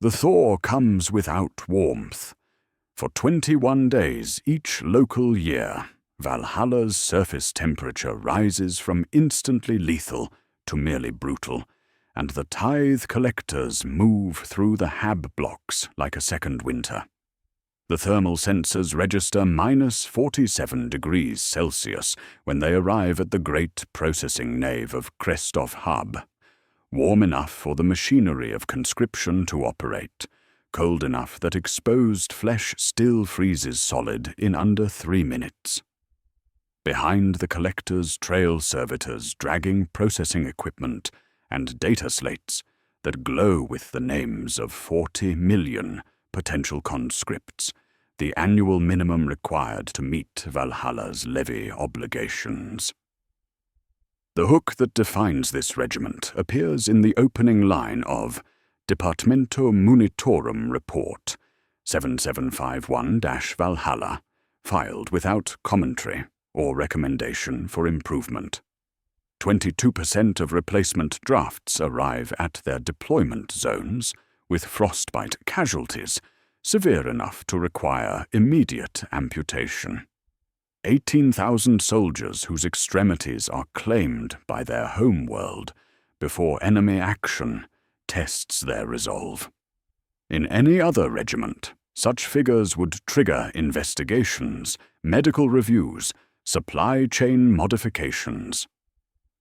The thaw comes without warmth. For 21 days each local year, Valhalla's surface temperature rises from instantly lethal to merely brutal, and the tithe collectors move through the hab blocks like a second winter. The thermal sensors register minus 47 degrees Celsius when they arrive at the great processing nave of Krestov Hub, warm enough for the machinery of conscription to operate, cold enough that exposed flesh still freezes solid in under 3 minutes. Behind the collectors trail servitors dragging processing equipment and data slates that glow with the names of 40 million potential conscripts, the annual minimum required to meet Valhalla's levy obligations. The hook that defines this regiment appears in the opening line of Departamento Munitorum Report 7751-Valhalla, filed without commentary or recommendation for improvement. 22% of replacement drafts arrive at their deployment zones with frostbite casualties severe enough to require immediate amputation. 18,000 soldiers whose extremities are claimed by their home world before enemy action tests their resolve. In any other regiment, such figures would trigger investigations, medical reviews, supply chain modifications.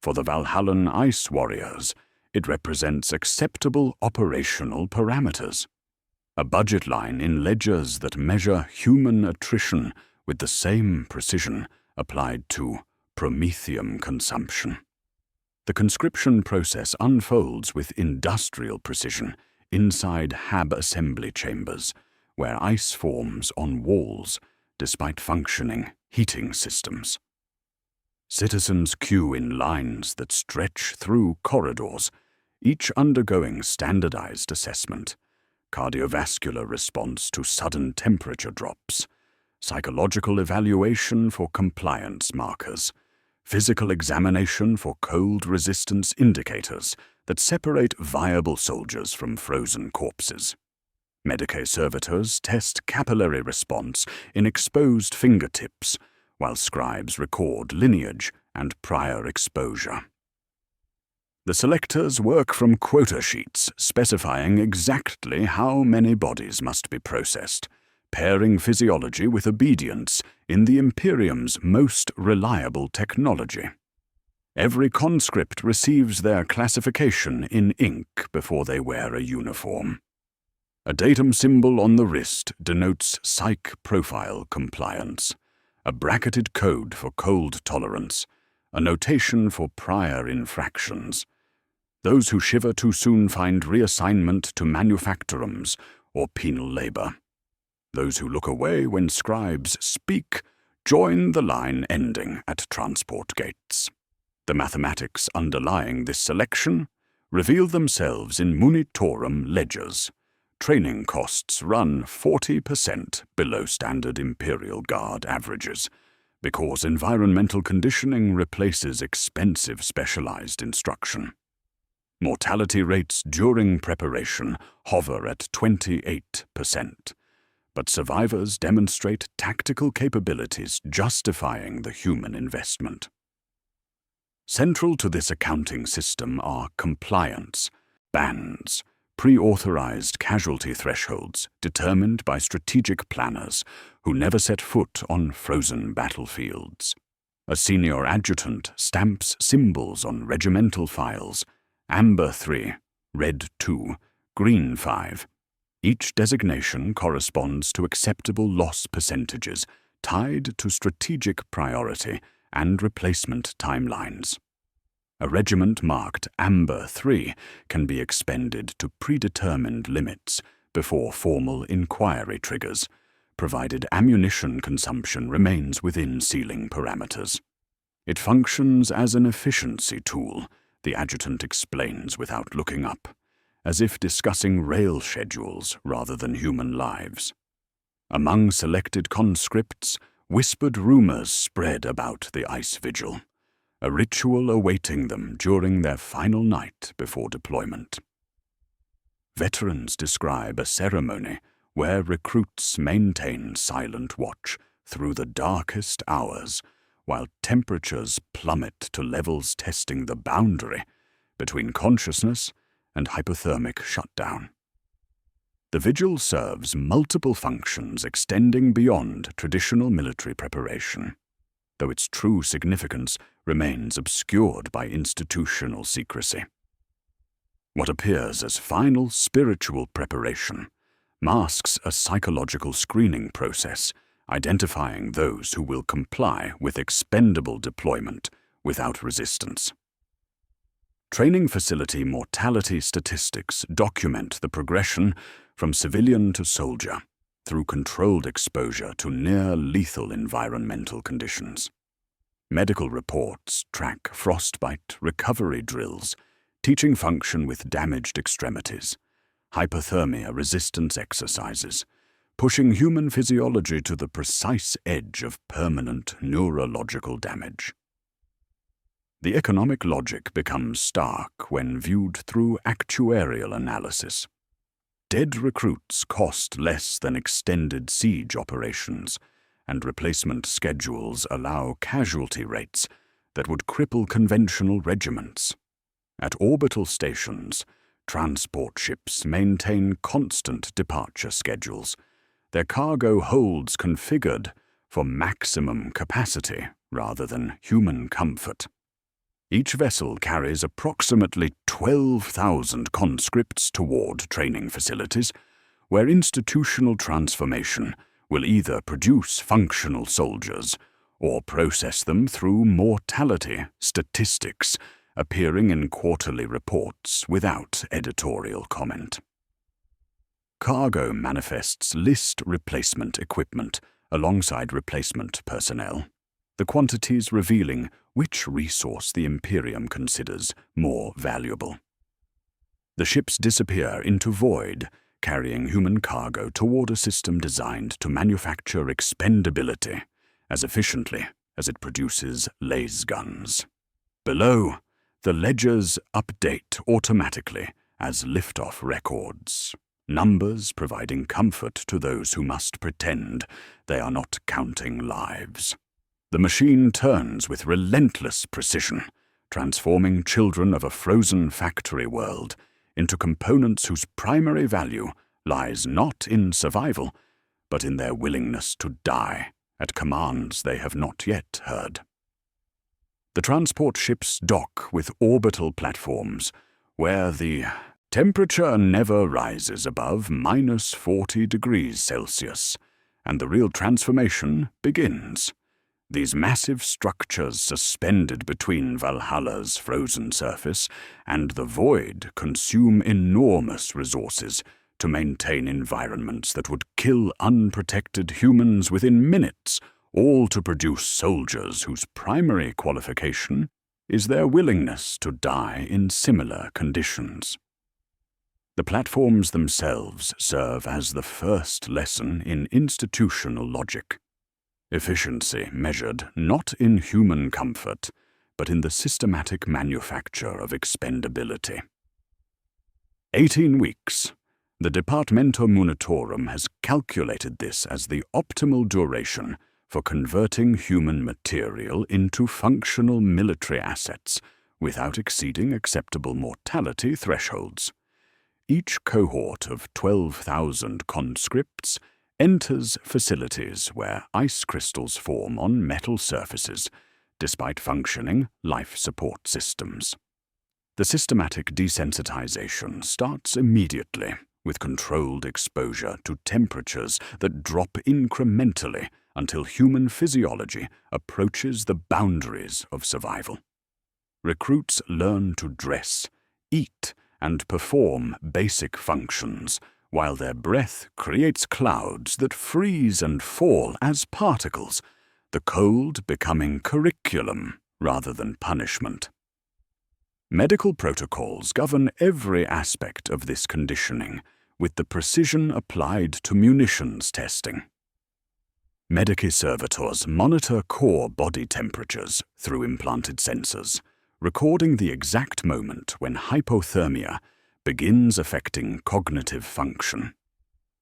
For the Valhallan Ice Warriors, it represents acceptable operational parameters. A budget line in ledgers that measure human attrition with the same precision applied to promethium consumption. The conscription process unfolds with industrial precision inside hab assembly chambers, where ice forms on walls despite functioning heating systems. Citizens queue in lines that stretch through corridors, each undergoing standardized assessment, cardiovascular response to sudden temperature drops, psychological evaluation for compliance markers, physical examination for cold resistance indicators that separate viable soldiers from frozen corpses. Medicae servitors test capillary response in exposed fingertips, while scribes record lineage and prior exposure. The selectors work from quota sheets specifying exactly how many bodies must be processed, pairing physiology with obedience in the Imperium's most reliable technology. Every conscript receives their classification in ink before they wear a uniform. A datum symbol on the wrist denotes psych profile compliance, a bracketed code for cold tolerance, a notation for prior infractions. Those who shiver too soon find reassignment to manufactorums or penal labor. Those who look away when scribes speak join the line ending at transport gates. The mathematics underlying this selection reveal themselves in munitorum ledgers. Training costs run 40% below standard Imperial Guard averages, because environmental conditioning replaces expensive specialized instruction. Mortality rates during preparation hover at 28%, but survivors demonstrate tactical capabilities justifying the human investment. Central to this accounting system are compliance, bans, pre-authorized casualty thresholds determined by strategic planners who never set foot on frozen battlefields. A senior adjutant stamps symbols on regimental files: amber 3, red 2, green 5. Each designation corresponds to acceptable loss percentages tied to strategic priority and replacement timelines. A regiment marked Amber 3 can be expended to predetermined limits before formal inquiry triggers, provided ammunition consumption remains within ceiling parameters. It functions as an efficiency tool, the adjutant explains without looking up, as if discussing rail schedules rather than human lives. Among selected conscripts, whispered rumors spread about the ice vigil, a ritual awaiting them during their final night before deployment. Veterans describe a ceremony where recruits maintain silent watch through the darkest hours, while temperatures plummet to levels testing the boundary between consciousness and hypothermic shutdown. The vigil serves multiple functions extending beyond traditional military preparation, though its true significance remains obscured by institutional secrecy. What appears as final spiritual preparation masks a psychological screening process, identifying those who will comply with expendable deployment without resistance. Training facility mortality statistics document the progression from civilian to soldier through controlled exposure to near-lethal environmental conditions. Medical reports track frostbite recovery drills, teaching function with damaged extremities, hypothermia resistance exercises, pushing human physiology to the precise edge of permanent neurological damage. The economic logic becomes stark when viewed through actuarial analysis. Dead recruits cost less than extended siege operations, and replacement schedules allow casualty rates that would cripple conventional regiments. At orbital stations, transport ships maintain constant departure schedules, their cargo holds configured for maximum capacity rather than human comfort. Each vessel carries approximately 12,000 conscripts toward training facilities, where institutional transformation will either produce functional soldiers or process them through mortality statistics appearing in quarterly reports without editorial comment. Cargo manifests list replacement equipment alongside replacement personnel, the quantities revealing which resource the Imperium considers more valuable. The ships disappear into void, carrying human cargo toward a system designed to manufacture expendability as efficiently as it produces laser guns. Below, the ledgers update automatically as liftoff records, numbers providing comfort to those who must pretend they are not counting lives. The machine turns with relentless precision, transforming children of a frozen factory world into components whose primary value lies not in survival, but in their willingness to die at commands they have not yet heard. The transport ships dock with orbital platforms where the temperature never rises above -40 degrees Celsius, and the real transformation begins. These massive structures suspended between Valhalla's frozen surface and the void consume enormous resources to maintain environments that would kill unprotected humans within minutes, all to produce soldiers whose primary qualification is their willingness to die in similar conditions. The platforms themselves serve as the first lesson in institutional logic. Efficiency measured not in human comfort, but in the systematic manufacture of expendability. 18 weeks. The Departmentum Munitorum has calculated this as the optimal duration for converting human material into functional military assets without exceeding acceptable mortality thresholds. Each cohort of 12,000 conscripts enters facilities where ice crystals form on metal surfaces, despite functioning life support systems. The systematic desensitization starts immediately with controlled exposure to temperatures that drop incrementally until human physiology approaches the boundaries of survival. Recruits learn to dress, eat, and perform basic functions, while their breath creates clouds that freeze and fall as particles, the cold becoming curriculum rather than punishment. Medical protocols govern every aspect of this conditioning, with the precision applied to munitions testing. Medici servitors monitor core body temperatures through implanted sensors, recording the exact moment when hypothermia begins affecting cognitive function.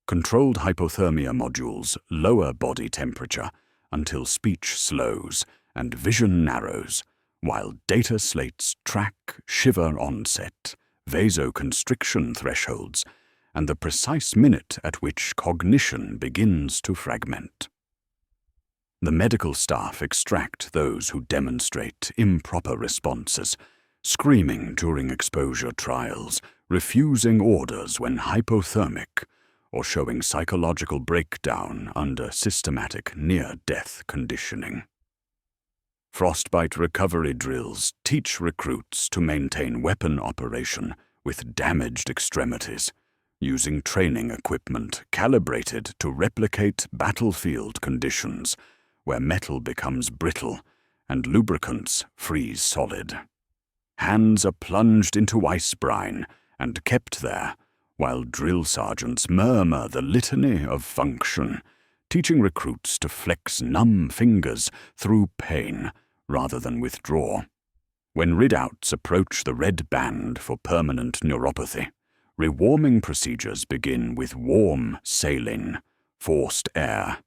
Controlled hypothermia modules lower body temperature until speech slows and vision narrows, while data slates track shiver onset, vasoconstriction thresholds, and the precise minute at which cognition begins to fragment. The medical staff extract those who demonstrate improper responses, screaming during exposure trials, refusing orders when hypothermic, or showing psychological breakdown under systematic near-death conditioning. Frostbite recovery drills teach recruits to maintain weapon operation with damaged extremities, using training equipment calibrated to replicate battlefield conditions where metal becomes brittle and lubricants freeze solid. Hands are plunged into ice brine and kept there, while drill sergeants murmur the litany of function, teaching recruits to flex numb fingers through pain rather than withdraw. When readouts approach the red band for permanent neuropathy, rewarming procedures begin with warm saline, forced air,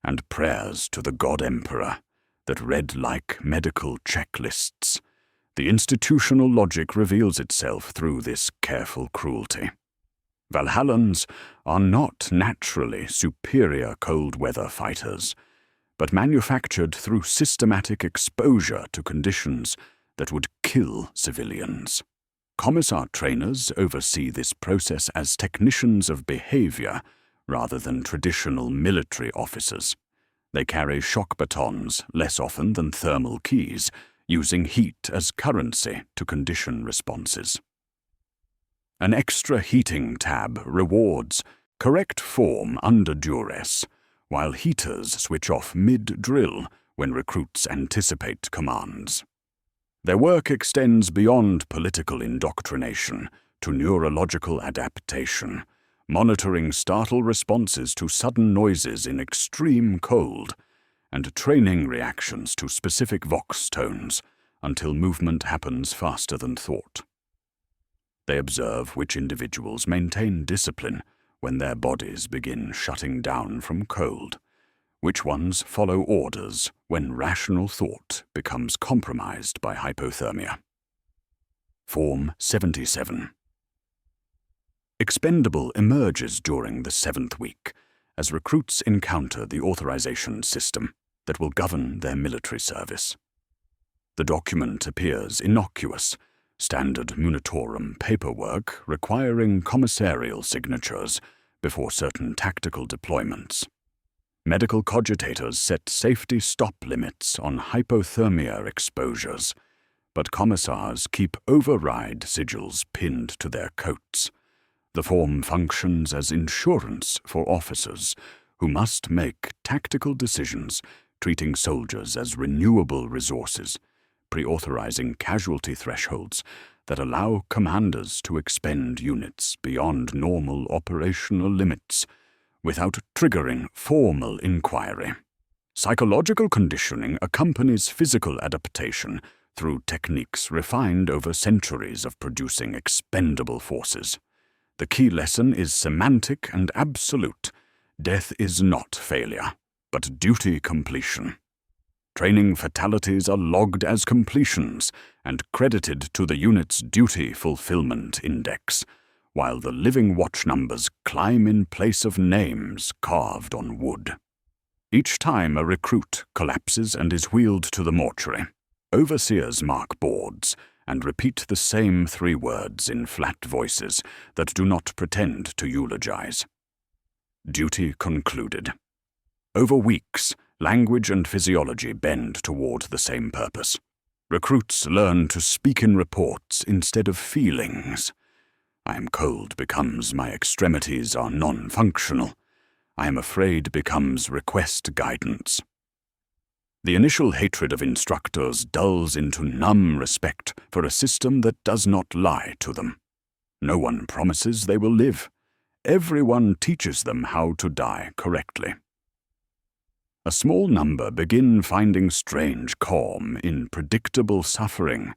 and prayers to the God Emperor that read like medical checklists. The institutional logic reveals itself through this careful cruelty. Valhallans are not naturally superior cold-weather fighters, but manufactured through systematic exposure to conditions that would kill civilians. Commissar trainers oversee this process as technicians of behavior rather than traditional military officers. They carry shock batons less often than thermal keys, using heat as currency to condition responses. An extra heating tab rewards correct form under duress, while heaters switch off mid-drill when recruits anticipate commands. Their work extends beyond political indoctrination to neurological adaptation, monitoring startle responses to sudden noises in extreme cold, and training reactions to specific vox tones until movement happens faster than thought. They observe which individuals maintain discipline when their bodies begin shutting down from cold, which ones follow orders when rational thought becomes compromised by hypothermia. Form 77. Expendable emerges during the 7th week as recruits encounter the authorization system that will govern their military service. The document appears innocuous, standard munitorum paperwork requiring commissarial signatures before certain tactical deployments. Medical cogitators set safety stop limits on hypothermia exposures, but commissars keep override sigils pinned to their coats. The form functions as insurance for officers who must make tactical decisions, treating soldiers as renewable resources, pre-authorizing casualty thresholds that allow commanders to expend units beyond normal operational limits without triggering formal inquiry. Psychological conditioning accompanies physical adaptation through techniques refined over centuries of producing expendable forces. The key lesson is semantic and absolute. Death is not failure, but duty completion. Training fatalities are logged as completions and credited to the unit's duty fulfillment index, while the living watch numbers climb in place of names carved on wood. Each time a recruit collapses and is wheeled to the mortuary, overseers mark boards and repeat the same 3 words in flat voices that do not pretend to eulogize. Duty concluded. Over weeks, language and physiology bend toward the same purpose. Recruits learn to speak in reports instead of feelings. I am cold becomes my extremities are non-functional. I am afraid becomes request guidance. The initial hatred of instructors dulls into numb respect for a system that does not lie to them. No one promises they will live. Everyone teaches them how to die correctly. A small number begin finding strange calm in predictable suffering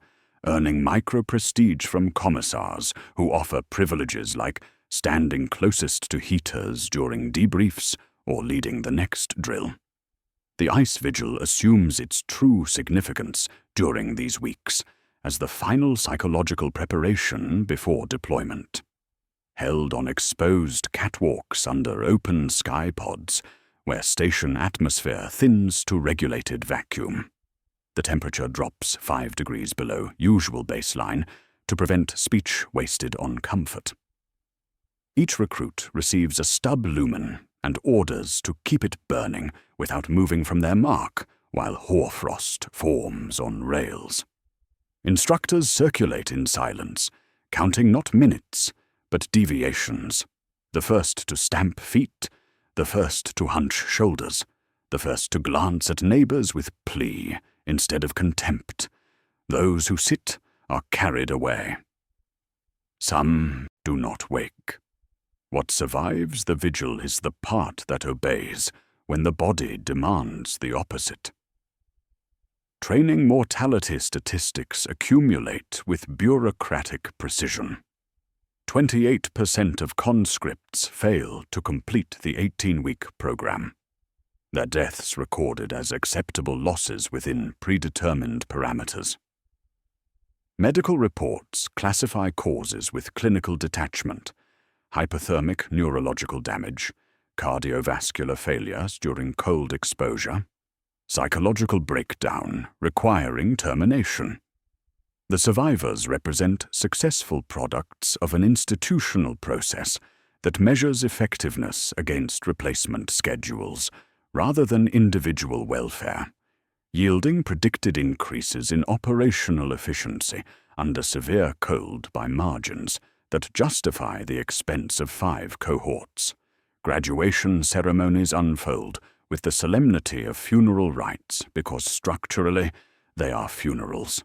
earning micro-prestige from commissars who offer privileges like standing closest to heaters during debriefs or leading the next drill. The Ice Vigil assumes its true significance during these weeks as the final psychological preparation before deployment. Held on exposed catwalks under open sky pods, where station atmosphere thins to regulated vacuum. The temperature drops 5 degrees below usual baseline to prevent speech wasted on comfort. Each recruit receives a stub lumen and orders to keep it burning without moving from their mark while hoarfrost forms on rails. Instructors circulate in silence, counting not minutes, but deviations. The first to stamp feet, the first to hunch shoulders, the first to glance at neighbors with plea instead of contempt. Those who sit are carried away. Some do not wake. What survives the vigil is the part that obeys when the body demands the opposite. Training mortality statistics accumulate with bureaucratic precision. 28% of conscripts fail to complete the 18-week program. Their deaths recorded as acceptable losses within predetermined parameters. Medical reports classify causes with clinical detachment, hypothermic neurological damage, cardiovascular failures during cold exposure, psychological breakdown requiring termination. The survivors represent successful products of an institutional process that measures effectiveness against replacement schedules rather than individual welfare, yielding predicted increases in operational efficiency under severe cold by margins that justify the expense of 5 cohorts. Graduation ceremonies unfold with the solemnity of funeral rites because structurally they are funerals.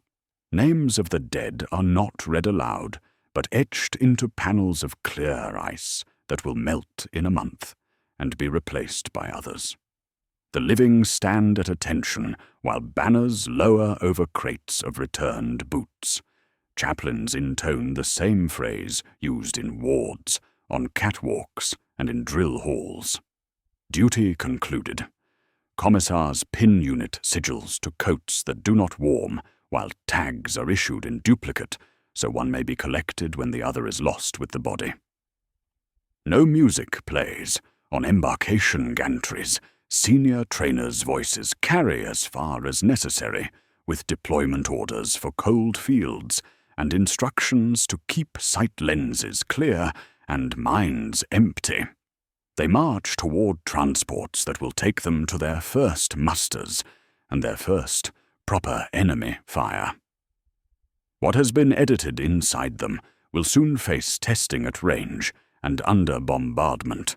Names of the dead are not read aloud, but etched into panels of clear ice that will melt in a month and be replaced by others. The living stand at attention while banners lower over crates of returned boots. Chaplains intone the same phrase used in wards, on catwalks, and in drill halls. Duty concluded. Commissars pin unit sigils to coats that do not warm, while tags are issued in duplicate, so one may be collected when the other is lost with the body. No music plays. On embarkation gantries, senior trainers' voices carry as far as necessary, with deployment orders for cold fields and instructions to keep sight lenses clear and minds empty. They march toward transports that will take them to their first musters and their first proper enemy fire. What has been edited inside them will soon face testing at range and under bombardment.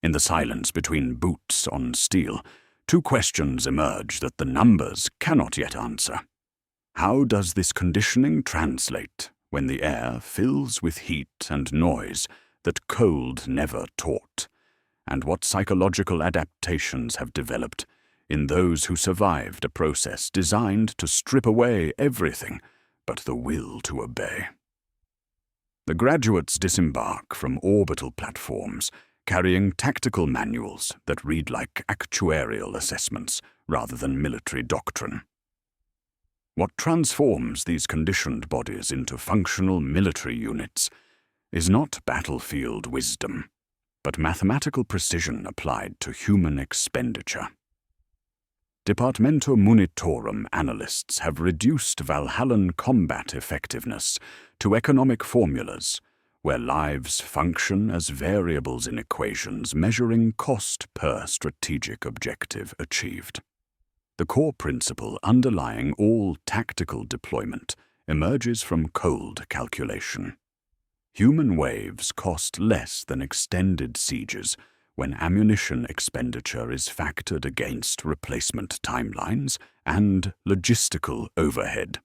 In the silence between boots on steel, 2 questions emerge that the numbers cannot yet answer. How does this conditioning translate when the air fills with heat and noise that cold never taught? And what psychological adaptations have developed in those who survived a process designed to strip away everything but the will to obey? The graduates disembark from orbital platforms, carrying tactical manuals that read like actuarial assessments rather than military doctrine. What transforms these conditioned bodies into functional military units is not battlefield wisdom, but mathematical precision applied to human expenditure. Departmento Munitorum analysts have reduced Valhallan combat effectiveness to economic formulas, where lives function as variables in equations measuring cost per strategic objective achieved. The core principle underlying all tactical deployment emerges from cold calculation. Human waves cost less than extended sieges when ammunition expenditure is factored against replacement timelines and logistical overhead.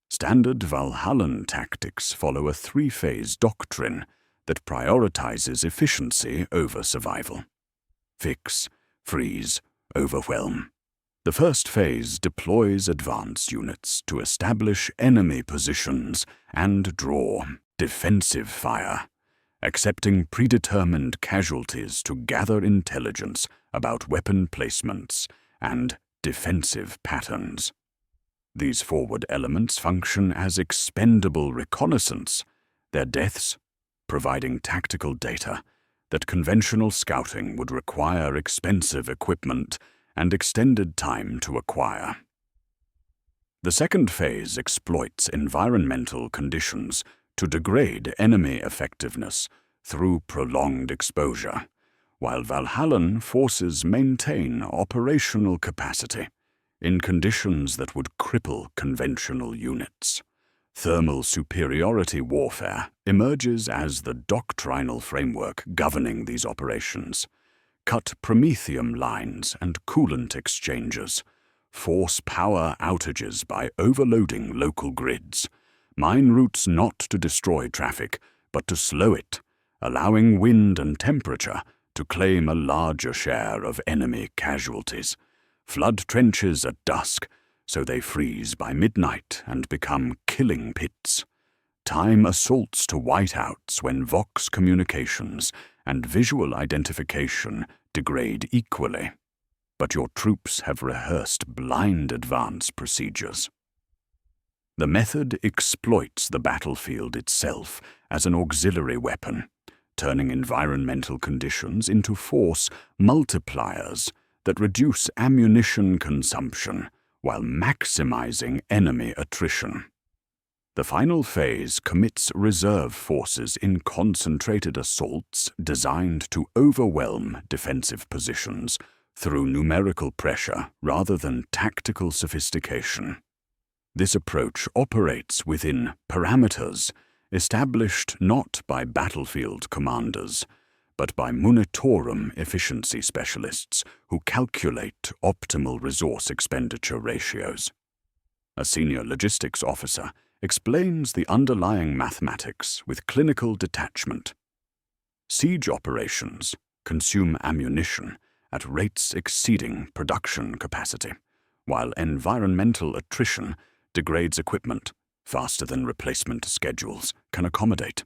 Standard Valhallan tactics follow a 3-phase doctrine that prioritizes efficiency over survival. Fix, freeze, overwhelm. The first phase deploys advance units to establish enemy positions and draw defensive fire, accepting predetermined casualties to gather intelligence about weapon placements and defensive patterns. These forward elements function as expendable reconnaissance, their deaths providing tactical data that conventional scouting would require expensive equipment and extended time to acquire. The second phase exploits environmental conditions to degrade enemy effectiveness through prolonged exposure, while Valhallan forces maintain operational capacity in conditions that would cripple conventional units. Thermal superiority warfare emerges as the doctrinal framework governing these operations. Cut promethium lines and coolant exchanges, force power outages by overloading local grids, mine routes not to destroy traffic, but to slow it, allowing wind and temperature to claim a larger share of enemy casualties, flood trenches at dusk, so they freeze by midnight and become killing pits, time assaults to whiteouts when Vox communications and visual identification degrade equally, but your troops have rehearsed blind advance procedures. The method exploits the battlefield itself as an auxiliary weapon, turning environmental conditions into force multipliers that reduce ammunition consumption while maximizing enemy attrition. The final phase commits reserve forces in concentrated assaults designed to overwhelm defensive positions through numerical pressure rather than tactical sophistication. This approach operates within parameters established not by battlefield commanders, but by munitorum efficiency specialists who calculate optimal resource expenditure ratios. A senior logistics officer explains the underlying mathematics with clinical detachment. Siege operations consume ammunition at rates exceeding production capacity, while environmental attrition degrades equipment faster than replacement schedules can accommodate.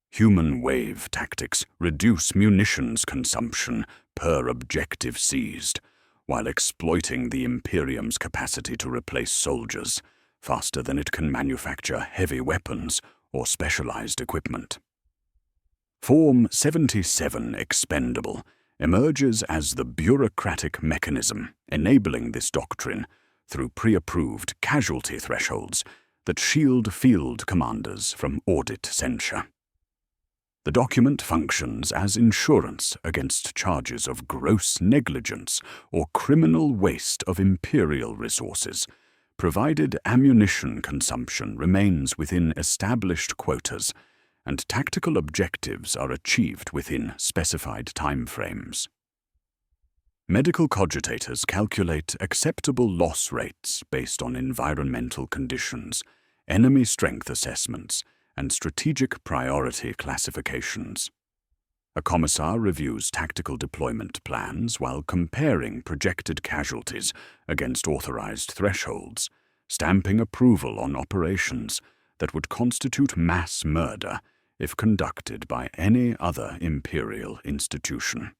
Human wave tactics reduce munitions consumption per objective seized, while exploiting the Imperium's capacity to replace soldiers faster than it can manufacture heavy weapons or specialized equipment. Form 77 Expendable emerges as the bureaucratic mechanism enabling this doctrine through pre-approved casualty thresholds that shield field commanders from audit censure. The document functions as insurance against charges of gross negligence or criminal waste of Imperial resources, provided ammunition consumption remains within established quotas and tactical objectives are achieved within specified timeframes. Medical cogitators calculate acceptable loss rates based on environmental conditions, enemy strength assessments, and strategic priority classifications. A commissar reviews tactical deployment plans while comparing projected casualties against authorized thresholds, stamping approval on operations that would constitute mass murder if conducted by any other Imperial institution.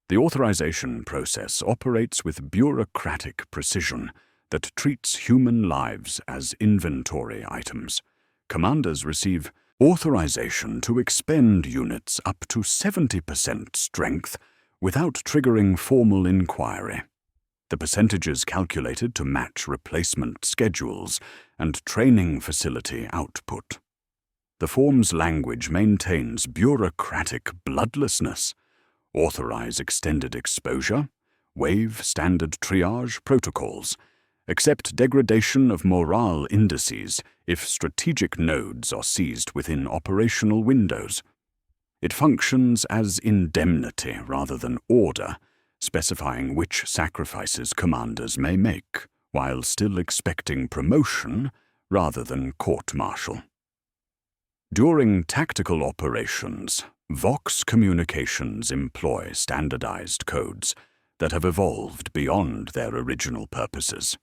The authorization process operates with bureaucratic precision that treats human lives as inventory items. Commanders receive authorization to expend units up to 70% strength without triggering formal inquiry. The percentages calculated to match replacement schedules and training facility output. The form's language maintains bureaucratic bloodlessness, authorize extended exposure, waive standard triage protocols, accept degradation of morale indices if strategic nodes are seized within operational windows. It functions as indemnity rather than order, specifying which sacrifices commanders may make, while still expecting promotion rather than court-martial. During tactical operations, Vox communications employ standardized codes, that have evolved beyond their original purposes.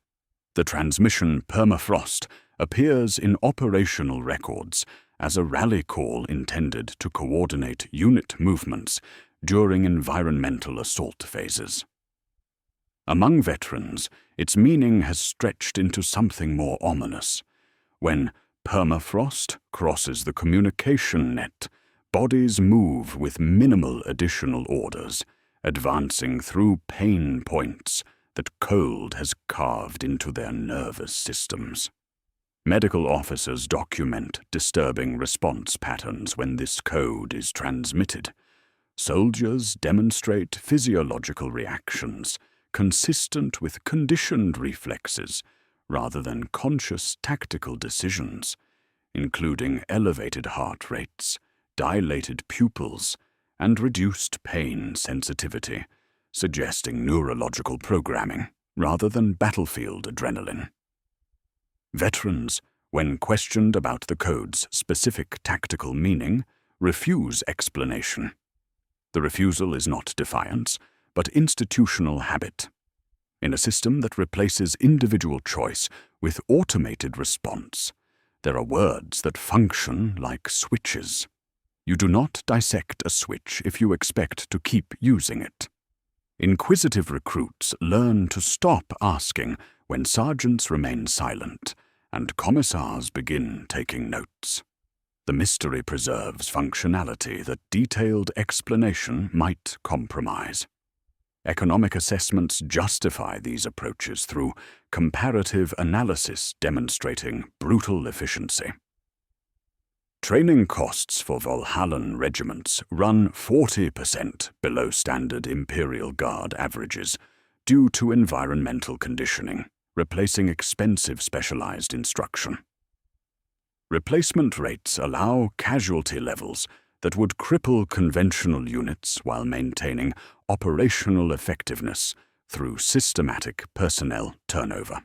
The transmission permafrost appears in operational records as a rally call intended to coordinate unit movements during environmental assault phases. Among veterans, its meaning has stretched into something more ominous. When permafrost crosses the communication net, bodies move with minimal additional orders, advancing through pain points that cold has carved into their nervous systems. Medical officers document disturbing response patterns when this code is transmitted. Soldiers demonstrate physiological reactions consistent with conditioned reflexes rather than conscious tactical decisions, including elevated heart rates, dilated pupils, and reduced pain sensitivity, suggesting neurological programming rather than battlefield adrenaline. Veterans, when questioned about the code's specific tactical meaning, refuse explanation. The refusal is not defiance, but institutional habit. In a system that replaces individual choice with automated response, there are words that function like switches. You do not dissect a switch if you expect to keep using it. Inquisitive recruits learn to stop asking when sergeants remain silent and commissars begin taking notes. The mystery preserves functionality that detailed explanation might compromise. Economic assessments justify these approaches through comparative analysis demonstrating brutal efficiency. Training costs for Valhallan regiments run 40% below standard Imperial Guard averages due to environmental conditioning, replacing expensive specialized instruction. Replacement rates allow casualty levels that would cripple conventional units while maintaining operational effectiveness through systematic personnel turnover.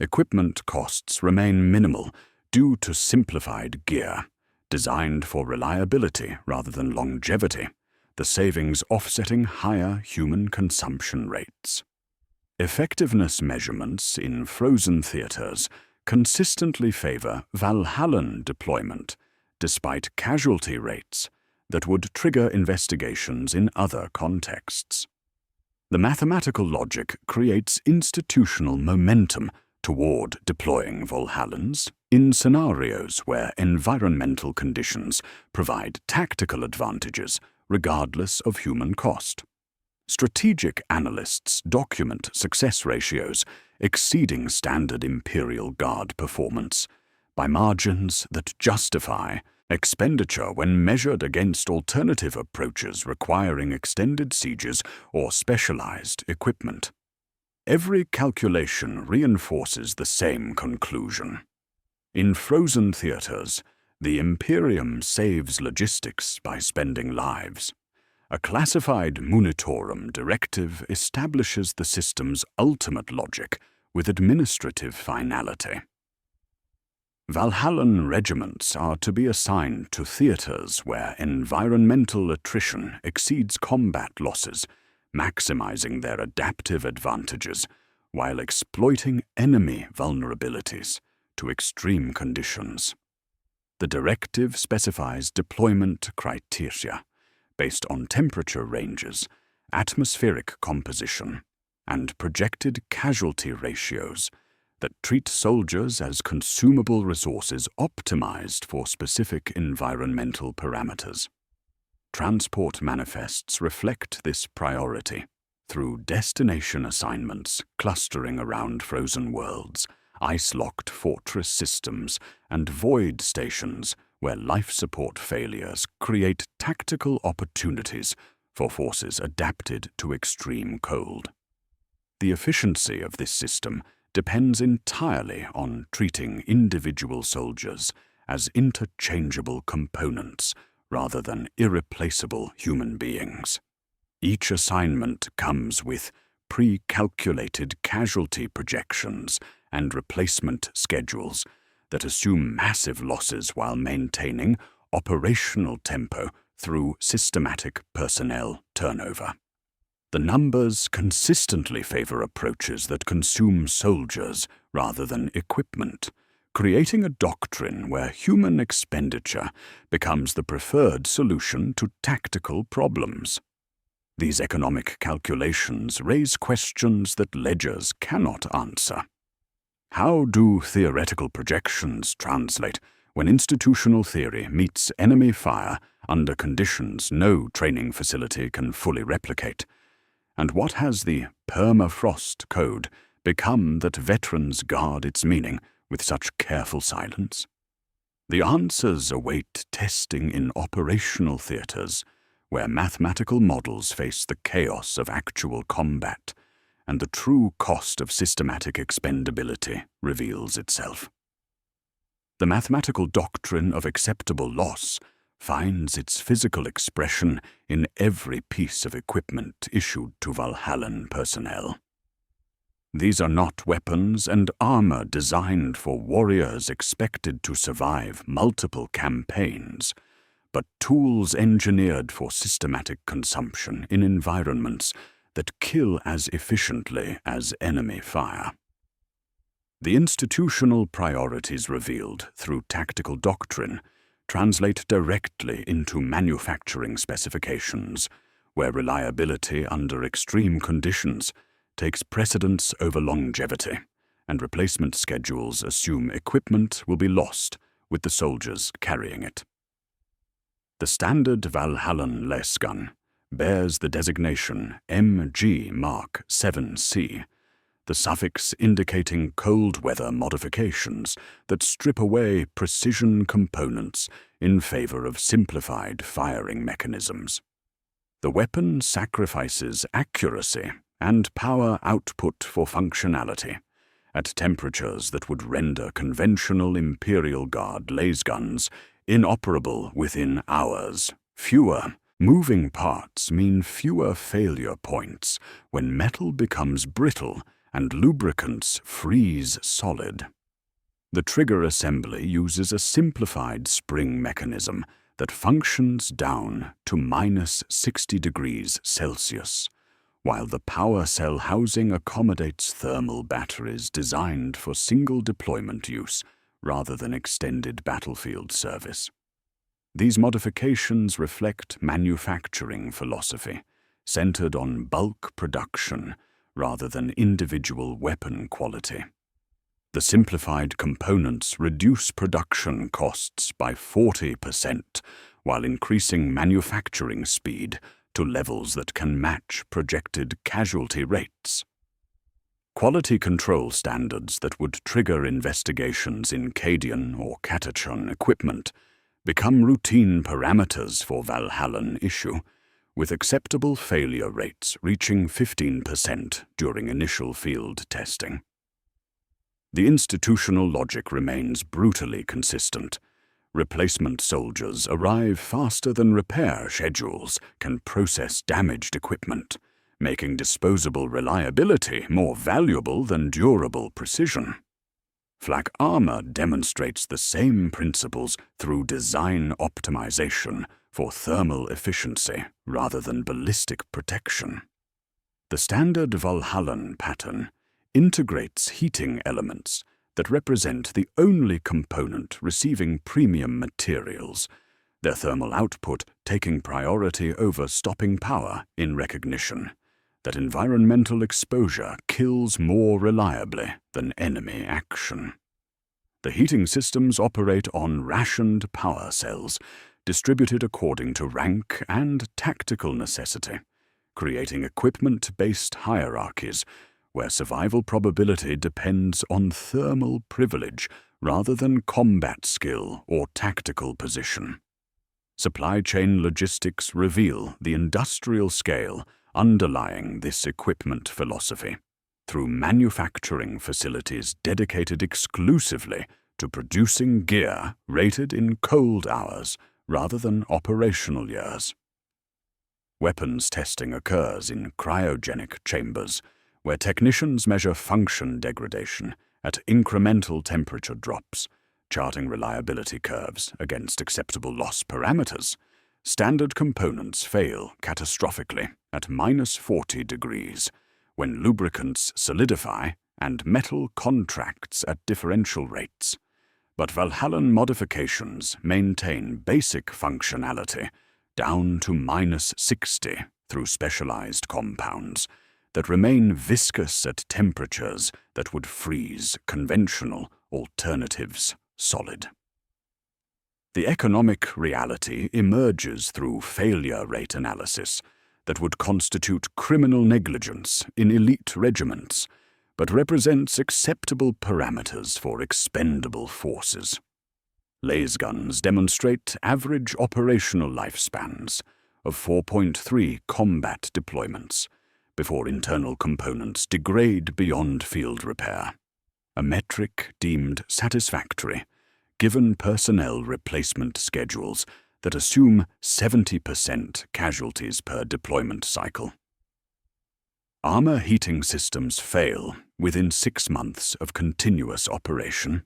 Equipment costs remain minimal due to simplified gear, designed for reliability rather than longevity, the savings offsetting higher human consumption rates. Effectiveness measurements in frozen theaters consistently favor Valhallan deployment, despite casualty rates that would trigger investigations in other contexts. The mathematical logic creates institutional momentum toward deploying Valhallans in scenarios where environmental conditions provide tactical advantages regardless of human cost. Strategic analysts document success ratios exceeding standard Imperial Guard performance by margins that justify expenditure when measured against alternative approaches requiring extended sieges or specialized equipment. Every calculation reinforces the same conclusion. In frozen theaters, the Imperium saves logistics by spending lives. A classified munitorum directive establishes the system's ultimate logic with administrative finality. Valhallan regiments are to be assigned to theaters where environmental attrition exceeds combat losses, maximizing their adaptive advantages while exploiting enemy vulnerabilities to extreme conditions. The directive specifies deployment criteria based on temperature ranges, atmospheric composition, and projected casualty ratios that treat soldiers as consumable resources optimized for specific environmental parameters. Transport manifests reflect this priority through destination assignments clustering around frozen worlds, ice-locked fortress systems, and void stations where life support failures create tactical opportunities for forces adapted to extreme cold. The efficiency of this system depends entirely on treating individual soldiers as interchangeable components rather than irreplaceable human beings. Each assignment comes with pre-calculated casualty projections and replacement schedules that assume massive losses while maintaining operational tempo through systematic personnel turnover. The numbers consistently favor approaches that consume soldiers rather than equipment, creating a doctrine where human expenditure becomes the preferred solution to tactical problems. These economic calculations raise questions that ledgers cannot answer. How do theoretical projections translate when institutional theory meets enemy fire under conditions no training facility can fully replicate? And what has the permafrost code become that veterans guard its meaning with such careful silence? The answers await testing in operational theaters, where mathematical models face the chaos of actual combat, and the true cost of systematic expendability reveals itself. The mathematical doctrine of acceptable loss finds its physical expression in every piece of equipment issued to Valhallan personnel. These are not weapons and armor designed for warriors expected to survive multiple campaigns, but tools engineered for systematic consumption in environments that kill as efficiently as enemy fire. The institutional priorities revealed through tactical doctrine translate directly into manufacturing specifications, where reliability under extreme conditions takes precedence over longevity, and replacement schedules assume equipment will be lost with the soldiers carrying it. The standard Valhallan less gun bears the designation MG Mark 7C, the suffix indicating cold weather modifications that strip away precision components in favor of simplified firing mechanisms. The weapon sacrifices accuracy and power output for functionality at temperatures that would render conventional Imperial Guard lasguns inoperable within hours. Fewer moving parts mean fewer failure points when metal becomes brittle and lubricants freeze solid. The trigger assembly uses a simplified spring mechanism that functions down to -60 degrees Celsius, while the power cell housing accommodates thermal batteries designed for single deployment use rather than extended battlefield service. These modifications reflect manufacturing philosophy, centered on bulk production rather than individual weapon quality. The simplified components reduce production costs by 40% while increasing manufacturing speed to levels that can match projected casualty rates. Quality control standards that would trigger investigations in Cadian or Catachon equipment become routine parameters for Valhallan issue, with acceptable failure rates reaching 15% during initial field testing. The institutional logic remains brutally consistent. Replacement soldiers arrive faster than repair schedules can process damaged equipment, making disposable reliability more valuable than durable precision. Flak armor demonstrates the same principles through design optimization for thermal efficiency rather than ballistic protection. The standard Valhallan pattern integrates heating elements that represent the only component receiving premium materials, their thermal output taking priority over stopping power in recognition that environmental exposure kills more reliably than enemy action. The heating systems operate on rationed power cells, distributed according to rank and tactical necessity, creating equipment-based hierarchies where survival probability depends on thermal privilege rather than combat skill or tactical position. Supply chain logistics reveal the industrial scale underlying this equipment philosophy, through manufacturing facilities dedicated exclusively to producing gear rated in cold hours rather than operational years. Weapons testing occurs in cryogenic chambers, where technicians measure function degradation at incremental temperature drops, charting reliability curves against acceptable loss parameters, Standard components fail catastrophically at -40 degrees when lubricants solidify and metal contracts at differential rates. But Valhallan modifications maintain basic functionality down to -60 through specialized compounds that remain viscous at temperatures that would freeze conventional alternatives solid. The economic reality emerges through failure rate analysis that would constitute criminal negligence in elite regiments, but represents acceptable parameters for expendable forces. Lasguns demonstrate average operational lifespans of 4.3 combat deployments before internal components degrade beyond field repair, a metric deemed satisfactory given personnel replacement schedules that assume 70% casualties per deployment cycle. Armor heating systems fail within 6 months of continuous operation.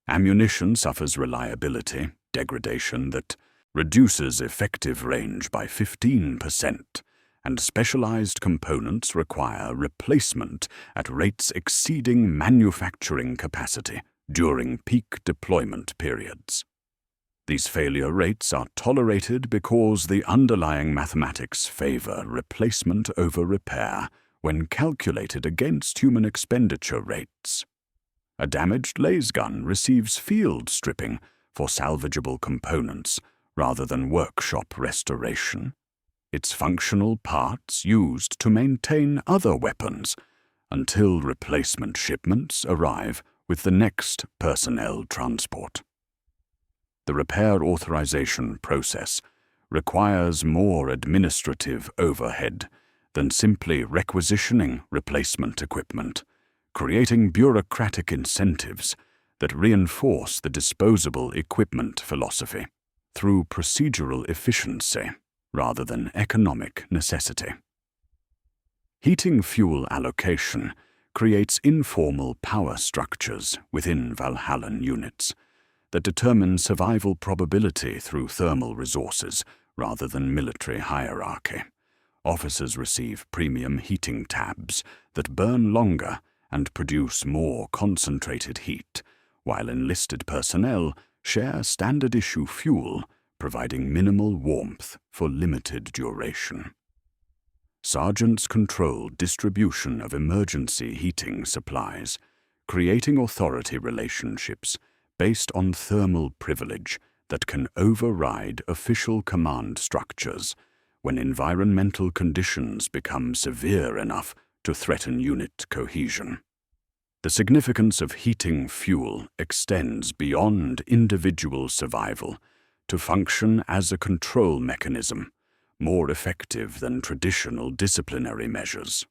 Ammunition suffers reliability degradation that reduces effective range by 15%, and specialized components require replacement at rates exceeding manufacturing capacity during peak deployment periods. These failure rates are tolerated because the underlying mathematics favor replacement over repair when calculated against human expenditure rates. A damaged lasgun receives field stripping for salvageable components rather than workshop restoration, its functional parts used to maintain other weapons until replacement shipments arrive with the next personnel transport. The repair authorization process requires more administrative overhead than simply requisitioning replacement equipment, creating bureaucratic incentives that reinforce the disposable equipment philosophy through procedural efficiency rather than economic necessity. Heating fuel allocation creates informal power structures within Valhallan units that determine survival probability through thermal resources rather than military hierarchy. Officers receive premium heating tabs that burn longer and produce more concentrated heat, while enlisted personnel share standard-issue fuel, providing minimal warmth for limited duration. Sergeants control distribution of emergency heating supplies, creating authority relationships based on thermal privilege that can override official command structures when environmental conditions become severe enough to threaten unit cohesion. The significance of heating fuel extends beyond individual survival to function as a control mechanism, more effective than traditional disciplinary measures.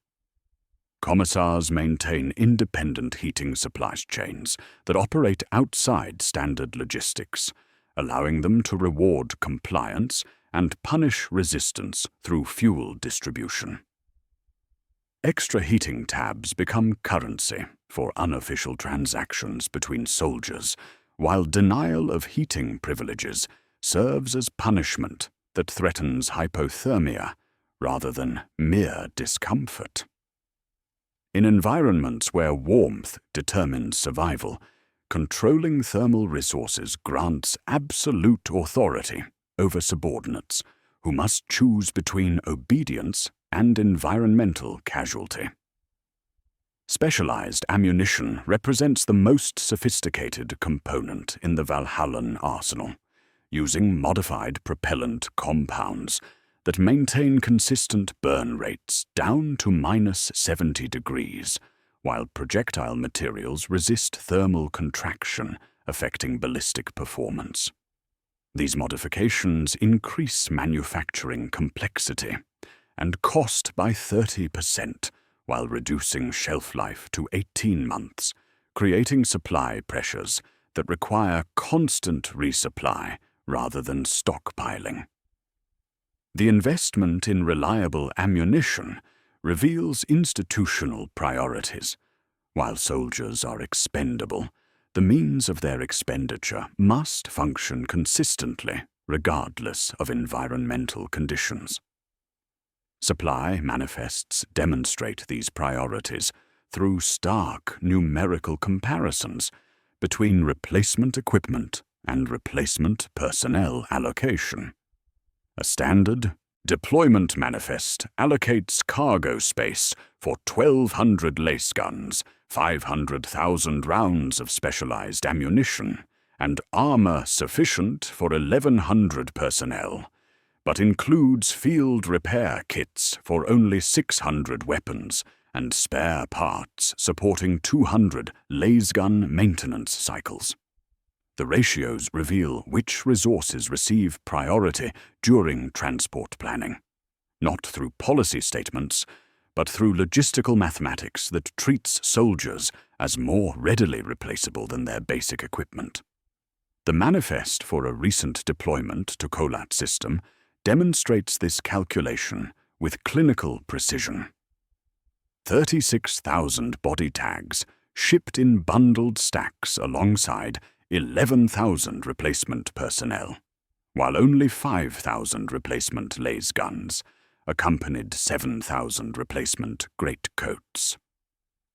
Commissars maintain independent heating supply chains that operate outside standard logistics, allowing them to reward compliance and punish resistance through fuel distribution. Extra heating tabs become currency for unofficial transactions between soldiers, while denial of heating privileges serves as punishment that threatens hypothermia rather than mere discomfort. In environments where warmth determines survival, controlling thermal resources grants absolute authority over subordinates who must choose between obedience and environmental casualty. Specialized ammunition represents the most sophisticated component in the Valhallan arsenal, using modified propellant compounds that maintain consistent burn rates down to -70 degrees, while projectile materials resist thermal contraction, affecting ballistic performance. These modifications increase manufacturing complexity and cost by 30%, while reducing shelf life to 18 months, creating supply pressures that require constant resupply rather than stockpiling. The investment in reliable ammunition reveals institutional priorities. While soldiers are expendable, the means of their expenditure must function consistently regardless of environmental conditions. Supply manifests demonstrate these priorities through stark numerical comparisons between replacement equipment and replacement personnel allocation. A standard deployment manifest allocates cargo space for 1,200 lace guns, 500,000 rounds of specialized ammunition, and armor sufficient for 1,100 personnel, but includes field repair kits for only 600 weapons and spare parts supporting 200 lasgun maintenance cycles. The ratios reveal which resources receive priority during transport planning, not through policy statements, but through logistical mathematics that treats soldiers as more readily replaceable than their basic equipment. The manifest for a recent deployment to Colat system demonstrates this calculation with clinical precision. 36,000 body tags shipped in bundled stacks alongside 11,000 replacement personnel, while only 5,000 replacement lace guns accompanied 7,000 replacement greatcoats.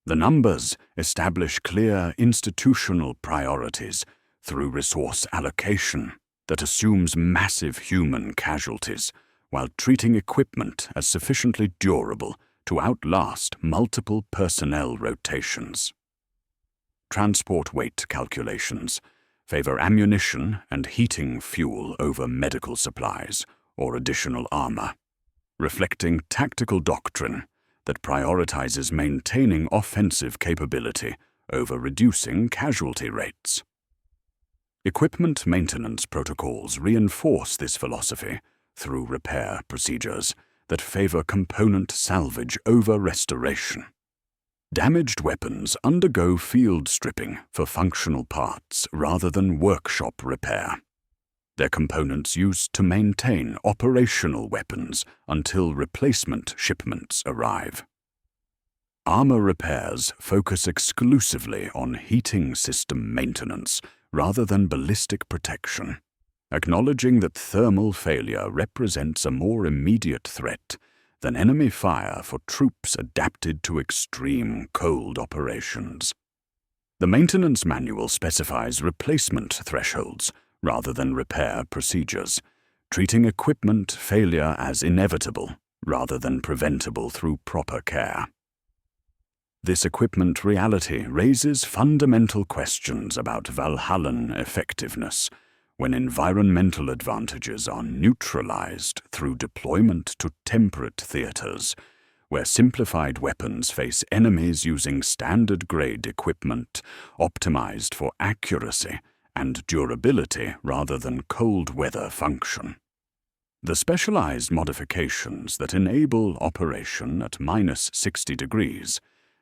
The numbers establish clear institutional priorities through resource allocation that assumes massive human casualties while treating equipment as sufficiently durable to outlast multiple personnel rotations. Transport weight calculations favor ammunition and heating fuel over medical supplies or additional armor, reflecting tactical doctrine that prioritizes maintaining offensive capability over reducing casualty rates. Equipment maintenance protocols reinforce this philosophy through repair procedures that favor component salvage over restoration. Damaged weapons undergo field stripping for functional parts rather than workshop repair. Their components used to maintain operational weapons until replacement shipments arrive. Armor repairs focus exclusively on heating system maintenance rather than ballistic protection, acknowledging that thermal failure represents a more immediate threat than enemy fire for troops adapted to extreme cold operations. The maintenance manual specifies replacement thresholds rather than repair procedures, treating equipment failure as inevitable rather than preventable through proper care. This equipment reality raises fundamental questions about Valhallan effectiveness when environmental advantages are neutralized through deployment to temperate theaters, where simplified weapons face enemies using standard-grade equipment optimized for accuracy and durability rather than cold-weather function. The specialized modifications that enable operation at -60 degrees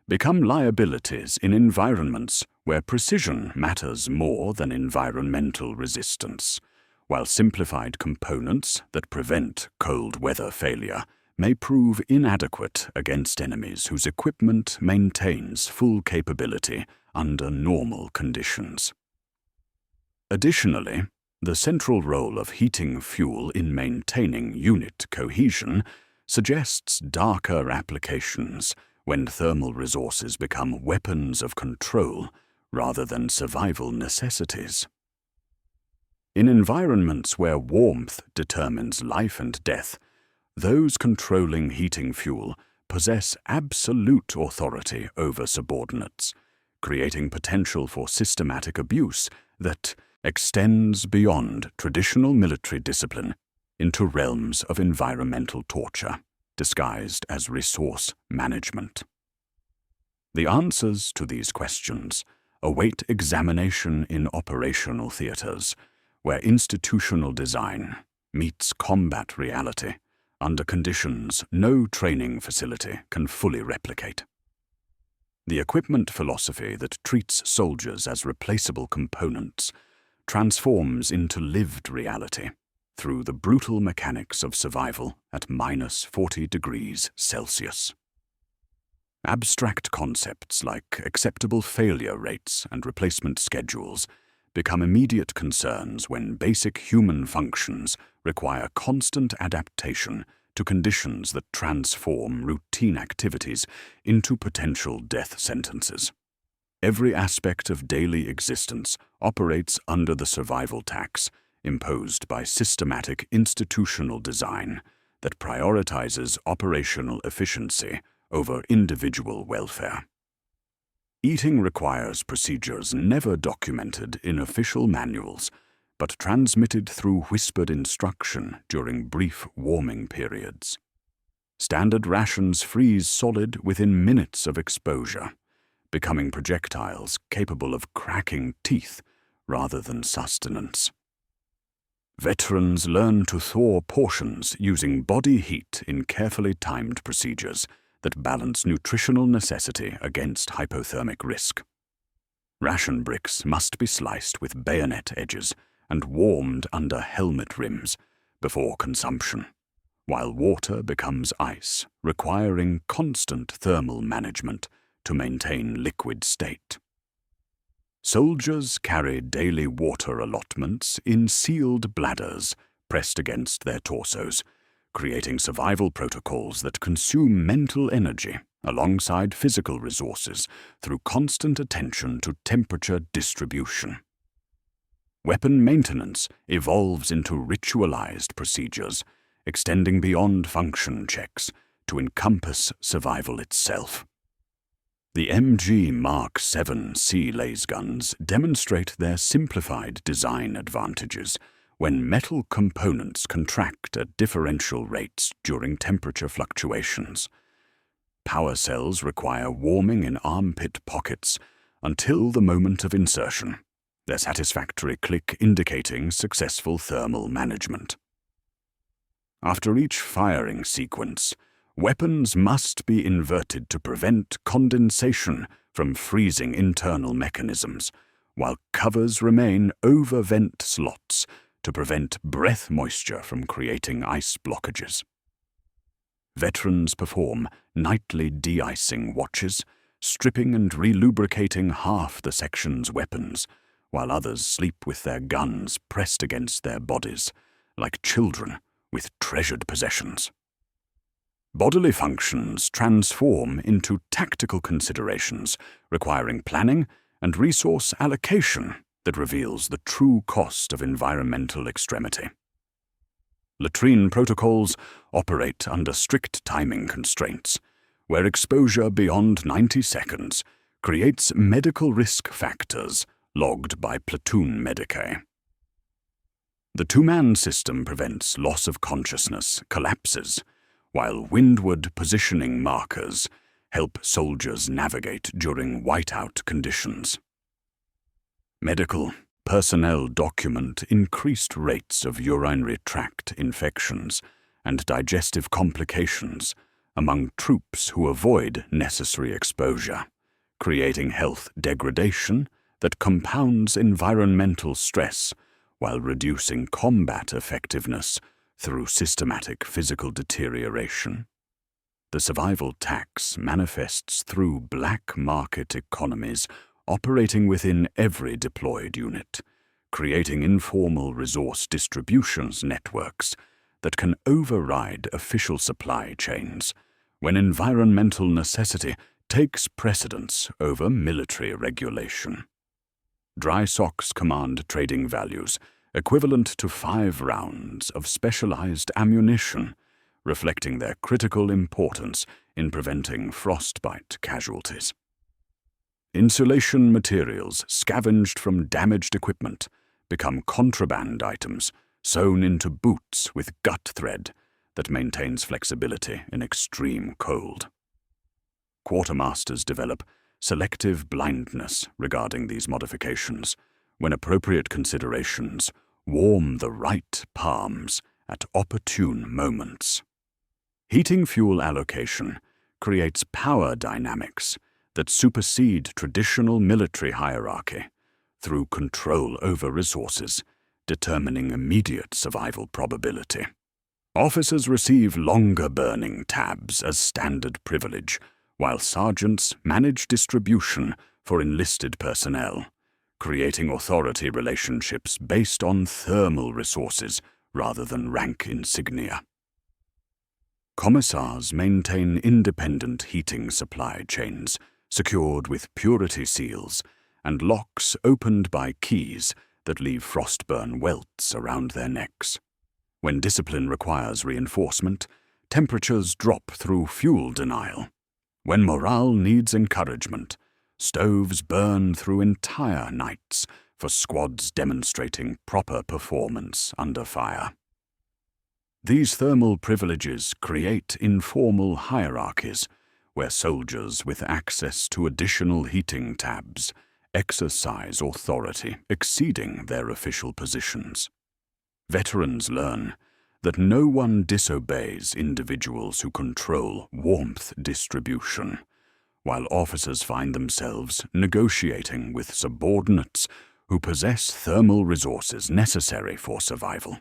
become liabilities in environments where precision matters more than environmental resistance, while simplified components that prevent cold weather failure may prove inadequate against enemies whose equipment maintains full capability under normal conditions. Additionally, the central role of heating fuel in maintaining unit cohesion suggests darker applications when thermal resources become weapons of control rather than survival necessities. In environments where warmth determines life and death, those controlling heating fuel possess absolute authority over subordinates, creating potential for systematic abuse that extends beyond traditional military discipline into realms of environmental torture, disguised as resource management. The answers to these questions await examination in operational theaters, where institutional design meets combat reality under conditions no training facility can fully replicate. The equipment philosophy that treats soldiers as replaceable components transforms into lived reality through the brutal mechanics of survival at -40 degrees Celsius. Abstract concepts like acceptable failure rates and replacement schedules become immediate concerns when basic human functions require constant adaptation to conditions that transform routine activities into potential death sentences. Every aspect of daily existence operates under the survival tax imposed by systematic institutional design that prioritizes operational efficiency over individual welfare. Eating requires procedures never documented in official manuals, but transmitted through whispered instruction during brief warming periods. Standard rations freeze solid within minutes of exposure, becoming projectiles capable of cracking teeth rather than sustenance. Veterans learn to thaw portions using body heat in carefully timed procedures that balance nutritional necessity against hypothermic risk. Ration bricks must be sliced with bayonet edges and warmed under helmet rims before consumption, while water becomes ice, requiring constant thermal management to maintain liquid state. Soldiers carry daily water allotments in sealed bladders pressed against their torsos, creating survival protocols that consume mental energy alongside physical resources through constant attention to temperature distribution. Weapon maintenance evolves into ritualized procedures, extending beyond function checks to encompass survival itself. The MG Mark VII Sea lasguns demonstrate their simplified design advantages when metal components contract at differential rates during temperature fluctuations. Power cells require warming in armpit pockets until the moment of insertion, their satisfactory click indicating successful thermal management. After each firing sequence, weapons must be inverted to prevent condensation from freezing internal mechanisms, while covers remain over vent slots to prevent breath moisture from creating ice blockages. Veterans perform nightly de-icing watches, stripping and relubricating half the section's weapons, while others sleep with their guns pressed against their bodies, like children with treasured possessions. Bodily functions transform into tactical considerations, requiring planning and resource allocation that reveals the true cost of environmental extremity. Latrine protocols operate under strict timing constraints, where exposure beyond 90 seconds creates medical risk factors logged by platoon medicae. The two-man system prevents loss of consciousness collapses, while windward positioning markers help soldiers navigate during whiteout conditions. Medical personnel document increased rates of urinary tract infections and digestive complications among troops who avoid necessary exposure, creating health degradation that compounds environmental stress while reducing combat effectiveness through systematic physical deterioration. The survival tax manifests through black market economies operating within every deployed unit, creating informal resource distributions networks that can override official supply chains when environmental necessity takes precedence over military regulation. Dry socks command trading values equivalent to 5 rounds of specialized ammunition, reflecting their critical importance in preventing frostbite casualties. Insulation materials scavenged from damaged equipment become contraband items sewn into boots with gut thread that maintains flexibility in extreme cold. Quartermasters develop selective blindness regarding these modifications when appropriate considerations warm the right palms at opportune moments. Heating fuel allocation creates power dynamics that supersede traditional military hierarchy through control over resources, determining immediate survival probability. Officers receive longer burning tabs as standard privilege, while sergeants manage distribution for enlisted personnel, creating authority relationships based on thermal resources rather than rank insignia. Commissars maintain independent heating supply chains, secured with purity seals, and locks opened by keys that leave frostburn welts around their necks. When discipline requires reinforcement, temperatures drop through fuel denial. When morale needs encouragement, stoves burn through entire nights for squads demonstrating proper performance under fire. These thermal privileges create informal hierarchies where soldiers with access to additional heating tabs exercise authority exceeding their official positions. Veterans learn that no one disobeys individuals who control warmth distribution, while officers find themselves negotiating with subordinates who possess thermal resources necessary for survival.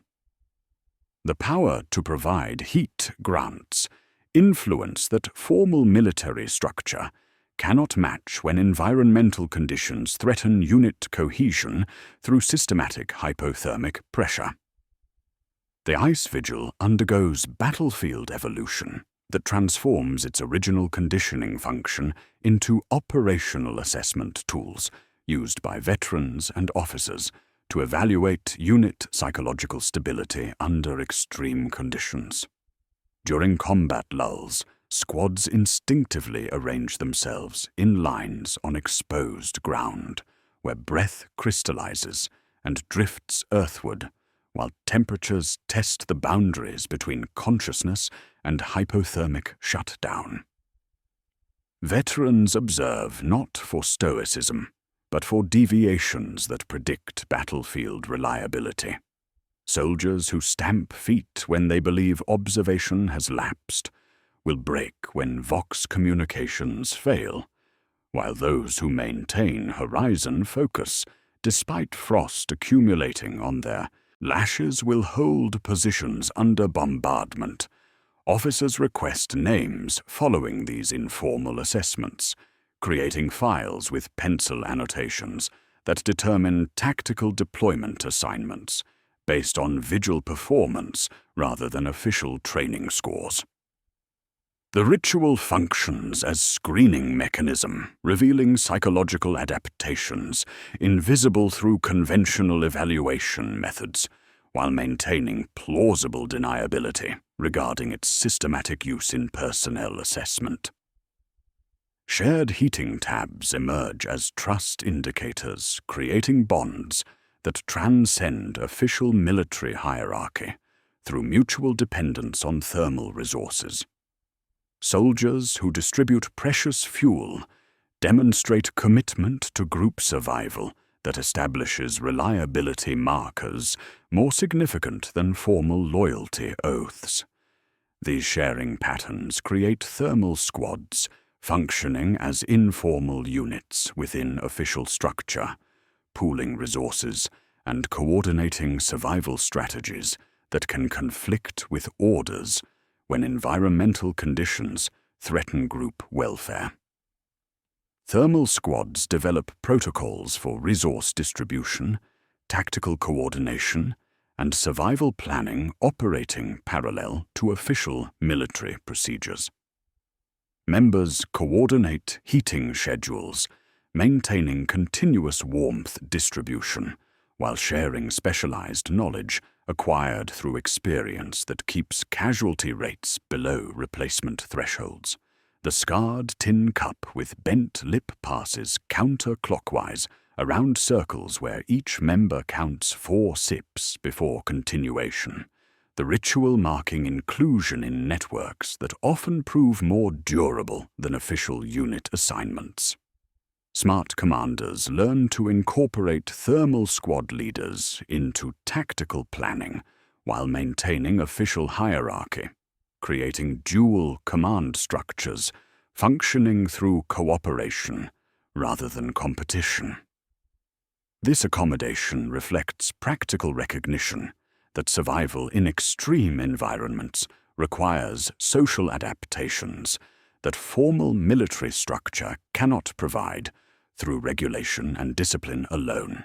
The power to provide heat grants influence that formal military structure cannot match when environmental conditions threaten unit cohesion through systematic hypothermic pressure. The Ice Vigil undergoes battlefield evolution that transforms its original conditioning function into operational assessment tools used by veterans and officers to evaluate unit psychological stability under extreme conditions. During combat lulls, squads instinctively arrange themselves in lines on exposed ground, where breath crystallizes and drifts earthward, while temperatures test the boundaries between consciousness and hypothermic shutdown. Veterans observe not for stoicism, but for deviations that predict battlefield reliability. Soldiers who stamp feet when they believe observation has lapsed will break when Vox communications fail, while those who maintain horizon focus, despite frost accumulating on their lashes, will hold positions under bombardment. Officers request names following these informal assessments, creating files with pencil annotations that determine tactical deployment assignments based on vigil performance rather than official training scores. The ritual functions as screening mechanism, revealing psychological adaptations invisible through conventional evaluation methods, while maintaining plausible deniability regarding its systematic use in personnel assessment. Shared heating tabs emerge as trust indicators, creating bonds that transcend official military hierarchy through mutual dependence on thermal resources. Soldiers who distribute precious fuel demonstrate commitment to group survival that establishes reliability markers more significant than formal loyalty oaths. These sharing patterns create thermal squads functioning as informal units within official structure, pooling resources and coordinating survival strategies that can conflict with orders when environmental conditions threaten group welfare. Thermal squads develop protocols for resource distribution, tactical coordination, and survival planning operating parallel to official military procedures. Members coordinate heating schedules, maintaining continuous warmth distribution, while sharing specialized knowledge acquired through experience that keeps casualty rates below replacement thresholds. The scarred tin cup with bent lip passes counterclockwise around circles where each member counts 4 sips before continuation, the ritual marking inclusion in networks that often prove more durable than official unit assignments. Smart commanders learn to incorporate thermal squad leaders into tactical planning while maintaining official hierarchy, creating dual command structures functioning through cooperation rather than competition. This accommodation reflects practical recognition that survival in extreme environments requires social adaptations that formal military structure cannot provide through regulation and discipline alone,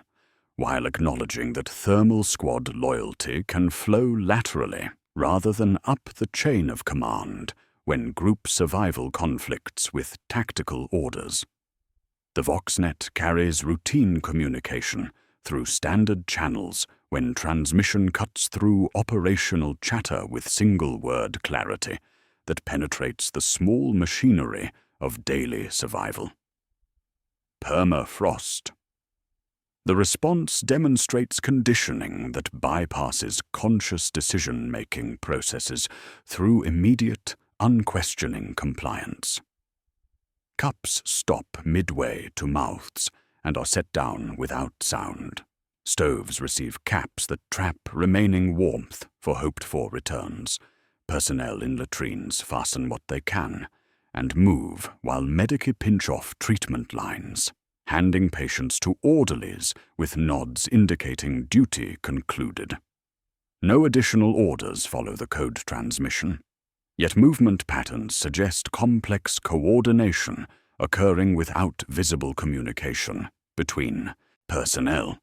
while acknowledging that thermal squad loyalty can flow laterally rather than up the chain of command when group survival conflicts with tactical orders. The VoxNet carries routine communication through standard channels when transmission cuts through operational chatter with single-word clarity that penetrates the small machinery of daily survival. Permafrost. The response demonstrates conditioning that bypasses conscious decision-making processes through immediate, unquestioning compliance. Cups stop midway to mouths and are set down without sound. Stoves receive caps that trap remaining warmth for hoped-for returns. Personnel in latrines fasten what they can and move while medici pinch off treatment lines, handing patients to orderlies with nods indicating duty concluded. No additional orders follow the code transmission, yet movement patterns suggest complex coordination occurring without visible communication between personnel.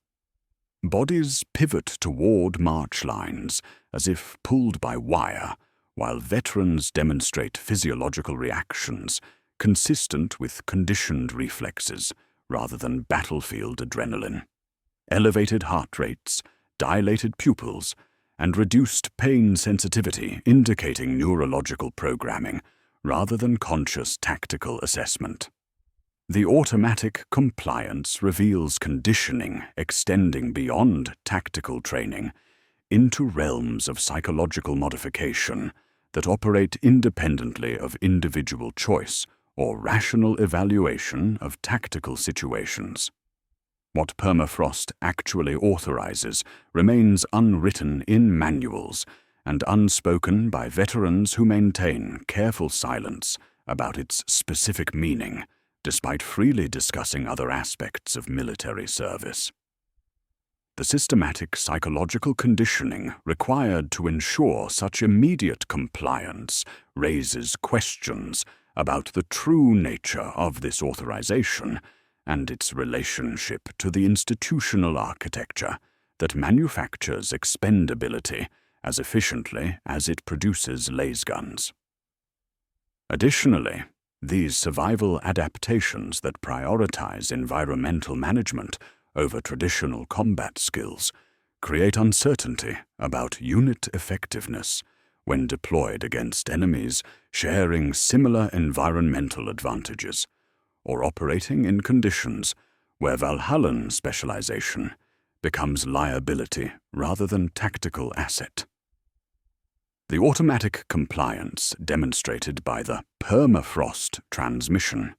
Bodies pivot toward march lines as if pulled by wire, while veterans demonstrate physiological reactions consistent with conditioned reflexes rather than battlefield adrenaline. Elevated heart rates, dilated pupils, and reduced pain sensitivity indicating neurological programming rather than conscious tactical assessment. The automatic compliance reveals conditioning extending beyond tactical training into realms of psychological modification that operate independently of individual choice or rational evaluation of tactical situations. What permafrost actually authorizes remains unwritten in manuals and unspoken by veterans who maintain careful silence about its specific meaning, despite freely discussing other aspects of military service. The systematic psychological conditioning required to ensure such immediate compliance raises questions about the true nature of this authorization and its relationship to the institutional architecture that manufactures expendability as efficiently as it produces lasguns. Additionally, these survival adaptations that prioritize environmental management over traditional combat skills create uncertainty about unit effectiveness when deployed against enemies sharing similar environmental advantages or operating in conditions where Valhallan specialization becomes liability rather than tactical asset. The automatic compliance demonstrated by the permafrost transmission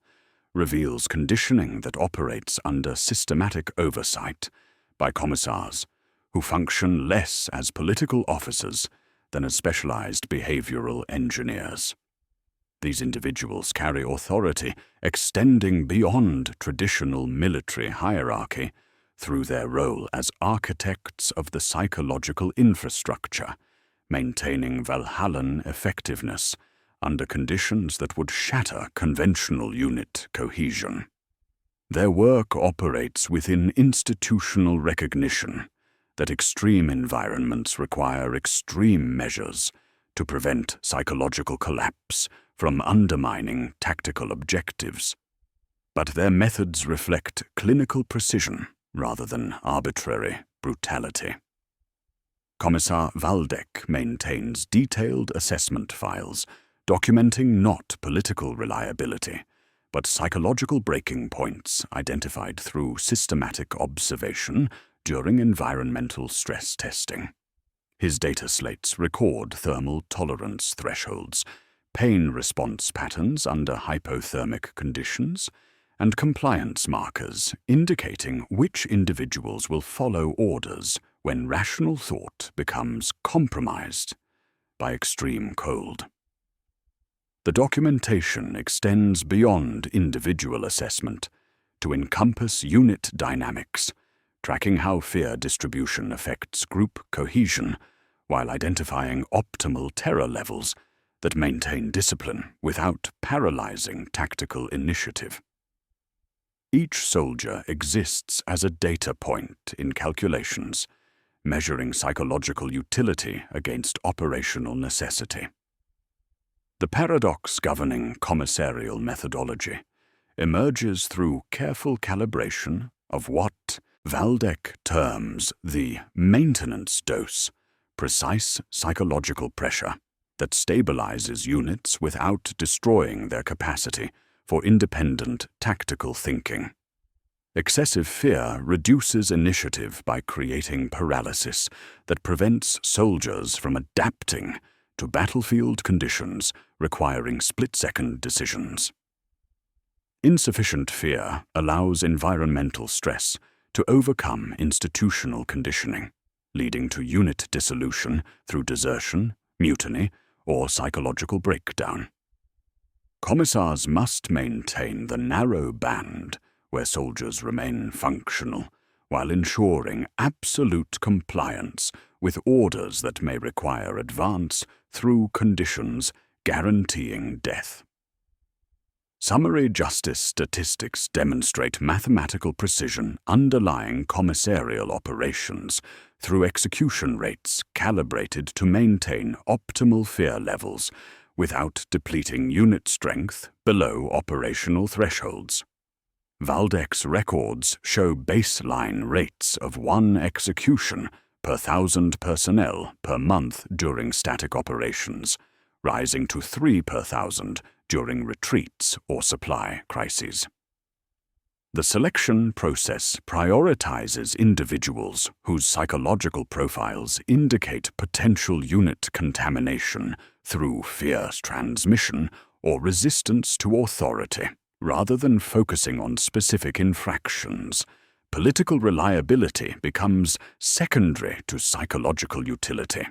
reveals conditioning that operates under systematic oversight by commissars who function less as political officers than as specialized behavioral engineers. These individuals carry authority extending beyond traditional military hierarchy through their role as architects of the psychological infrastructure, maintaining Valhallan effectiveness under conditions that would shatter conventional unit cohesion. Their work operates within institutional recognition that extreme environments require extreme measures to prevent psychological collapse from undermining tactical objectives. But their methods reflect clinical precision rather than arbitrary brutality. Commissar Valdek maintains detailed assessment files documenting not political reliability, but psychological breaking points identified through systematic observation during environmental stress testing. His data slates record thermal tolerance thresholds, pain response patterns under hypothermic conditions, and compliance markers indicating which individuals will follow orders when rational thought becomes compromised by extreme cold. The documentation extends beyond individual assessment to encompass unit dynamics, tracking how fear distribution affects group cohesion while identifying optimal terror levels that maintain discipline without paralyzing tactical initiative. Each soldier exists as a data point in calculations, measuring psychological utility against operational necessity. The paradox governing commissarial methodology emerges through careful calibration of what Waldeck terms the maintenance dose, precise psychological pressure that stabilizes units without destroying their capacity for independent tactical thinking. Excessive fear reduces initiative by creating paralysis that prevents soldiers from adapting to battlefield conditions requiring split-second decisions. Insufficient fear allows environmental stress to overcome institutional conditioning, leading to unit dissolution through desertion, mutiny, or psychological breakdown. Commissars must maintain the narrow band where soldiers remain functional, while ensuring absolute compliance with orders that may require advance through conditions guaranteeing death. Summary justice statistics demonstrate mathematical precision underlying commissarial operations through execution rates calibrated to maintain optimal fear levels without depleting unit strength below operational thresholds. Waldeck's records show baseline rates of 1 execution per 1,000 personnel per month during static operations, rising to 3 per 1,000 during retreats or supply crises. The selection process prioritizes individuals whose psychological profiles indicate potential unit contamination through fear transmission or resistance to authority. Rather than focusing on specific infractions, political reliability becomes secondary to psychological utility.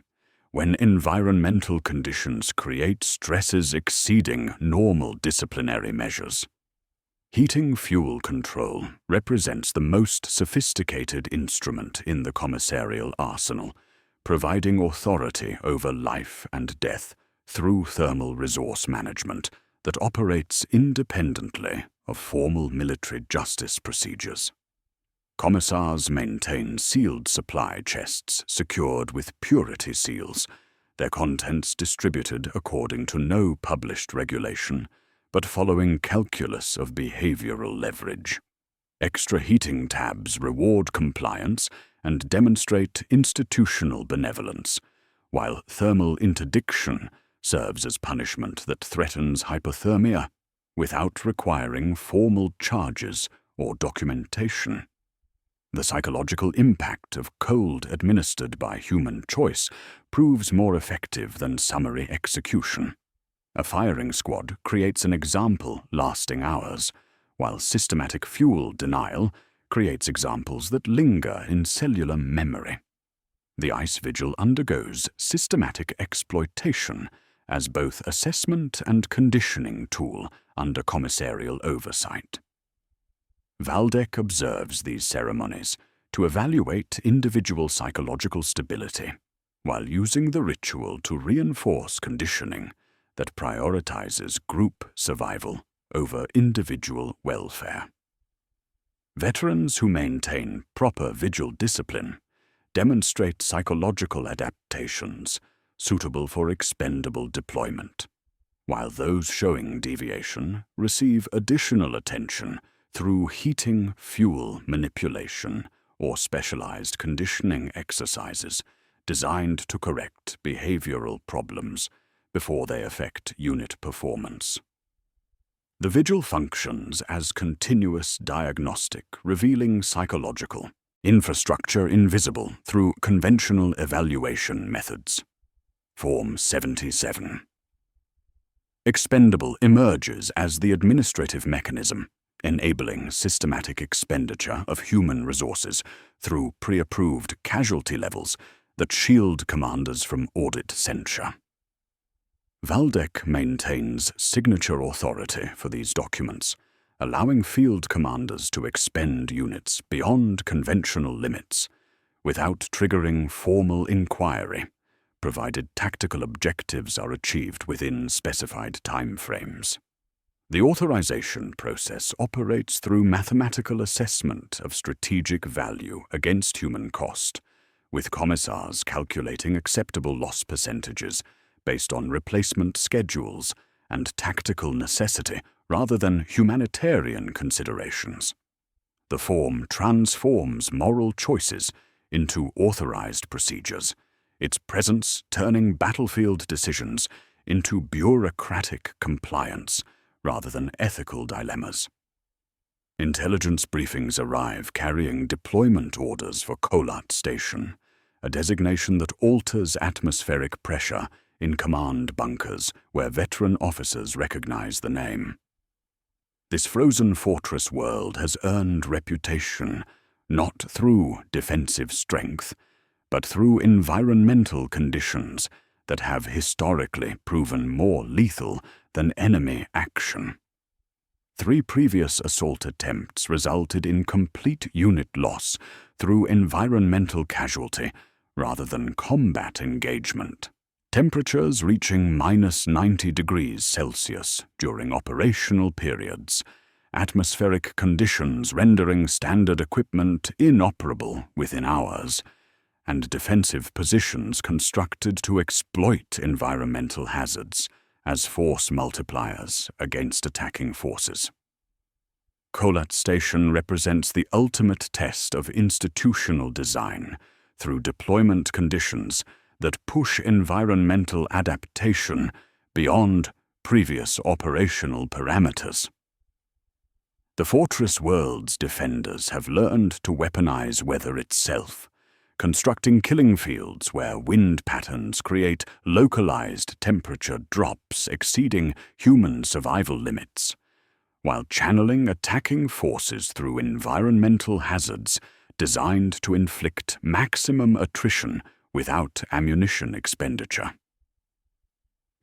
When environmental conditions create stresses exceeding normal disciplinary measures. Heating fuel control represents the most sophisticated instrument in the commissarial arsenal, providing authority over life and death through thermal resource management that operates independently of formal military justice procedures. Commissars maintain sealed supply chests secured with purity seals, their contents distributed according to no published regulation, but following calculus of behavioral leverage. Extra heating tabs reward compliance and demonstrate institutional benevolence, while thermal interdiction serves as punishment that threatens hypothermia without requiring formal charges or documentation. The psychological impact of cold administered by human choice proves more effective than summary execution. A firing squad creates an example lasting hours, while systematic fuel denial creates examples that linger in cellular memory. The ice vigil undergoes systematic exploitation as both assessment and conditioning tool under commissarial oversight. Waldeck observes these ceremonies to evaluate individual psychological stability, while using the ritual to reinforce conditioning that prioritizes group survival over individual welfare. Veterans who maintain proper vigil discipline demonstrate psychological adaptations suitable for expendable deployment, while those showing deviation receive additional attention through heating fuel manipulation or specialized conditioning exercises designed to correct behavioral problems before they affect unit performance. The vigil functions as continuous diagnostic, revealing psychological infrastructure invisible through conventional evaluation methods. Form 77. Expendable emerges as the administrative mechanism, enabling systematic expenditure of human resources through pre-approved casualty levels that shield commanders from audit censure. Waldeck maintains signature authority for these documents, allowing field commanders to expend units beyond conventional limits without triggering formal inquiry, provided tactical objectives are achieved within specified timeframes. The authorization process operates through mathematical assessment of strategic value against human cost, with commissars calculating acceptable loss percentages based on replacement schedules and tactical necessity rather than humanitarian considerations. The form transforms moral choices into authorized procedures, its presence turning battlefield decisions into bureaucratic compliance rather than ethical dilemmas. Intelligence briefings arrive carrying deployment orders for Kolat Station, a designation that alters atmospheric pressure in command bunkers where veteran officers recognize the name. This frozen fortress world has earned reputation not through defensive strength, but through environmental conditions that have historically proven more lethal than enemy action. 3 previous assault attempts resulted in complete unit loss through environmental casualty rather than combat engagement. Temperatures reaching -90 degrees Celsius during operational periods, atmospheric conditions rendering standard equipment inoperable within hours, and defensive positions constructed to exploit environmental hazards as force multipliers against attacking forces. Kolat Station represents the ultimate test of institutional design through deployment conditions that push environmental adaptation beyond previous operational parameters. The Fortress World's defenders have learned to weaponize weather itself, constructing killing fields where wind patterns create localized temperature drops exceeding human survival limits, while channeling attacking forces through environmental hazards designed to inflict maximum attrition without ammunition expenditure.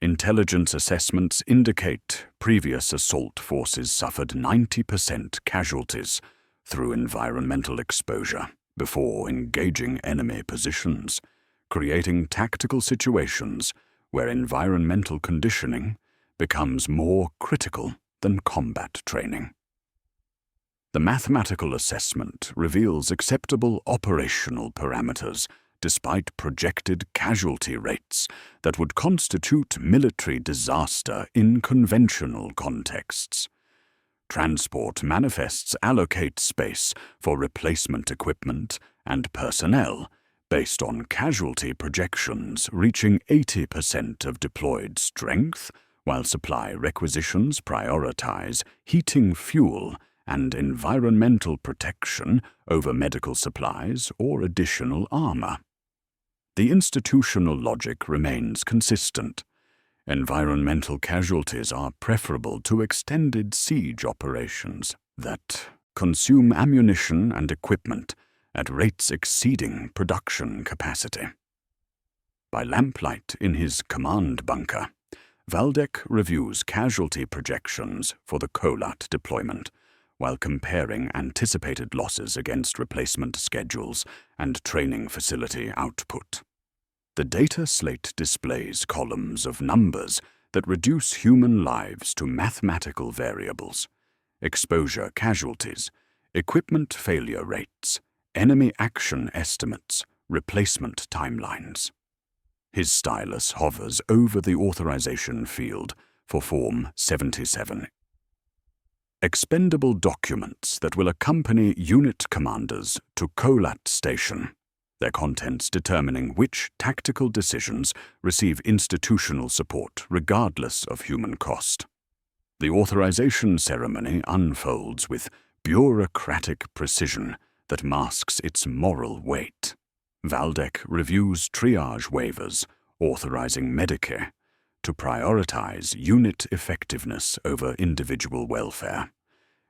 Intelligence assessments indicate previous assault forces suffered 90% casualties through environmental exposure before engaging enemy positions, creating tactical situations where environmental conditioning becomes more critical than combat training. The mathematical assessment reveals acceptable operational parameters despite projected casualty rates that would constitute military disaster in conventional contexts. Transport manifests allocate space for replacement equipment and personnel based on casualty projections reaching 80% of deployed strength, while supply requisitions prioritize heating fuel and environmental protection over medical supplies or additional armor. The institutional logic remains consistent. Environmental casualties are preferable to extended siege operations that consume ammunition and equipment at rates exceeding production capacity. By lamplight in his command bunker, Valdek reviews casualty projections for the Kolat deployment, while comparing anticipated losses against replacement schedules and training facility output. The data slate displays columns of numbers that reduce human lives to mathematical variables: exposure casualties, equipment failure rates, enemy action estimates, replacement timelines. His stylus hovers over the authorization field for Form 77. Expendable documents that will accompany unit commanders to Kolat Station, their contents determining which tactical decisions receive institutional support regardless of human cost. The authorization ceremony unfolds with bureaucratic precision that masks its moral weight. Valdek reviews triage waivers authorizing Medicare to prioritize unit effectiveness over individual welfare,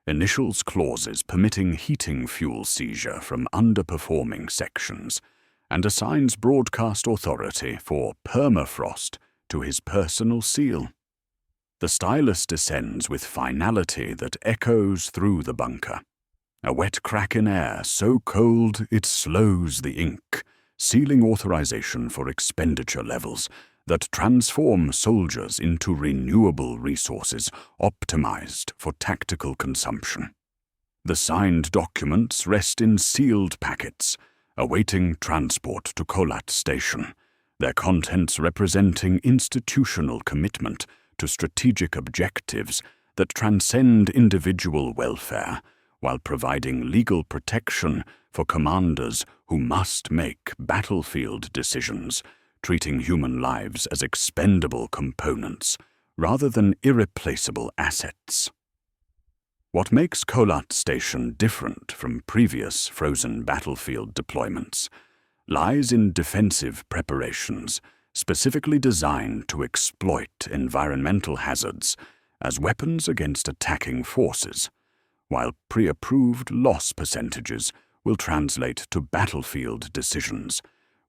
initials clauses permitting heating fuel seizure from underperforming sections, and assigns broadcast authority for permafrost to his personal seal. The stylus descends with finality that echoes through the bunker. A wet crack in air so cold it slows the ink, sealing authorization for expenditure levels that transform soldiers into renewable resources optimized for tactical consumption. The signed documents rest in sealed packets, awaiting transport to Kholat Station, their contents representing institutional commitment to strategic objectives that transcend individual welfare, while providing legal protection for commanders who must make battlefield decisions, treating human lives as expendable components rather than irreplaceable assets. What makes Kholat Station different from previous frozen battlefield deployments lies in defensive preparations specifically designed to exploit environmental hazards as weapons against attacking forces, while pre-approved loss percentages will translate to battlefield decisions,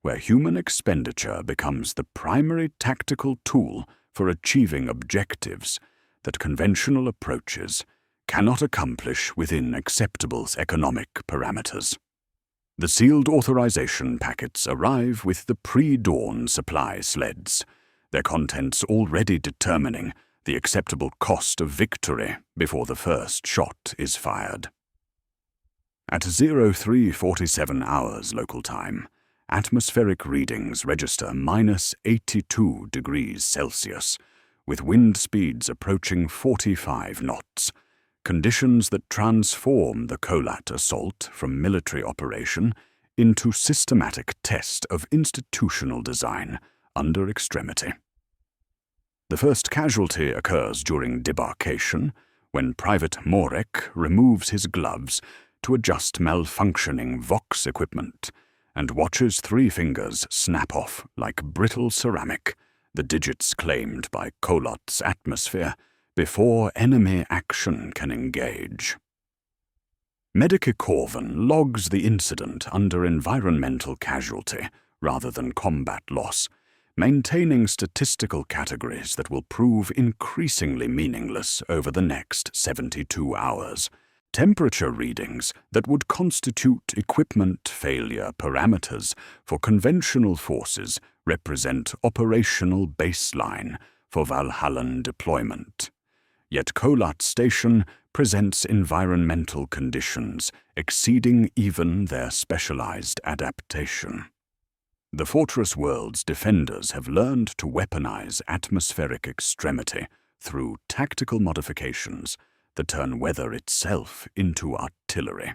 where human expenditure becomes the primary tactical tool for achieving objectives that conventional approaches cannot accomplish within acceptable economic parameters. The sealed authorization packets arrive with the pre-dawn supply sleds, their contents already determining the acceptable cost of victory before the first shot is fired. At 03:47 hours local time, atmospheric readings register -82 degrees Celsius, with wind speeds approaching 45 knots, conditions that transform the Kholat assault from military operation into systematic test of institutional design under extremity. The first casualty occurs during debarkation, when Private Morek removes his gloves to adjust malfunctioning Vox equipment and watches 3 fingers snap off like brittle ceramic, the digits claimed by Kholat's atmosphere, before enemy action can engage. Medici Corvin logs the incident under environmental casualty rather than combat loss, maintaining statistical categories that will prove increasingly meaningless over the next 72 hours. Temperature readings that would constitute equipment failure parameters for conventional forces represent operational baseline for Valhallan deployment. Yet Kholat Station presents environmental conditions exceeding even their specialized adaptation. The Fortress World's defenders have learned to weaponize atmospheric extremity through tactical modifications that turn weather itself into artillery.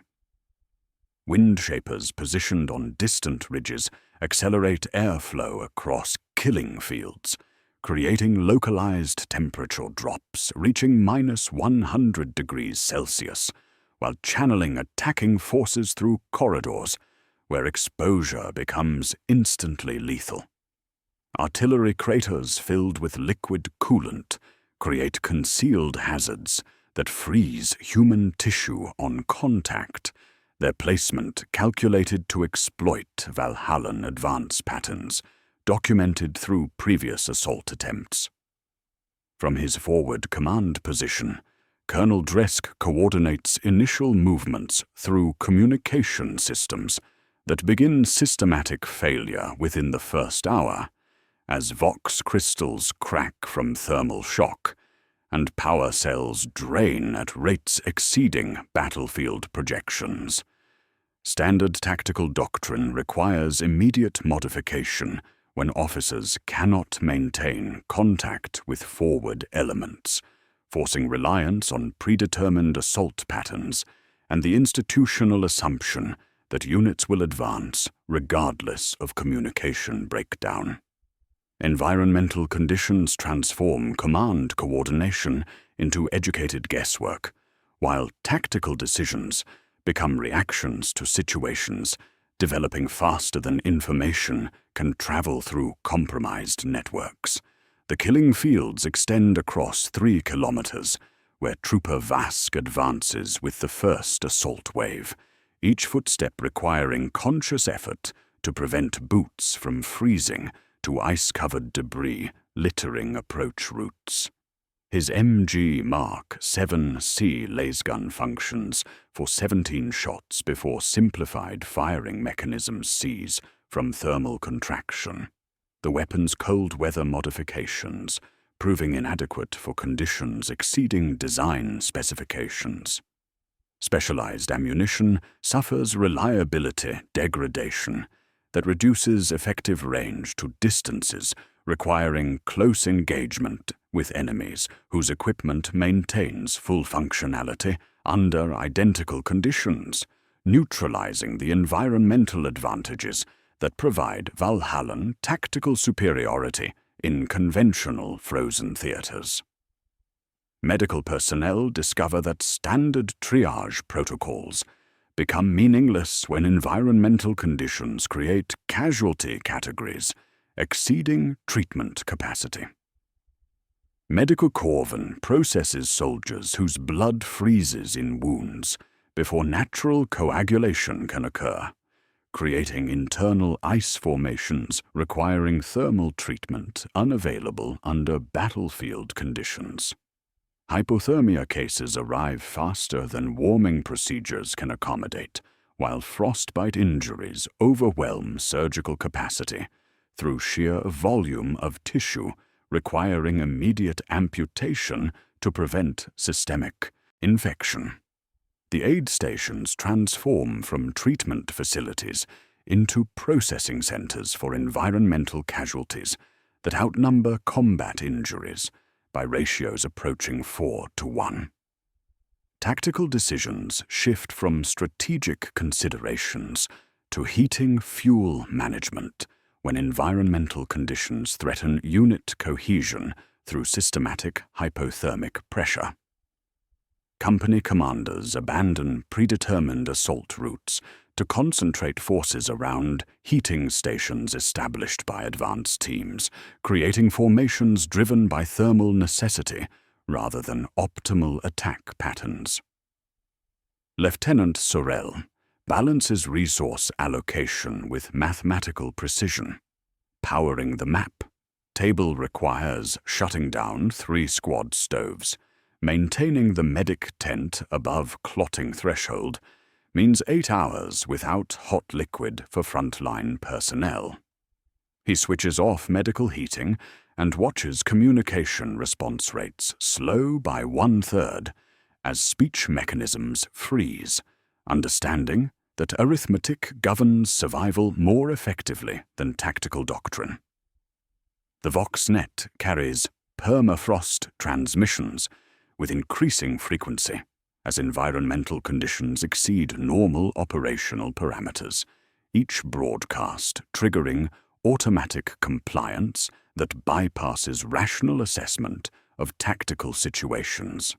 Wind shapers positioned on distant ridges accelerate airflow across killing fields, creating localized temperature drops reaching -100 degrees Celsius, while channeling attacking forces through corridors where exposure becomes instantly lethal. Artillery craters filled with liquid coolant create concealed hazards that freeze human tissue on contact, their placement calculated to exploit Valhallan advance patterns, documented through previous assault attempts. From his forward command position, Colonel Dresk coordinates initial movements through communication systems that begin systematic failure within the first hour, as Vox crystals crack from thermal shock and power cells drain at rates exceeding battlefield projections. Standard tactical doctrine requires immediate modification when officers cannot maintain contact with forward elements, forcing reliance on predetermined assault patterns and the institutional assumption that units will advance regardless of communication breakdown. Environmental conditions transform command coordination into educated guesswork, while tactical decisions become reactions to situations, developing faster than information can travel through compromised networks. The killing fields extend across 3 kilometers, where Trooper Vask advances with the first assault wave, each footstep requiring conscious effort to prevent boots from freezing to ice-covered debris littering approach routes. His MG Mark 7C lasgun functions for 17 shots before simplified firing mechanisms seize from thermal contraction. the weapon's cold weather modifications, proving inadequate for conditions exceeding design specifications. Specialized ammunition suffers reliability degradation that reduces effective range to distances requiring close engagement with enemies whose equipment maintains full functionality under identical conditions, neutralizing the environmental advantages that provide Valhallan tactical superiority in conventional frozen theaters. Medical personnel discover that standard triage protocols become meaningless when environmental conditions create casualty categories exceeding treatment capacity. Medical Corvan processes soldiers whose blood freezes in wounds before natural coagulation can occur, creating internal ice formations requiring thermal treatment unavailable under battlefield conditions. Hypothermia cases arrive faster than warming procedures can accommodate, while frostbite injuries overwhelm surgical capacity through sheer volume of tissue requiring immediate amputation to prevent systemic infection. The aid stations transform from treatment facilities into processing centers for environmental casualties that outnumber combat injuries by ratios approaching 4-to-1. Tactical decisions shift from strategic considerations to heating fuel management when environmental conditions threaten unit cohesion through systematic hypothermic pressure. Company commanders abandon predetermined assault routes to concentrate forces around heating stations established by advance teams, creating formations driven by thermal necessity rather than optimal attack patterns. Lieutenant Sorel balances resource allocation with mathematical precision. Powering the map, table requires shutting down 3 squad stoves. Maintaining the medic tent above clotting threshold means 8 hours without hot liquid for frontline personnel. He switches off medical heating and watches communication response rates slow by 1/3 as speech mechanisms freeze, understanding that arithmetic governs survival more effectively than tactical doctrine. The VoxNet carries permafrost transmissions with increasing frequency as environmental conditions exceed normal operational parameters, each broadcast triggering automatic compliance that bypasses rational assessment of tactical situations.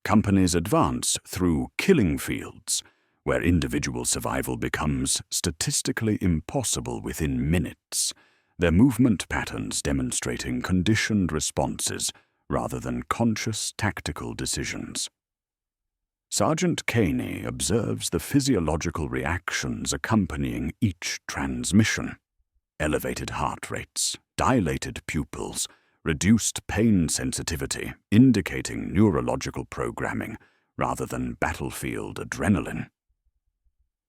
Companies advance through killing fields, where individual survival becomes statistically impossible within minutes, their movement patterns demonstrating conditioned responses rather than conscious tactical decisions. Sergeant Caney observes the physiological reactions accompanying each transmission: elevated heart rates, dilated pupils, reduced pain sensitivity indicating neurological programming rather than battlefield adrenaline.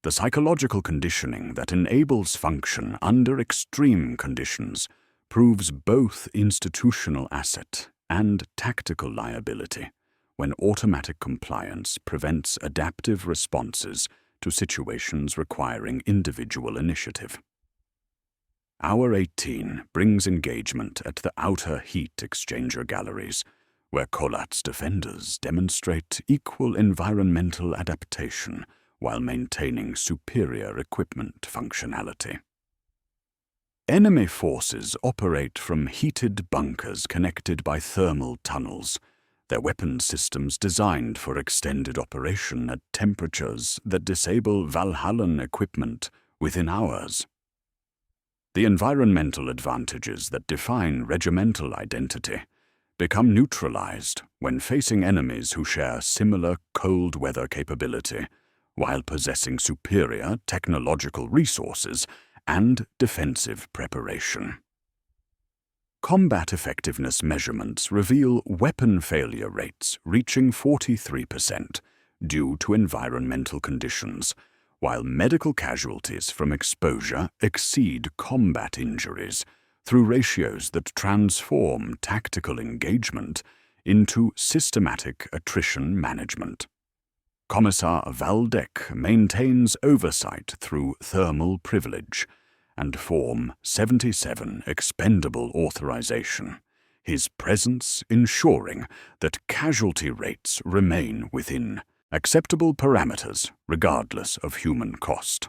The psychological conditioning that enables function under extreme conditions proves both institutional asset and tactical liability when automatic compliance prevents adaptive responses to situations requiring individual initiative. Hour 18 brings engagement at the outer heat exchanger galleries, where Kolat's defenders demonstrate equal environmental adaptation while maintaining superior equipment functionality. Enemy forces operate from heated bunkers connected by thermal tunnels, their weapon systems designed for extended operation at temperatures that disable Valhallan equipment within hours. The environmental advantages that define regimental identity become neutralized when facing enemies who share similar cold weather capability while possessing superior technological resources and defensive preparation. Combat effectiveness measurements reveal weapon failure rates reaching 43% due to environmental conditions, while medical casualties from exposure exceed combat injuries through ratios that transform tactical engagement into systematic attrition management. Commissar Valdec maintains oversight through thermal privilege and Form 77 expendable authorization, his presence ensuring that casualty rates remain within acceptable parameters regardless of human cost.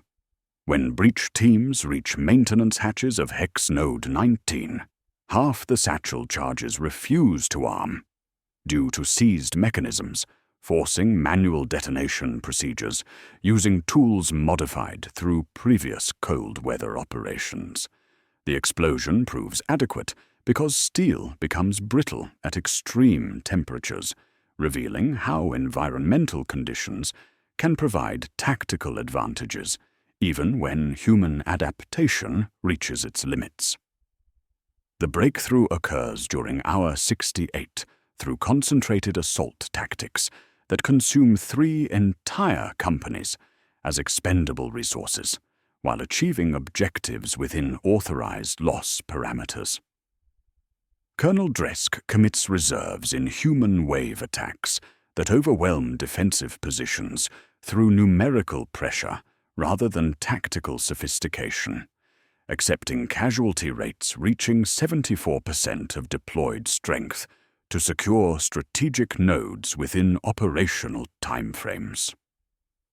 When breach teams reach maintenance hatches of Hex Node 19, half the satchel charges refuse to arm due to seized mechanisms, forcing manual detonation procedures using tools modified through previous cold weather operations. The explosion proves adequate because steel becomes brittle at extreme temperatures, revealing how environmental conditions can provide tactical advantages even when human adaptation reaches its limits. The breakthrough occurs during Hour 68 through concentrated assault tactics that consume 3 entire companies as expendable resources, while achieving objectives within authorized loss parameters. Colonel Dresk commits reserves in human wave attacks that overwhelm defensive positions through numerical pressure rather than tactical sophistication, accepting casualty rates reaching 74% of deployed strength to secure strategic nodes within operational timeframes.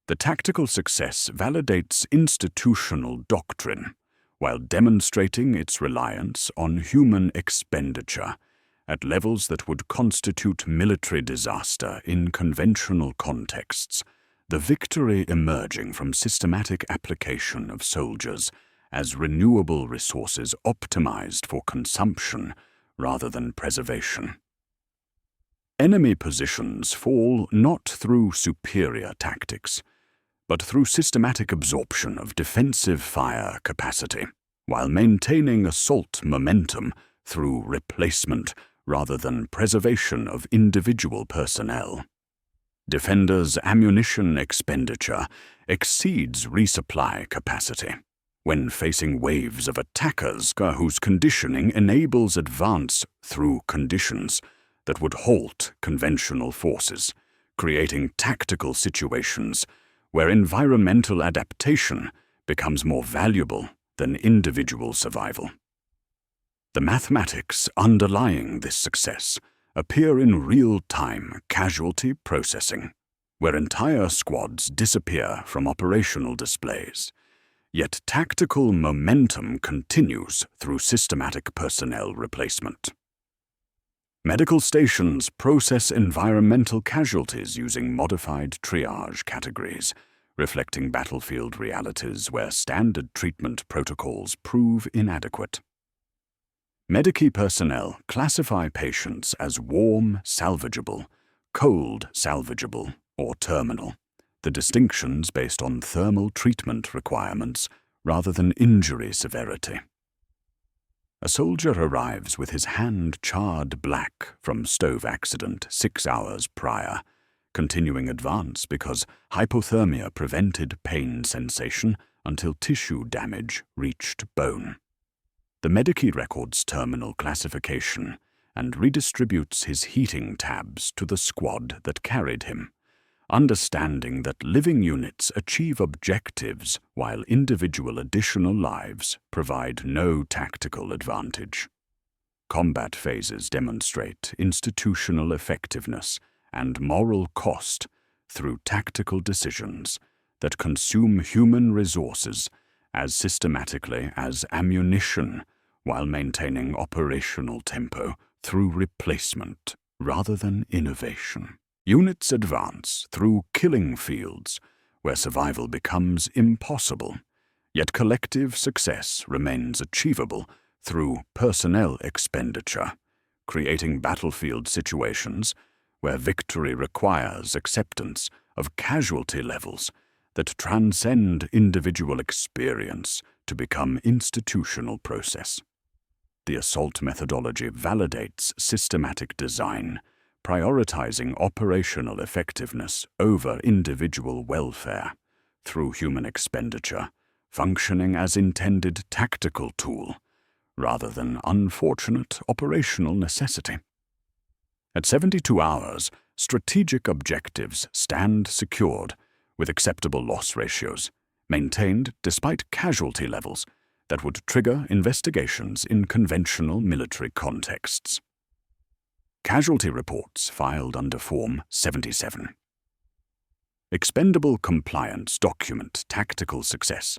The tactical success validates institutional doctrine, while demonstrating its reliance on human expenditure at levels that would constitute military disaster in conventional contexts, the victory emerging from systematic application of soldiers as renewable resources optimized for consumption rather than preservation. Enemy positions fall not through superior tactics, but through systematic absorption of defensive fire capacity, while maintaining assault momentum through replacement rather than preservation of individual personnel. Defenders' ammunition expenditure exceeds resupply capacity when facing waves of attackers whose conditioning enables advance through conditions that would halt conventional forces, creating tactical situations where environmental adaptation becomes more valuable than individual survival. The mathematics underlying this success appear in real-time casualty processing, where entire squads disappear from operational displays, yet tactical momentum continues through systematic personnel replacement. Medical stations process environmental casualties using modified triage categories, reflecting battlefield realities where standard treatment protocols prove inadequate. Medici personnel classify patients as warm salvageable, cold salvageable, or terminal, the distinctions based on thermal treatment requirements rather than injury severity. A soldier arrives with his hand charred black from stove accident 6 hours prior, continuing advance because hypothermia prevented pain sensation until tissue damage reached bone. The Medici records terminal classification and redistributes his heating tabs to the squad that carried him, understanding that living units achieve objectives while individual additional lives provide no tactical advantage. Combat phases demonstrate institutional effectiveness and moral cost through tactical decisions that consume human resources as systematically as ammunition while maintaining operational tempo through replacement rather than innovation. Units advance through killing fields where survival becomes impossible, yet collective success remains achievable through personnel expenditure, creating battlefield situations where victory requires acceptance of casualty levels that transcend individual experience to become institutional process. The assault methodology validates systematic design, prioritizing operational effectiveness over individual welfare through human expenditure, functioning as intended tactical tool, rather than unfortunate operational necessity. At 72 hours, strategic objectives stand secured, with acceptable loss ratios, maintained despite casualty levels that would trigger investigations in conventional military contexts. Casualty reports filed under Form 77. Expendable compliance document tactical success,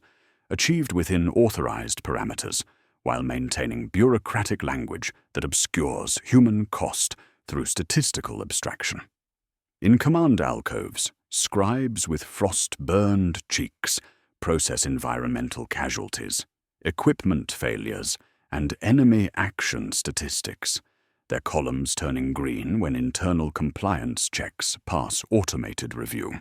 achieved within authorized parameters, while maintaining bureaucratic language that obscures human cost through statistical abstraction. In command alcoves, scribes with frost-burned cheeks process environmental casualties, equipment failures, and enemy action statistics, their columns turning green when internal compliance checks pass automated review.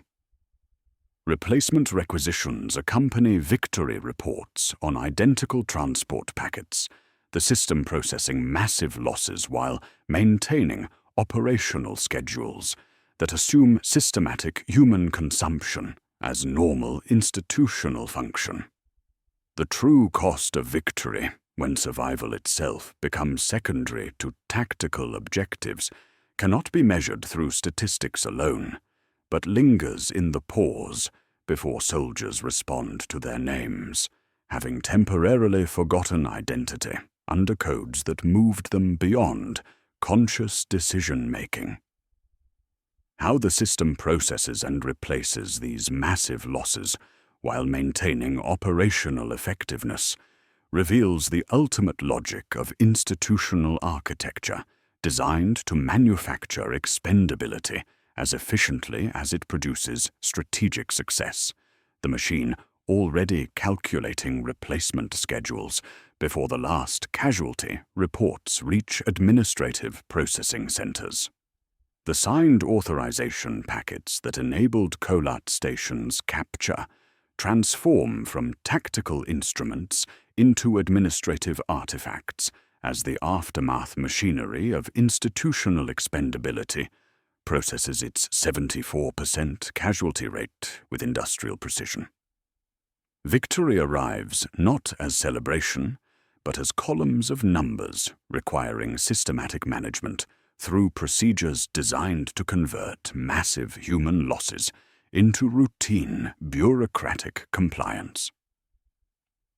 Replacement requisitions accompany victory reports on identical transport packets, the system processing massive losses while maintaining operational schedules that assume systematic human consumption as normal institutional function. The true cost of victory, when survival itself becomes secondary to tactical objectives, cannot be measured through statistics alone, but lingers in the pause before soldiers respond to their names, having temporarily forgotten identity under codes that moved them beyond conscious decision-making. How the system processes and replaces these massive losses while maintaining operational effectiveness reveals the ultimate logic of institutional architecture designed to manufacture expendability as efficiently as it produces strategic success, the machine already calculating replacement schedules before the last casualty reports reach administrative processing centers. The signed authorization packets that enabled Colat Station's capture transform from tactical instruments into administrative artifacts as the aftermath machinery of institutional expendability processes its 74% casualty rate with industrial precision. Victory arrives not as celebration, but as columns of numbers requiring systematic management through procedures designed to convert massive human losses into routine bureaucratic compliance.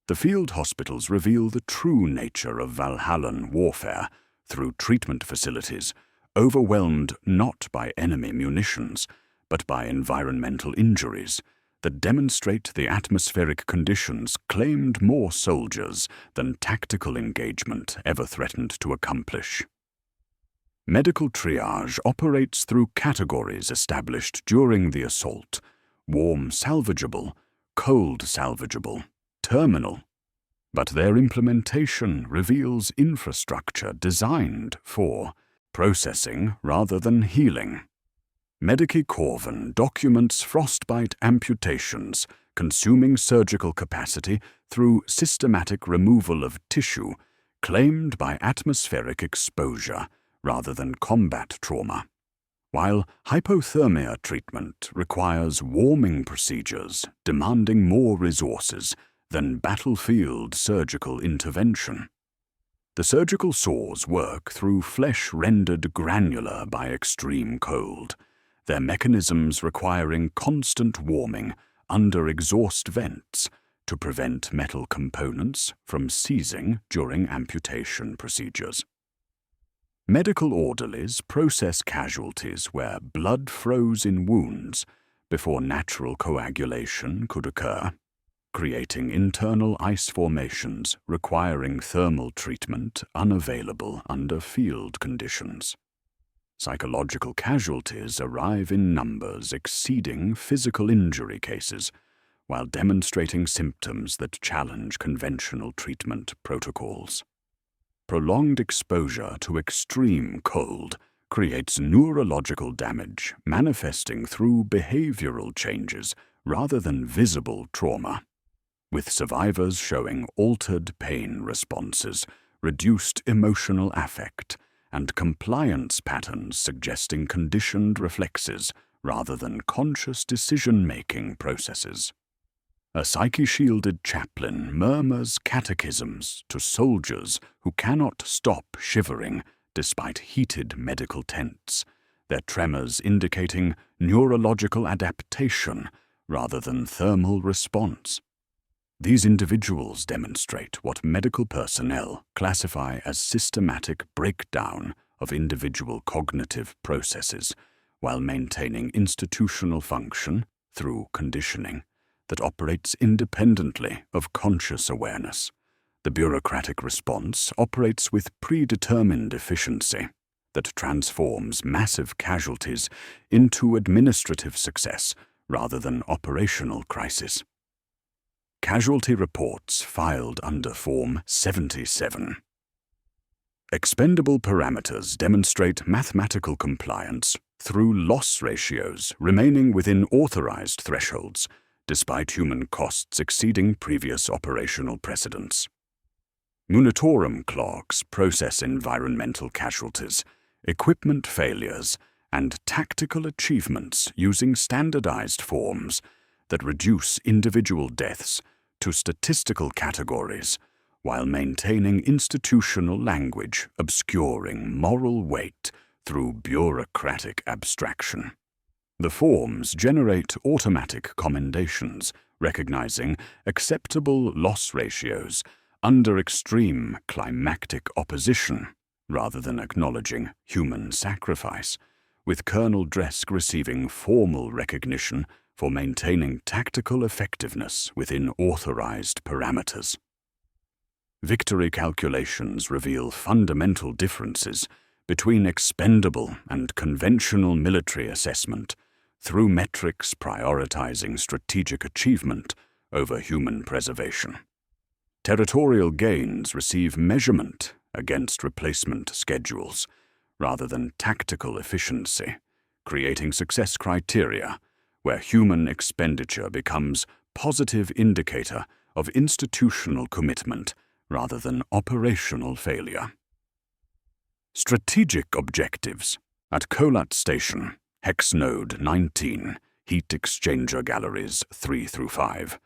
The field hospitals reveal the true nature of Valhallan warfare through treatment facilities overwhelmed not by enemy munitions, but by environmental injuries that demonstrate the atmospheric conditions claimed more soldiers than tactical engagement ever threatened to accomplish. Medical triage operates through categories established during the assault: warm salvageable, cold salvageable, terminal. But their implementation reveals infrastructure designed for processing rather than healing. Medici Corvin documents frostbite amputations, consuming surgical capacity through systematic removal of tissue claimed by atmospheric exposure rather than combat trauma, while hypothermia treatment requires warming procedures demanding more resources than battlefield surgical intervention. The surgical saws work through flesh rendered granular by extreme cold, their mechanisms requiring constant warming under exhaust vents to prevent metal components from seizing during amputation procedures. Medical orderlies process casualties where blood froze in wounds before natural coagulation could occur, creating internal ice formations requiring thermal treatment unavailable under field conditions. Psychological casualties arrive in numbers exceeding physical injury cases, while demonstrating symptoms that challenge conventional treatment protocols. Prolonged exposure to extreme cold creates neurological damage manifesting through behavioral changes rather than visible trauma, with survivors showing altered pain responses, reduced emotional affect, and compliance patterns suggesting conditioned reflexes rather than conscious decision-making processes. A psyche-shielded chaplain murmurs catechisms to soldiers who cannot stop shivering despite heated medical tents, their tremors indicating neurological adaptation rather than thermal response. These individuals demonstrate what medical personnel classify as systematic breakdown of individual cognitive processes while maintaining institutional function through conditioning that operates independently of conscious awareness. The bureaucratic response operates with predetermined efficiency that transforms massive casualties into administrative success rather than operational crisis. Casualty reports filed under Form 77. Expendable parameters demonstrate mathematical compliance through loss ratios remaining within authorized thresholds, despite human costs exceeding previous operational precedents. Munitorum clogs process environmental casualties, equipment failures, and tactical achievements using standardized forms that reduce individual deaths to statistical categories while maintaining institutional language obscuring moral weight through bureaucratic abstraction. The forms generate automatic commendations recognizing acceptable loss ratios under extreme climactic opposition rather than acknowledging human sacrifice, with Colonel Dresk receiving formal recognition for maintaining tactical effectiveness within authorized parameters. Victory calculations reveal fundamental differences between expendable and conventional military assessment through metrics prioritizing strategic achievement over human preservation. Territorial gains receive measurement against replacement schedules rather than tactical efficiency, creating success criteria where human expenditure becomes positive indicator of institutional commitment rather than operational failure. Strategic objectives. At Kolat Station, Hex Node 19, Heat Exchanger Galleries 3-5,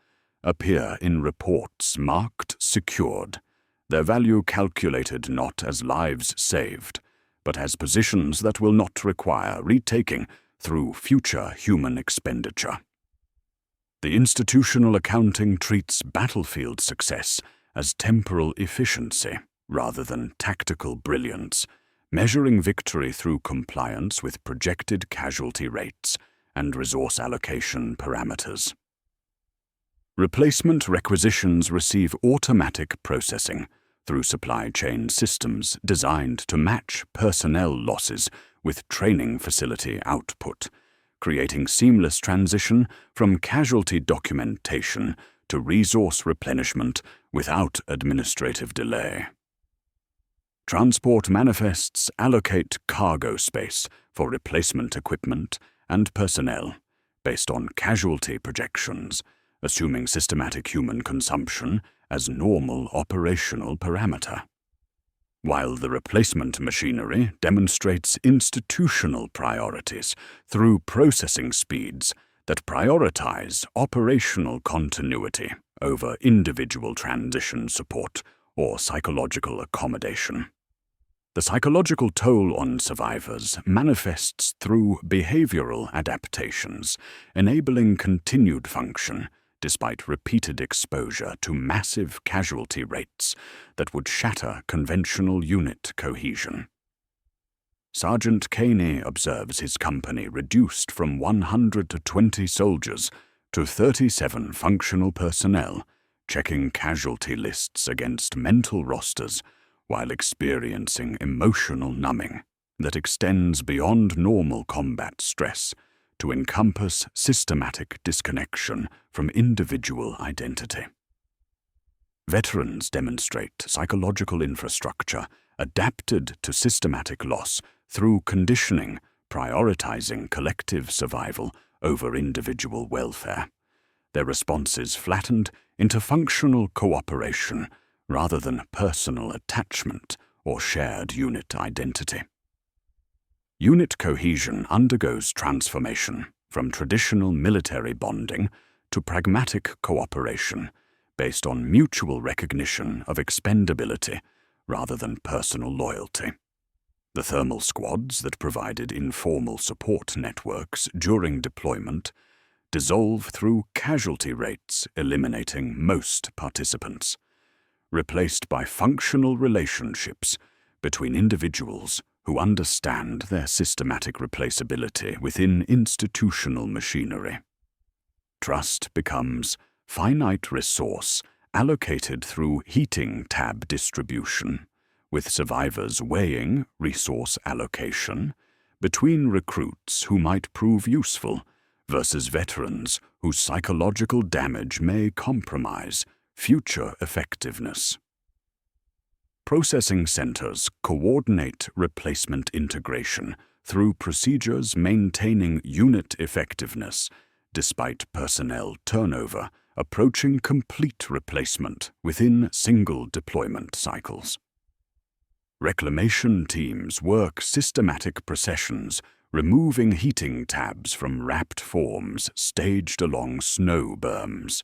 appear in reports marked secured, their value calculated not as lives saved, but as positions that will not require retaking through future human expenditure. The institutional accounting treats battlefield success as temporal efficiency rather than tactical brilliance, measuring victory through compliance with projected casualty rates and resource allocation parameters. Replacement requisitions receive automatic processing through supply chain systems designed to match personnel losses with training facility output, creating seamless transition from casualty documentation to resource replenishment without administrative delay. Transport manifests allocate cargo space for replacement equipment and personnel based on casualty projections, assuming systematic human consumption as normal operational parameter. While the replacement machinery demonstrates institutional priorities through processing speeds that prioritize operational continuity over individual transition support or psychological accommodation. The psychological toll on survivors manifests through behavioral adaptations, enabling continued function despite repeated exposure to massive casualty rates that would shatter conventional unit cohesion. Sergeant Caney observes his company reduced from 120 soldiers to 37 functional personnel, checking casualty lists against mental rosters while experiencing emotional numbing that extends beyond normal combat stress to encompass systematic disconnection from individual identity. Veterans demonstrate psychological infrastructure adapted to systematic loss through conditioning, prioritizing collective survival over individual welfare. Their responses flattened into functional cooperation rather than personal attachment or shared unit identity. Unit cohesion undergoes transformation from traditional military bonding to pragmatic cooperation based on mutual recognition of expendability rather than personal loyalty. The thermal squads that provided informal support networks during deployment dissolve through casualty rates eliminating most participants, replaced by functional relationships between individuals who understand their systematic replaceability within institutional machinery. Trust becomes finite resource allocated through heating tab distribution, with survivors weighing resource allocation between recruits who might prove useful versus veterans whose psychological damage may compromise future effectiveness. Processing centers coordinate replacement integration through procedures maintaining unit effectiveness despite personnel turnover approaching complete replacement within single deployment cycles. Reclamation teams work systematic processions, removing heating tabs from wrapped forms staged along snow berms,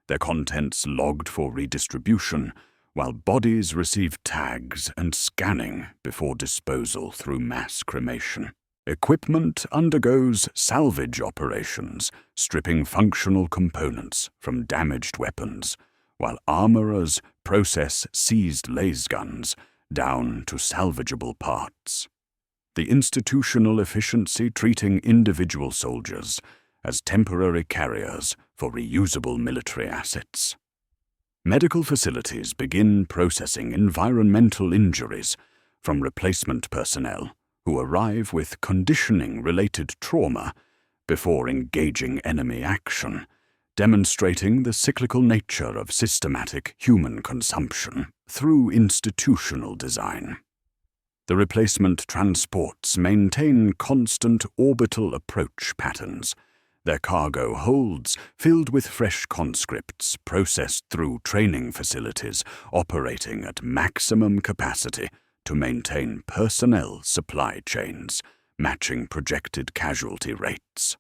their contents logged for redistribution, while bodies receive tags and scanning before disposal through mass cremation. Equipment undergoes salvage operations, stripping functional components from damaged weapons, while armorers process seized lasguns down to salvageable parts. The institutional efficiency treating individual soldiers as temporary carriers for reusable military assets. Medical facilities begin processing environmental injuries from replacement personnel who arrive with conditioning-related trauma before engaging enemy action, demonstrating the cyclical nature of systematic human consumption through institutional design. The replacement transports maintain constant orbital approach patterns, their cargo holds filled with fresh conscripts processed through training facilities operating at maximum capacity to maintain personnel supply chains, matching projected casualty rates.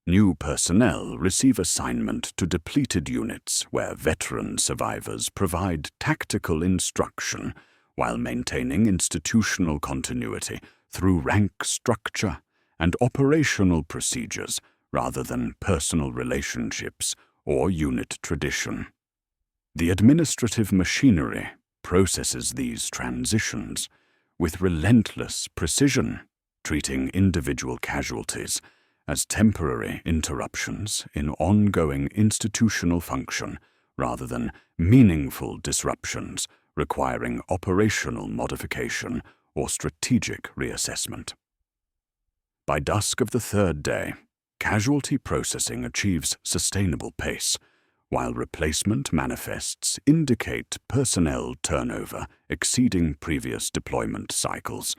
New personnel receive assignment to depleted units where veteran survivors provide tactical instruction while maintaining institutional continuity through rank structure and operational procedures rather than personal relationships or unit tradition. The administrative machinery processes these transitions with relentless precision, treating individual casualties as temporary interruptions in ongoing institutional function rather than meaningful disruptions requiring operational modification or strategic reassessment. By dusk of the third day, casualty processing achieves sustainable pace, while replacement manifests indicate personnel turnover exceeding previous deployment cycles,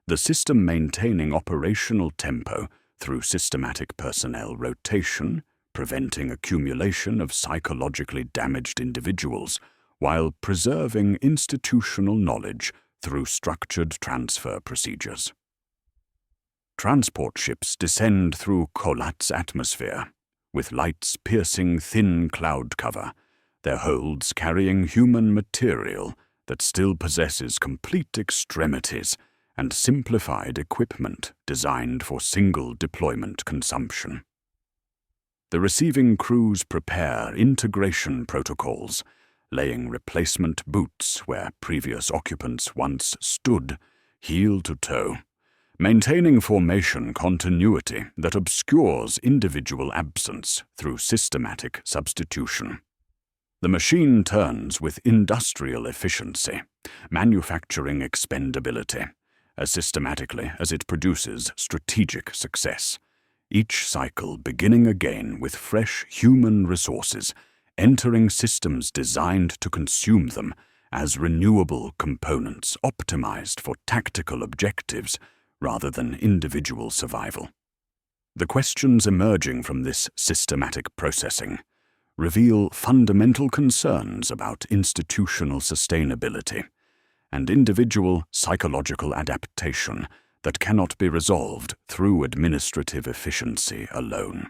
the system maintaining operational tempo through systematic personnel rotation, preventing accumulation of psychologically damaged individuals, while preserving institutional knowledge through structured transfer procedures. Transport ships descend through Kholat's atmosphere, with lights piercing thin cloud cover, their holds carrying human material that still possesses complete extremities and simplified equipment designed for single deployment consumption. The receiving crews prepare integration protocols, laying replacement boots where previous occupants once stood, heel to toe, maintaining formation continuity that obscures individual absence through systematic substitution. The machine turns with industrial efficiency, manufacturing expendability, as systematically as it produces strategic success, each cycle beginning again with fresh human resources, entering systems designed to consume them as renewable components optimized for tactical objectives rather than individual survival. The questions emerging from this systematic processing reveal fundamental concerns about institutional sustainability and individual psychological adaptation that cannot be resolved through administrative efficiency alone.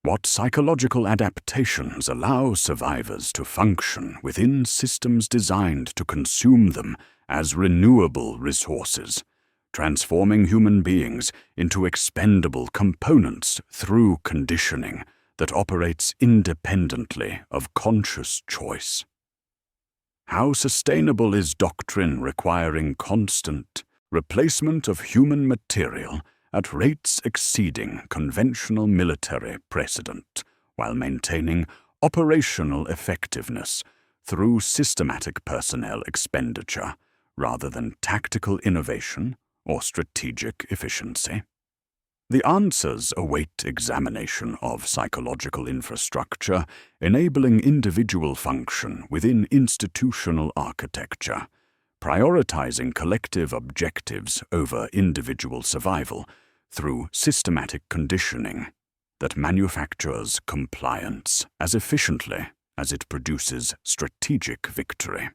What psychological adaptations allow survivors to function within systems designed to consume them as renewable resources, transforming human beings into expendable components through conditioning that operates independently of conscious choice? How sustainable is doctrine requiring constant replacement of human material at rates exceeding conventional military precedent, while maintaining operational effectiveness through systematic personnel expenditure rather than tactical innovation or strategic efficiency? The answers await examination of psychological infrastructure, enabling individual function within institutional architecture, prioritizing collective objectives over individual survival through systematic conditioning that manufactures compliance as efficiently as it produces strategic victory.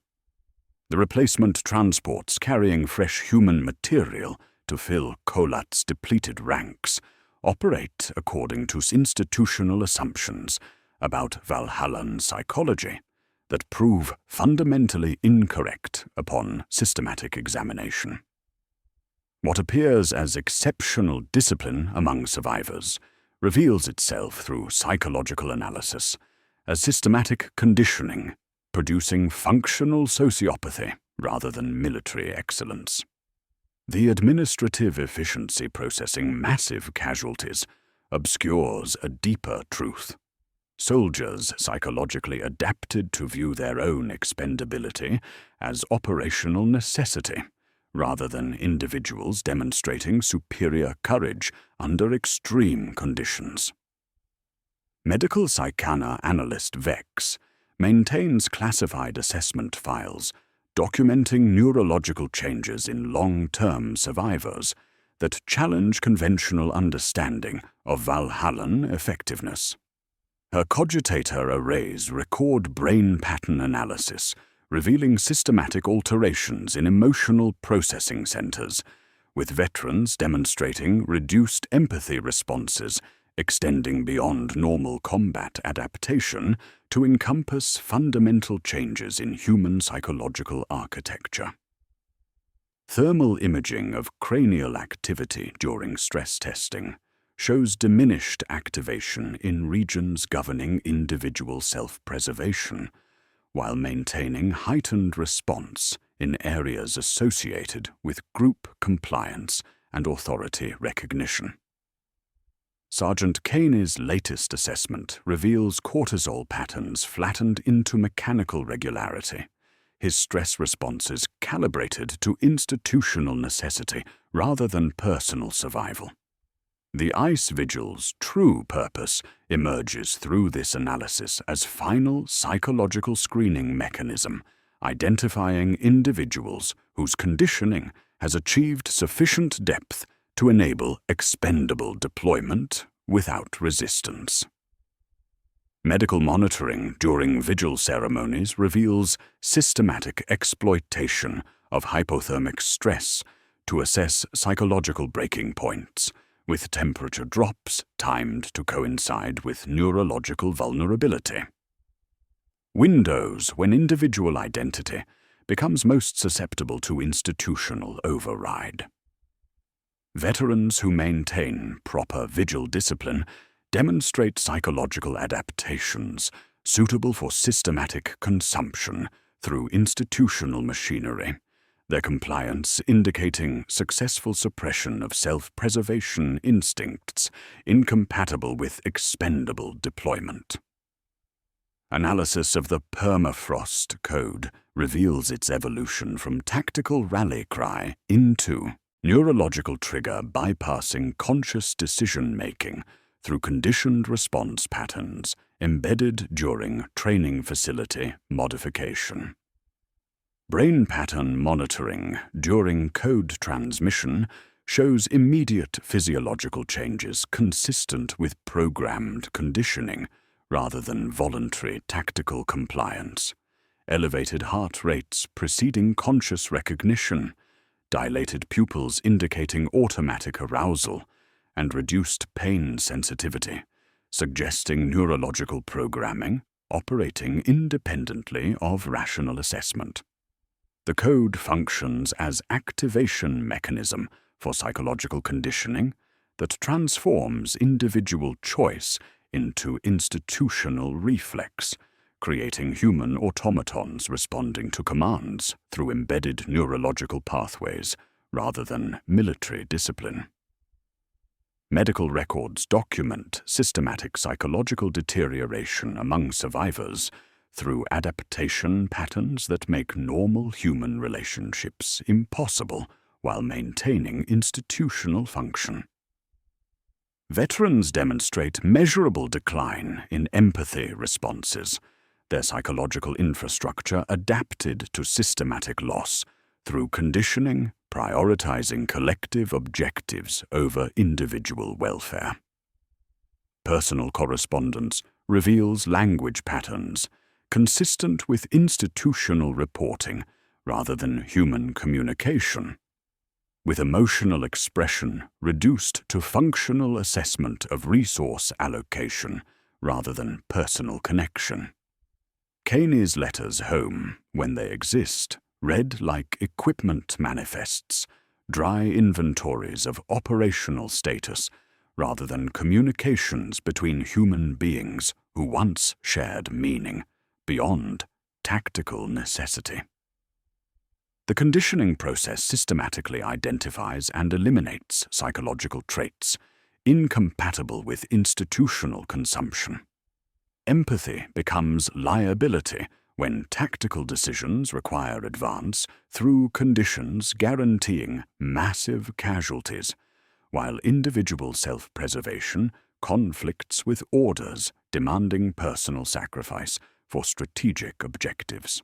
The replacement transports carrying fresh human material to fill Kolat's depleted ranks operate according to institutional assumptions about Valhallan psychology that prove fundamentally incorrect upon systematic examination. What appears as exceptional discipline among survivors reveals itself through psychological analysis as systematic conditioning, producing functional sociopathy rather than military excellence. The administrative efficiency processing massive casualties obscures a deeper truth. Soldiers psychologically adapted to view their own expendability as operational necessity, rather than individuals demonstrating superior courage under extreme conditions. Medical psychanalyst Vex maintains classified assessment files documenting neurological changes in long-term survivors that challenge conventional understanding of Valhallan effectiveness. Her cogitator arrays record brain pattern analysis, revealing systematic alterations in emotional processing centers, with veterans demonstrating reduced empathy responses extending beyond normal combat adaptation to encompass fundamental changes in human psychological architecture. Thermal imaging of cranial activity during stress testing shows diminished activation in regions governing individual self-preservation, while maintaining heightened response in areas associated with group compliance and authority recognition. Sergeant Kaney's latest assessment reveals cortisol patterns flattened into mechanical regularity, his stress responses calibrated to institutional necessity rather than personal survival. The Ice Vigil's true purpose emerges through this analysis as final psychological screening mechanism, identifying individuals whose conditioning has achieved sufficient depth to enable expendable deployment without resistance. Medical monitoring during vigil ceremonies reveals systematic exploitation of hypothermic stress to assess psychological breaking points, with temperature drops timed to coincide with neurological vulnerability. Windows when individual identity becomes most susceptible to institutional override. Veterans who maintain proper vigil discipline demonstrate psychological adaptations suitable for systematic consumption through institutional machinery, their compliance indicating successful suppression of self-preservation instincts incompatible with expendable deployment. Analysis of the Permafrost Code reveals its evolution from tactical rally cry into neurological trigger bypassing conscious decision-making through conditioned response patterns embedded during training facility modification. Brain pattern monitoring during code transmission shows immediate physiological changes consistent with programmed conditioning rather than voluntary tactical compliance, elevated heart rates preceding conscious recognition, dilated pupils indicating automatic arousal, and reduced pain sensitivity suggesting neurological programming operating independently of rational assessment. The code functions as activation mechanism for psychological conditioning that transforms individual choice into institutional reflex, creating human automatons responding to commands through embedded neurological pathways rather than military discipline. Medical records document systematic psychological deterioration among survivors through adaptation patterns that make normal human relationships impossible while maintaining institutional function. Veterans demonstrate measurable decline in empathy responses, their psychological infrastructure adapted to systematic loss through conditioning, prioritizing collective objectives over individual welfare. Personal correspondence reveals language patterns consistent with institutional reporting rather than human communication, with emotional expression reduced to functional assessment of resource allocation rather than personal connection. Caney's letters home, when they exist, read like equipment manifests, dry inventories of operational status, rather than communications between human beings who once shared meaning, beyond tactical necessity. The conditioning process systematically identifies and eliminates psychological traits incompatible with institutional consumption. Empathy becomes liability when tactical decisions require advance through conditions guaranteeing massive casualties, while individual self-preservation conflicts with orders demanding personal sacrifice for strategic objectives.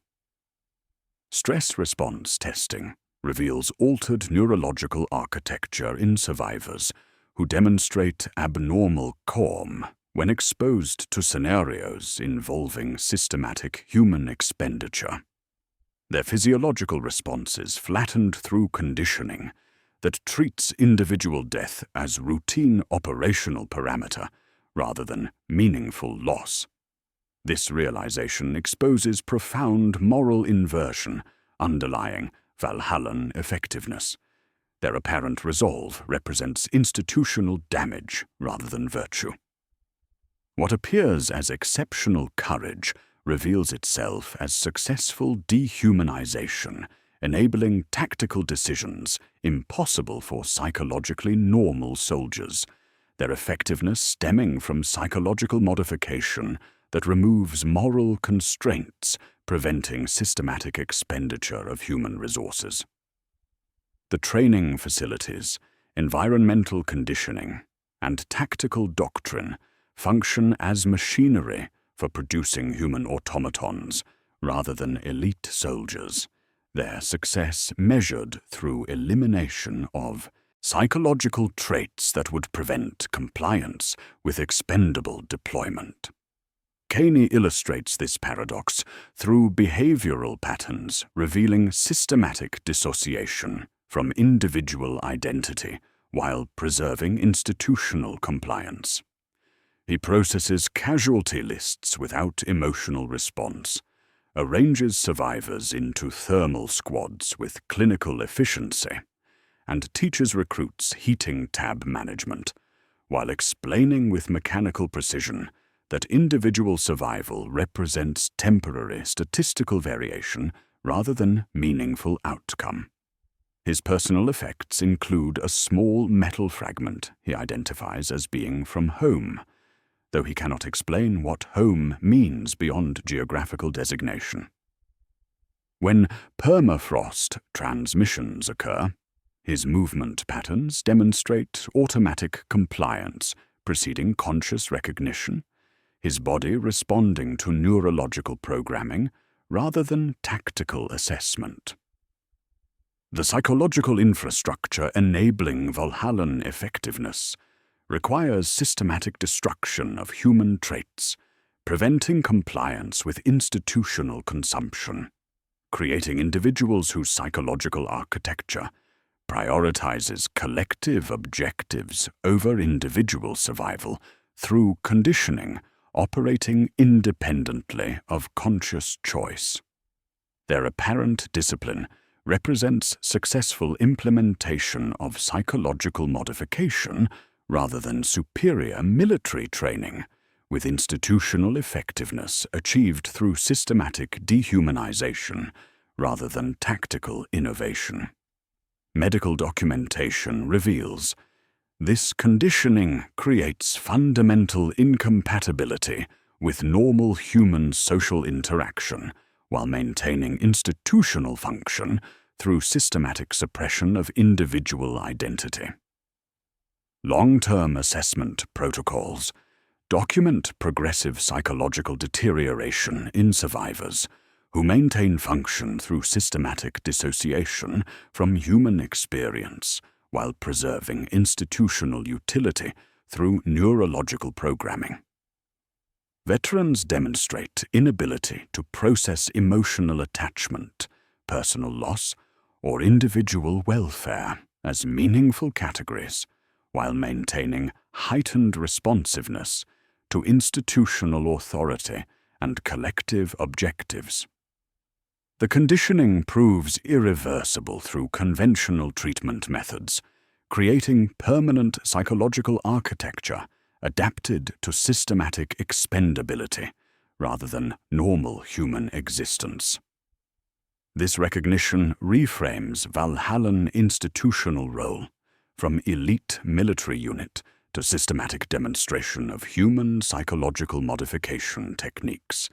Stress response testing reveals altered neurological architecture in survivors who demonstrate abnormal calm when exposed to scenarios involving systematic human expenditure. Their physiological responses flattened through conditioning that treats individual death as routine operational parameter rather than meaningful loss. This realization exposes profound moral inversion underlying Valhallan effectiveness. Their apparent resolve represents institutional damage rather than virtue. What appears as exceptional courage reveals itself as successful dehumanization, enabling tactical decisions impossible for psychologically normal soldiers, their effectiveness stemming from psychological modification that removes moral constraints, preventing systematic expenditure of human resources. The training facilities, environmental conditioning, and tactical doctrine function as machinery for producing human automatons rather than elite soldiers, their success measured through elimination of psychological traits that would prevent compliance with expendable deployment. Caney illustrates this paradox through behavioral patterns revealing systematic dissociation from individual identity while preserving institutional compliance. He processes casualty lists without emotional response, arranges survivors into thermal squads with clinical efficiency, and teaches recruits heating tab management, while explaining with mechanical precision that individual survival represents temporary statistical variation rather than meaningful outcome. His personal effects include a small metal fragment he identifies as being from home, though he cannot explain what home means beyond geographical designation. When permafrost transmissions occur, his movement patterns demonstrate automatic compliance preceding conscious recognition, his body responding to neurological programming rather than tactical assessment. The psychological infrastructure enabling Valhallan effectiveness requires systematic destruction of human traits, preventing compliance with institutional consumption, creating individuals whose psychological architecture prioritizes collective objectives over individual survival through conditioning operating independently of conscious choice. Their apparent discipline represents successful implementation of psychological modification rather than superior military training, with institutional effectiveness achieved through systematic dehumanization rather than tactical innovation. Medical documentation reveals this conditioning creates fundamental incompatibility with normal human social interaction while maintaining institutional function through systematic suppression of individual identity. Long-term assessment protocols document progressive psychological deterioration in survivors who maintain function through systematic dissociation from human experience while preserving institutional utility through neurological programming. Veterans demonstrate inability to process emotional attachment, personal loss, or individual welfare as meaningful categories, while maintaining heightened responsiveness to institutional authority and collective objectives. The conditioning proves irreversible through conventional treatment methods, creating permanent psychological architecture adapted to systematic expendability rather than normal human existence. This recognition reframes Valhallan institutional role from elite military unit to systematic demonstration of human psychological modification techniques,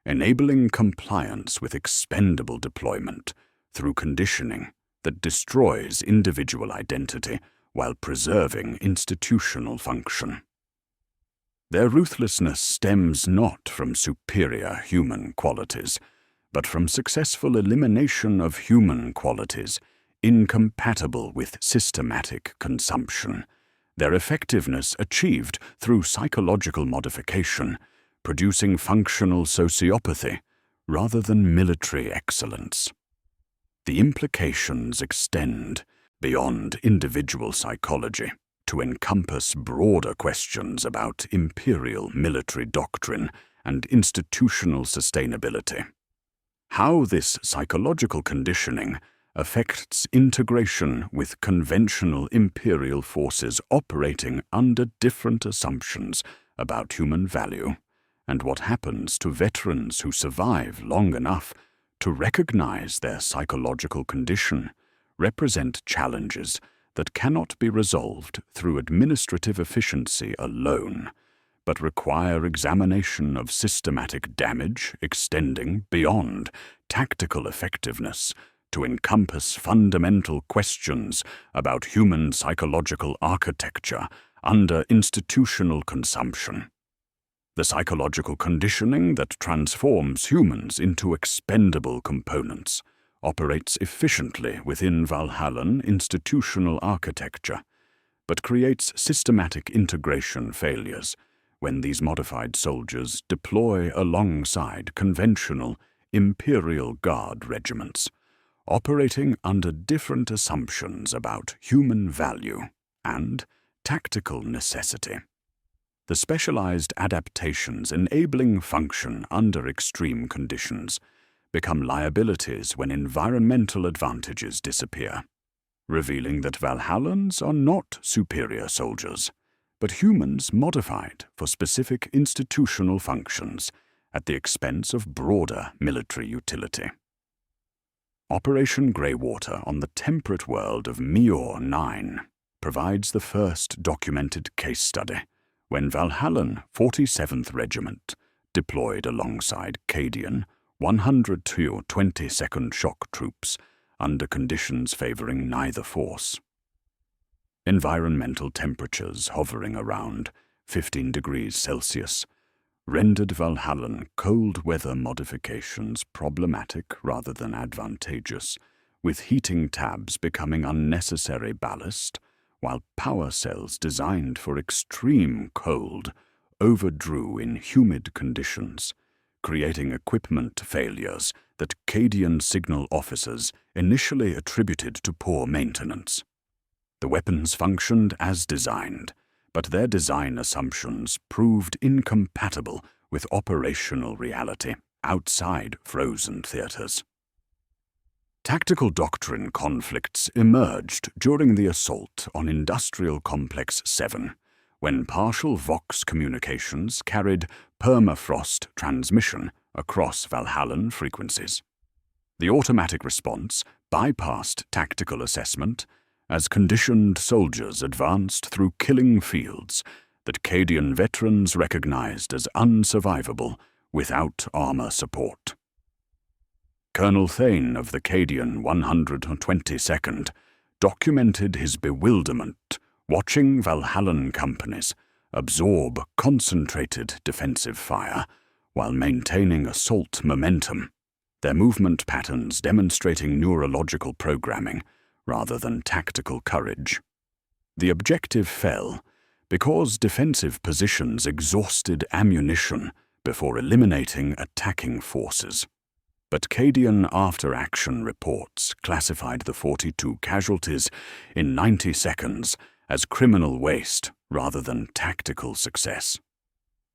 enabling compliance with expendable deployment through conditioning that destroys individual identity while preserving institutional function. Their ruthlessness stems not from superior human qualities, but from successful elimination of human qualities incompatible with systematic consumption, their effectiveness achieved through psychological modification, producing functional sociopathy rather than military excellence. The implications extend beyond individual psychology to encompass broader questions about imperial military doctrine and institutional sustainability. How this psychological conditioning affects integration with conventional imperial forces operating under different assumptions about human value, and what happens to veterans who survive long enough to recognize their psychological condition, represent challenges that cannot be resolved through administrative efficiency alone, but require examination of systematic damage extending beyond tactical effectiveness to encompass fundamental questions about human psychological architecture under institutional consumption. The psychological conditioning that transforms humans into expendable components operates efficiently within Valhallan institutional architecture, but creates systematic integration failures when these modified soldiers deploy alongside conventional Imperial Guard regiments, operating under different assumptions about human value and tactical necessity. The specialized adaptations enabling function under extreme conditions become liabilities when environmental advantages disappear, revealing that Valhallans are not superior soldiers, but humans modified for specific institutional functions at the expense of broader military utility. Operation Greywater on the temperate world of Mior 9 provides the first documented case study when Valhallan 47th Regiment deployed alongside Cadian 122nd Shock Troops under conditions favoring neither force. Environmental temperatures hovering around 15 degrees Celsius rendered Valhallan cold weather modifications problematic rather than advantageous, with heating tabs becoming unnecessary ballast, while power cells designed for extreme cold overdrew in humid conditions, creating equipment failures that Cadian signal officers initially attributed to poor maintenance. The weapons functioned as designed, but their design assumptions proved incompatible with operational reality outside frozen theaters. Tactical doctrine conflicts emerged during the assault on Industrial Complex 7, when partial Vox communications carried permafrost transmission across Valhallan frequencies. The automatic response bypassed tactical assessment as conditioned soldiers advanced through killing fields that Cadian veterans recognized as unsurvivable without armor support. Colonel Thane of the Cadian 122nd documented his bewilderment watching Valhallan companies absorb concentrated defensive fire while maintaining assault momentum, their movement patterns demonstrating neurological programming rather than tactical courage. The objective fell because defensive positions exhausted ammunition before eliminating attacking forces. But Cadian after-action reports classified the 42 casualties in 90 seconds as criminal waste rather than tactical success.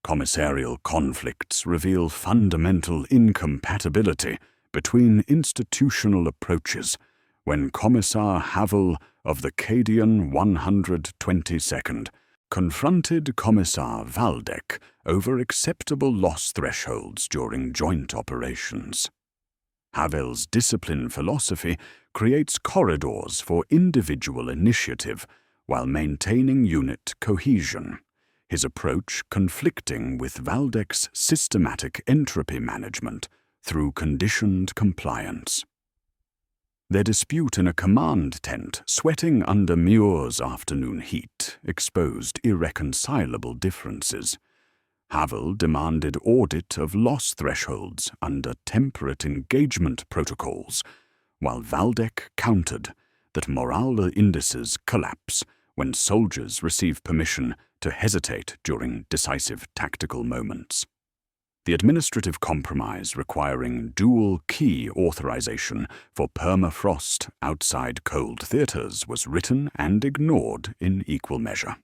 Commissarial conflicts reveal fundamental incompatibility between institutional approaches when Commissar Havel of the Cadian 122nd confronted Commissar Valdek over acceptable loss thresholds during joint operations. Havel's discipline philosophy creates corridors for individual initiative while maintaining unit cohesion, his approach conflicting with Valdek's systematic entropy management through conditioned compliance. Their dispute in a command tent, sweating under Muir's afternoon heat, exposed irreconcilable differences. Havel demanded audit of loss thresholds under temperate engagement protocols, while Valdek countered that morale indices collapse when soldiers receive permission to hesitate during decisive tactical moments. The administrative compromise requiring dual key authorization for permafrost outside cold theaters was written and ignored in equal measure.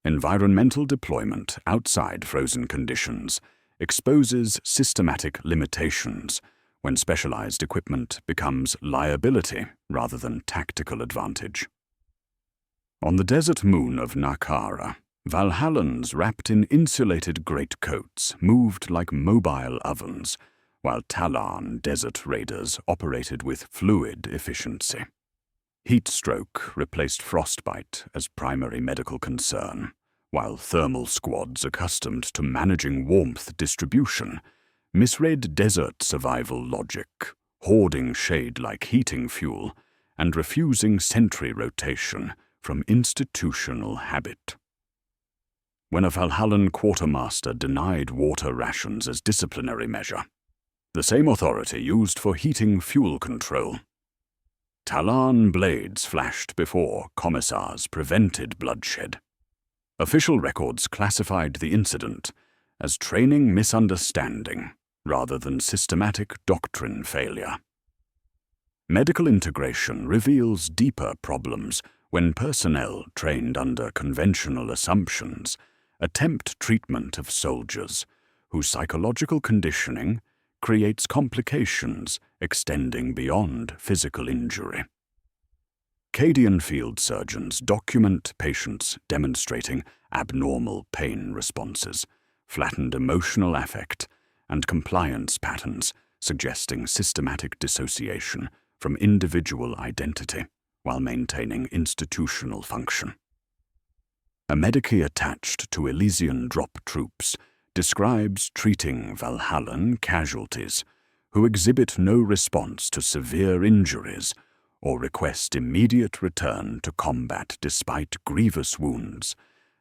Environmental deployment outside frozen conditions exposes systematic limitations when specialized equipment becomes liability rather than tactical advantage. On the desert moon of Nakara, Valhallans wrapped in insulated greatcoats moved like mobile ovens, while Tallarn desert raiders operated with fluid efficiency. Heat stroke replaced frostbite as primary medical concern, while thermal squads accustomed to managing warmth distribution misread desert survival logic, hoarding shade like heating fuel, and refusing sentry rotation from institutional habit. When a Valhallan quartermaster denied water rations as disciplinary measure, the same authority used for heating fuel control. Tallarn blades flashed before commissars prevented bloodshed. Official records classified the incident as training misunderstanding rather than systematic doctrine failure. Medical integration reveals deeper problems when personnel trained under conventional assumptions attempt treatment of soldiers whose psychological conditioning creates complications extending beyond physical injury. Cadian field surgeons document patients demonstrating abnormal pain responses, flattened emotional affect, and compliance patterns suggesting systematic dissociation from individual identity while maintaining institutional function. A medici attached to Elysian drop troops describes treating Valhallan casualties who exhibit no response to severe injuries or request immediate return to combat despite grievous wounds,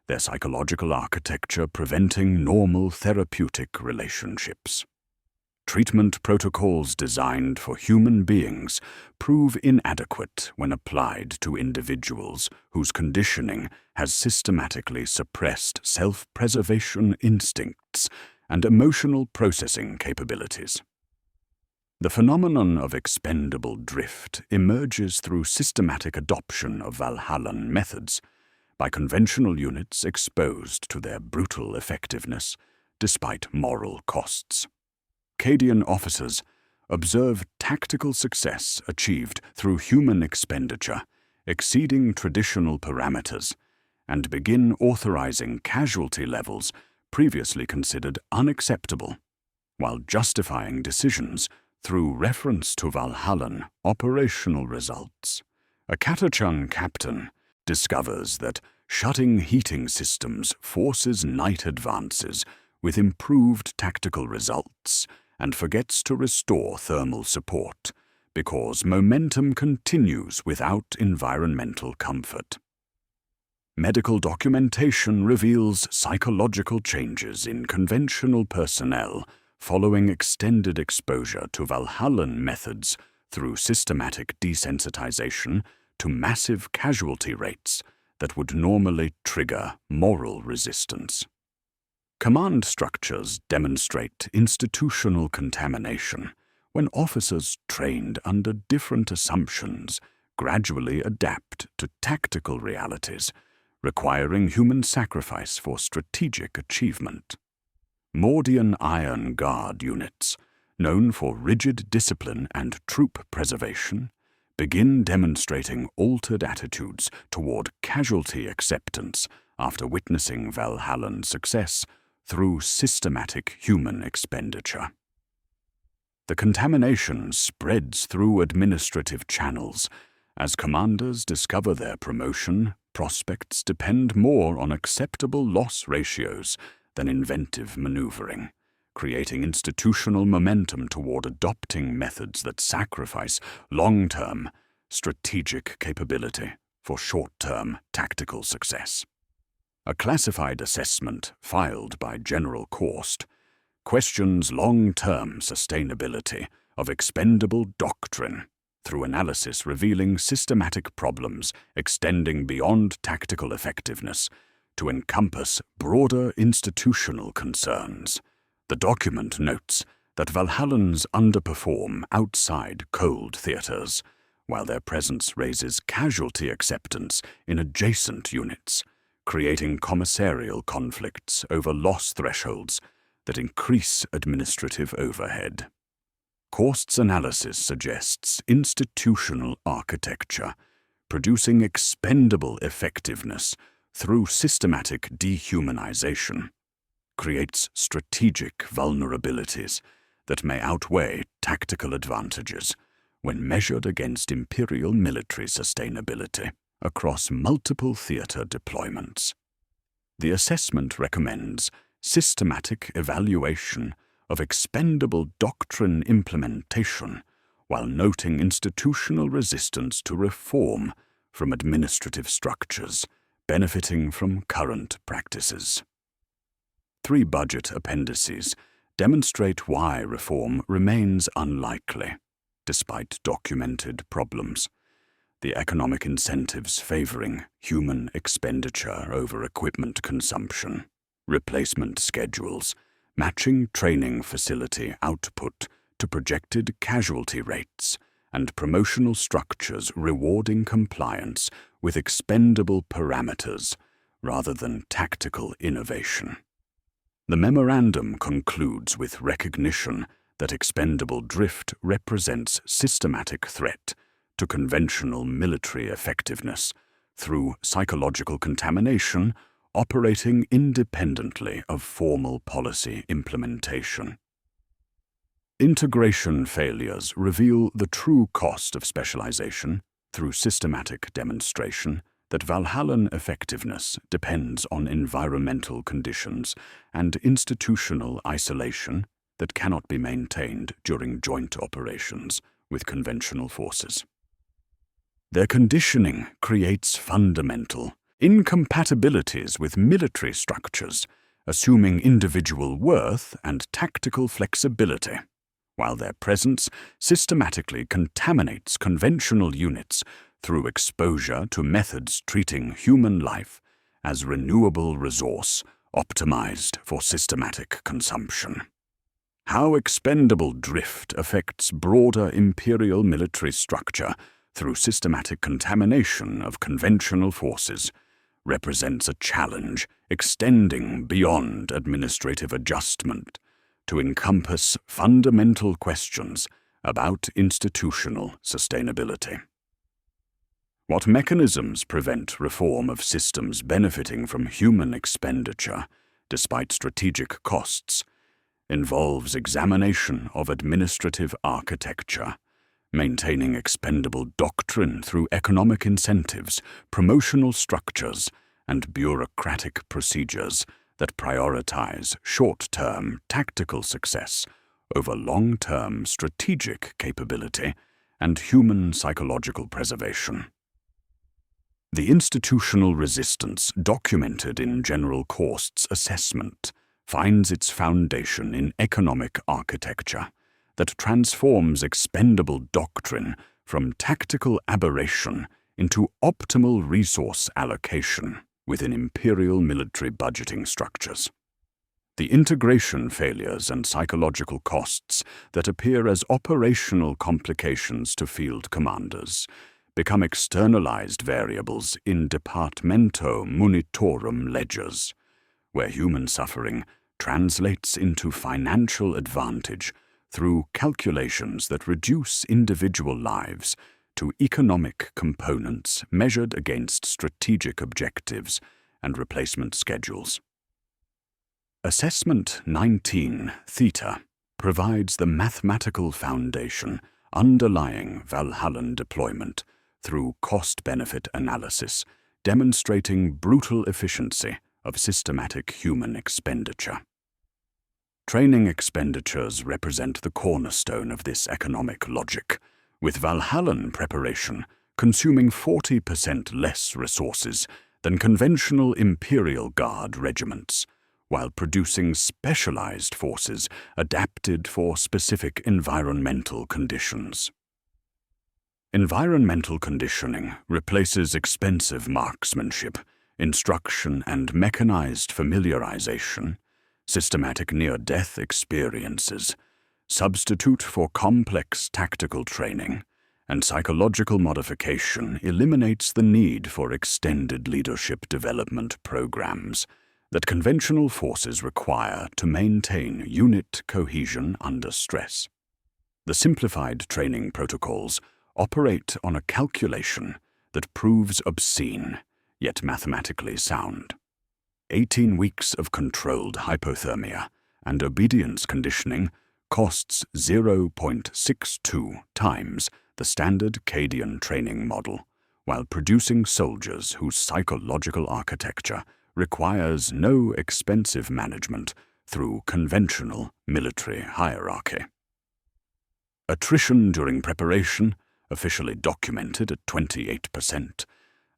their psychological architecture preventing normal therapeutic relationships. Treatment protocols designed for human beings prove inadequate when applied to individuals whose conditioning has systematically suppressed self-preservation instincts and emotional processing capabilities. The phenomenon of expendable drift emerges through systematic adoption of Valhallan methods, by conventional units exposed to their brutal effectiveness despite moral costs. Cadian officers observe tactical success achieved through human expenditure exceeding traditional parameters and begin authorizing casualty levels previously considered unacceptable, while justifying decisions through reference to Valhallan operational results. A Catachan captain discovers that shutting heating systems forces night advances with improved tactical results and forgets to restore thermal support because momentum continues without environmental comfort. Medical documentation reveals psychological changes in conventional personnel following extended exposure to Valhallan methods through systematic desensitization to massive casualty rates that would normally trigger moral resistance. Command structures demonstrate institutional contamination when officers trained under different assumptions gradually adapt to tactical realities, requiring human sacrifice for strategic achievement. Mordian Iron Guard units, known for rigid discipline and troop preservation, begin demonstrating altered attitudes toward casualty acceptance after witnessing Valhallan success through systematic human expenditure. The contamination spreads through administrative channels as commanders discover their promotion prospects depend more on acceptable loss ratios than inventive maneuvering, creating institutional momentum toward adopting methods that sacrifice long-term strategic capability for short-term tactical success. A classified assessment filed by General Korst questions long-term sustainability of expendable doctrine through analysis revealing systematic problems extending beyond tactical effectiveness to encompass broader institutional concerns. The document notes that Valhallans underperform outside cold theaters, while their presence raises casualty acceptance in adjacent units, creating commissarial conflicts over loss thresholds that increase administrative overhead. Korst's analysis suggests institutional architecture, producing expendable effectiveness through systematic dehumanization, creates strategic vulnerabilities that may outweigh tactical advantages when measured against Imperial military sustainability across multiple theater deployments. The assessment recommends systematic evaluation of expendable doctrine implementation while noting institutional resistance to reform from administrative structures benefiting from current practices. 3 budget appendices demonstrate why reform remains unlikely, despite documented problems. The economic incentives favoring human expenditure over equipment consumption, replacement schedules, matching training facility output to projected casualty rates, and promotional structures rewarding compliance with expendable parameters rather than tactical innovation. The memorandum concludes with recognition that expendable drift represents systematic threat to conventional military effectiveness through psychological contamination operating independently of formal policy implementation. Integration failures reveal the true cost of specialization through systematic demonstration that Valhallan effectiveness depends on environmental conditions and institutional isolation that cannot be maintained during joint operations with conventional forces. Their conditioning creates fundamental incompatibilities with military structures, assuming individual worth and tactical flexibility, while their presence systematically contaminates conventional units through exposure to methods treating human life as renewable resource optimized for systematic consumption. How expendable drift affects broader Imperial military structure through systematic contamination of conventional forces represents a challenge extending beyond administrative adjustment to encompass fundamental questions about institutional sustainability. What mechanisms prevent reform of systems benefiting from human expenditure, despite strategic costs, involves examination of administrative architecture, maintaining expendable doctrine through economic incentives, promotional structures, and bureaucratic procedures that prioritize short-term tactical success over long-term strategic capability and human psychological preservation. The institutional resistance documented in General Korst's assessment finds its foundation in economic architecture that transforms expendable doctrine from tactical aberration into optimal resource allocation within imperial military budgeting structures. The integration failures and psychological costs that appear as operational complications to field commanders become externalized variables in departamento munitorum ledgers, where human suffering translates into financial advantage through calculations that reduce individual lives to economic components measured against strategic objectives and replacement schedules. Assessment 19 Theta provides the mathematical foundation underlying Valhallan deployment through cost-benefit analysis, demonstrating brutal efficiency of systematic human expenditure. Training expenditures represent the cornerstone of this economic logic, with Valhallan preparation consuming 40% less resources than conventional Imperial Guard regiments, while producing specialized forces adapted for specific environmental conditions. Environmental conditioning replaces expensive marksmanship, instruction and mechanized familiarization, systematic near-death experiences, substitute for complex tactical training, and psychological modification eliminates the need for extended leadership development programs that conventional forces require to maintain unit cohesion under stress. The simplified training protocols operate on a calculation that proves obscene, yet mathematically sound. 18 weeks of controlled hypothermia and obedience conditioning costs 0.62 times the standard Cadian training model, while producing soldiers whose psychological architecture requires no expensive management through conventional military hierarchy. Attrition during preparation, officially documented at 28%,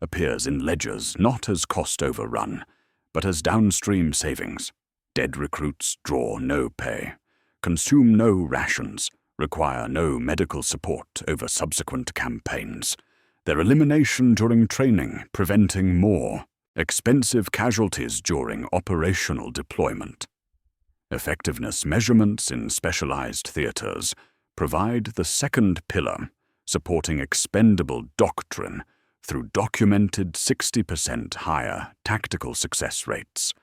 appears in ledgers not as cost overrun, but as downstream savings. Dead recruits draw no pay, consume no rations, require no medical support over subsequent campaigns, their elimination during training preventing more expensive casualties during operational deployment. Effectiveness measurements in specialized theaters provide the second pillar, supporting expendable doctrine through documented 60% higher tactical success rates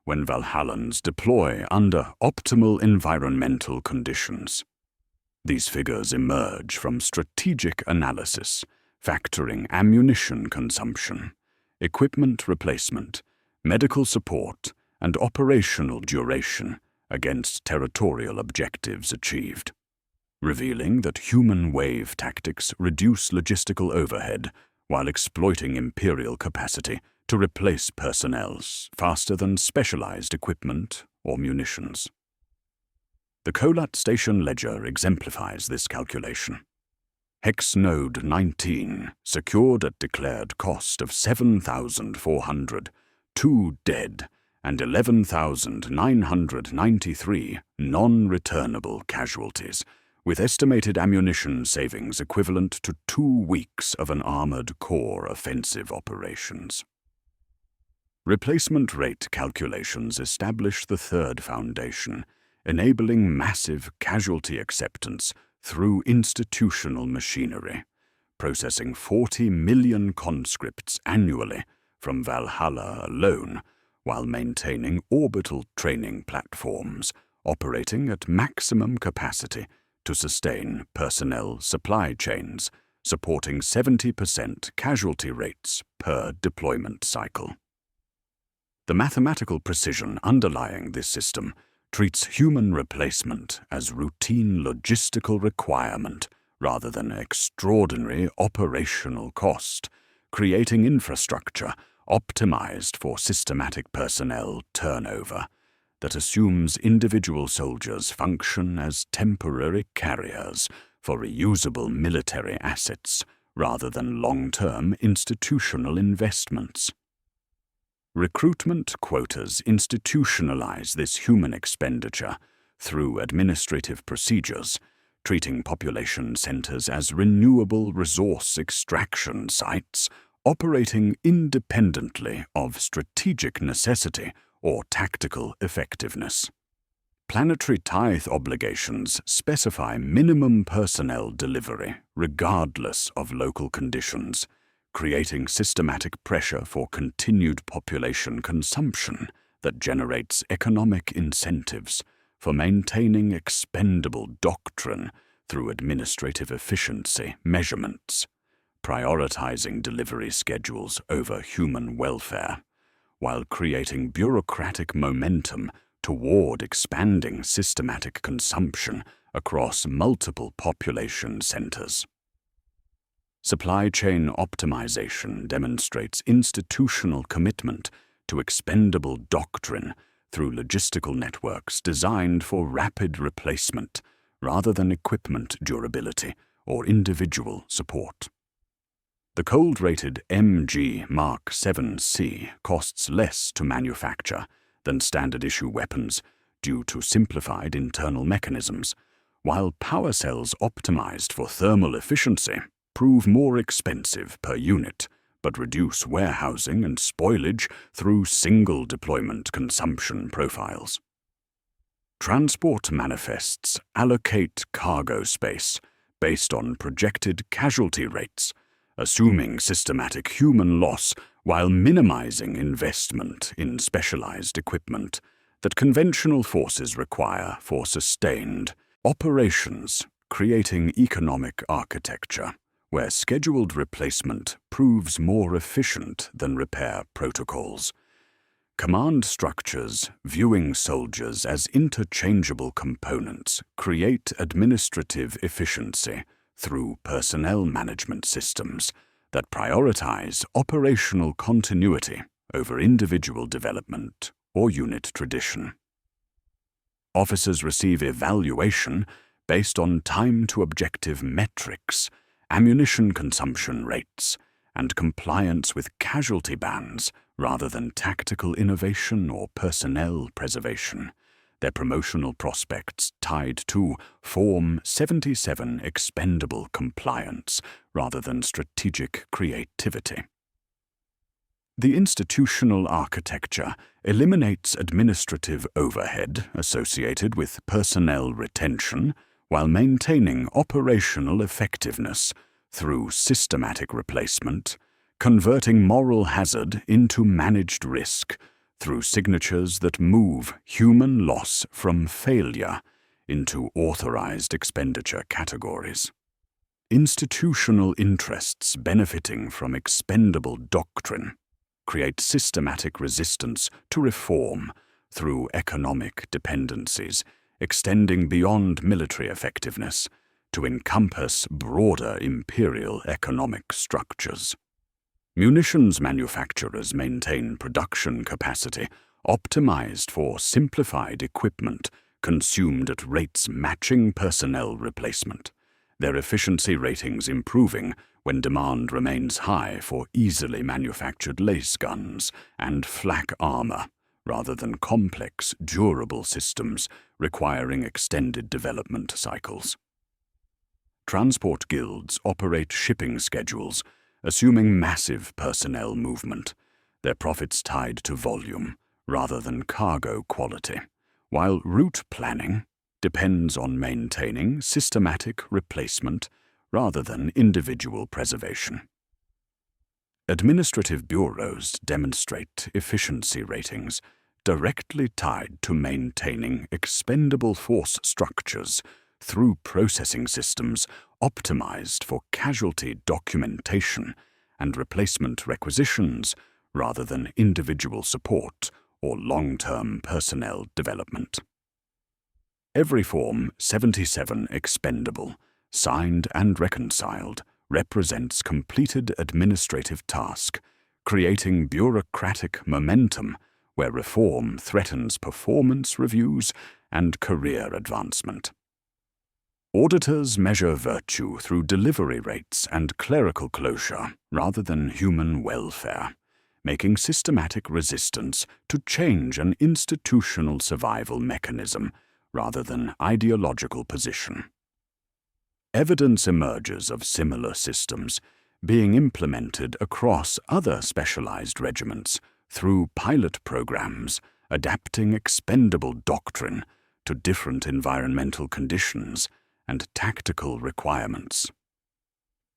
when Valhallans deploy under optimal environmental conditions. These figures emerge from strategic analysis, factoring ammunition consumption, equipment replacement, medical support, and operational duration against territorial objectives achieved, revealing that human wave tactics reduce logistical overhead while exploiting Imperial capacity to replace personnel faster than specialized equipment or munitions. The Colat Station Ledger exemplifies this calculation. Hex Node 19 secured at declared cost of 7,400, 2 dead, and 11,993 non-returnable casualties, with estimated ammunition savings equivalent to 2 weeks of an armored core offensive operations. Replacement rate calculations establish the third foundation, enabling massive casualty acceptance through institutional machinery, processing 40 million conscripts annually from Valhalla alone, while maintaining orbital training platforms operating at maximum capacity to sustain personnel supply chains, supporting 70% casualty rates per deployment cycle. The mathematical precision underlying this system treats human replacement as routine logistical requirement rather than extraordinary operational cost, creating infrastructure optimized for systematic personnel turnover that assumes individual soldiers function as temporary carriers for reusable military assets rather than long-term institutional investments. Recruitment quotas institutionalize this human expenditure through administrative procedures, treating population centers as renewable resource extraction sites operating independently of strategic necessity or tactical effectiveness. Planetary tithe obligations specify minimum personnel delivery regardless of local conditions, creating systematic pressure for continued population consumption that generates economic incentives for maintaining expendable doctrine through administrative efficiency measurements, prioritizing delivery schedules over human welfare, while creating bureaucratic momentum toward expanding systematic consumption across multiple population centers. Supply chain optimization demonstrates institutional commitment to expendable doctrine through logistical networks designed for rapid replacement rather than equipment durability or individual support. The cold-rated MG Mark 7C costs less to manufacture than standard-issue weapons due to simplified internal mechanisms, while power cells optimized for thermal efficiency prove more expensive per unit, but reduce warehousing and spoilage through single-deployment consumption profiles. Transport manifests allocate cargo space based on projected casualty rates, assuming systematic human loss while minimizing investment in specialized equipment that conventional forces require for sustained operations, creating economic architecture where scheduled replacement proves more efficient than repair protocols. Command structures viewing soldiers as interchangeable components create administrative efficiency through personnel management systems that prioritize operational continuity over individual development or unit tradition. Officers receive evaluation based on time-to-objective metrics, ammunition consumption rates, and compliance with casualty bans rather than tactical innovation or personnel preservation, their promotional prospects tied to Form 77 expendable compliance rather than strategic creativity. The institutional architecture eliminates administrative overhead associated with personnel retention while maintaining operational effectiveness through systematic replacement, converting moral hazard into managed risk through signatures that move human loss from failure into authorized expenditure categories. Institutional interests benefiting from expendable doctrine create systematic resistance to reform through economic dependencies, extending beyond military effectiveness to encompass broader imperial economic structures. Munitions manufacturers maintain production capacity optimized for simplified equipment consumed at rates matching personnel replacement, their efficiency ratings improving when demand remains high for easily manufactured lace guns and flak armor, rather than complex, durable systems requiring extended development cycles. Transport guilds operate shipping schedules, assuming massive personnel movement, their profits tied to volume rather than cargo quality, while route planning depends on maintaining systematic replacement rather than individual preservation. Administrative bureaus demonstrate efficiency ratings directly tied to maintaining expendable force structures through processing systems optimized for casualty documentation and replacement requisitions rather than individual support or long-term personnel development. Every Form 77 expendable, signed and reconciled, represents completed administrative task, creating bureaucratic momentum where reform threatens performance reviews and career advancement. Auditors measure virtue through delivery rates and clerical closure rather than human welfare, making systematic resistance to change an institutional survival mechanism rather than ideological position. Evidence emerges of similar systems being implemented across other specialized regiments through pilot programs adapting expendable doctrine to different environmental conditions and tactical requirements.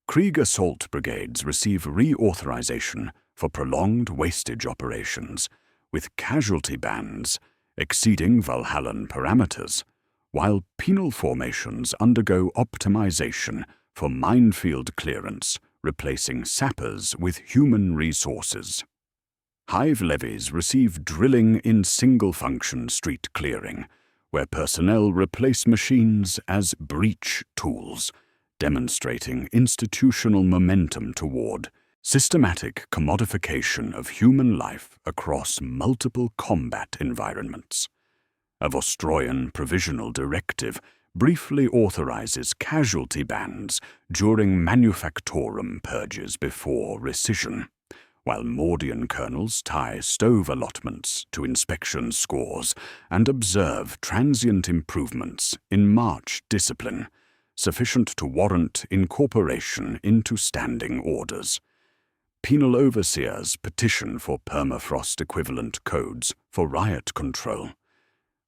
Krieg assault brigades receive reauthorization for prolonged wastage operations, with casualty bands exceeding Valhallan parameters, while penal formations undergo optimization for minefield clearance, replacing sappers with human resources. Hive levies receive drilling in single-function street clearing, where personnel replace machines as breach tools, demonstrating institutional momentum toward systematic commodification of human life across multiple combat environments. A Vostroyan provisional directive briefly authorizes casualty bans during manufactorum purges before rescission, while Mordian colonels tie stove allotments to inspection scores and observe transient improvements in March discipline, sufficient to warrant incorporation into standing orders. Penal overseers petition for permafrost-equivalent codes for riot control.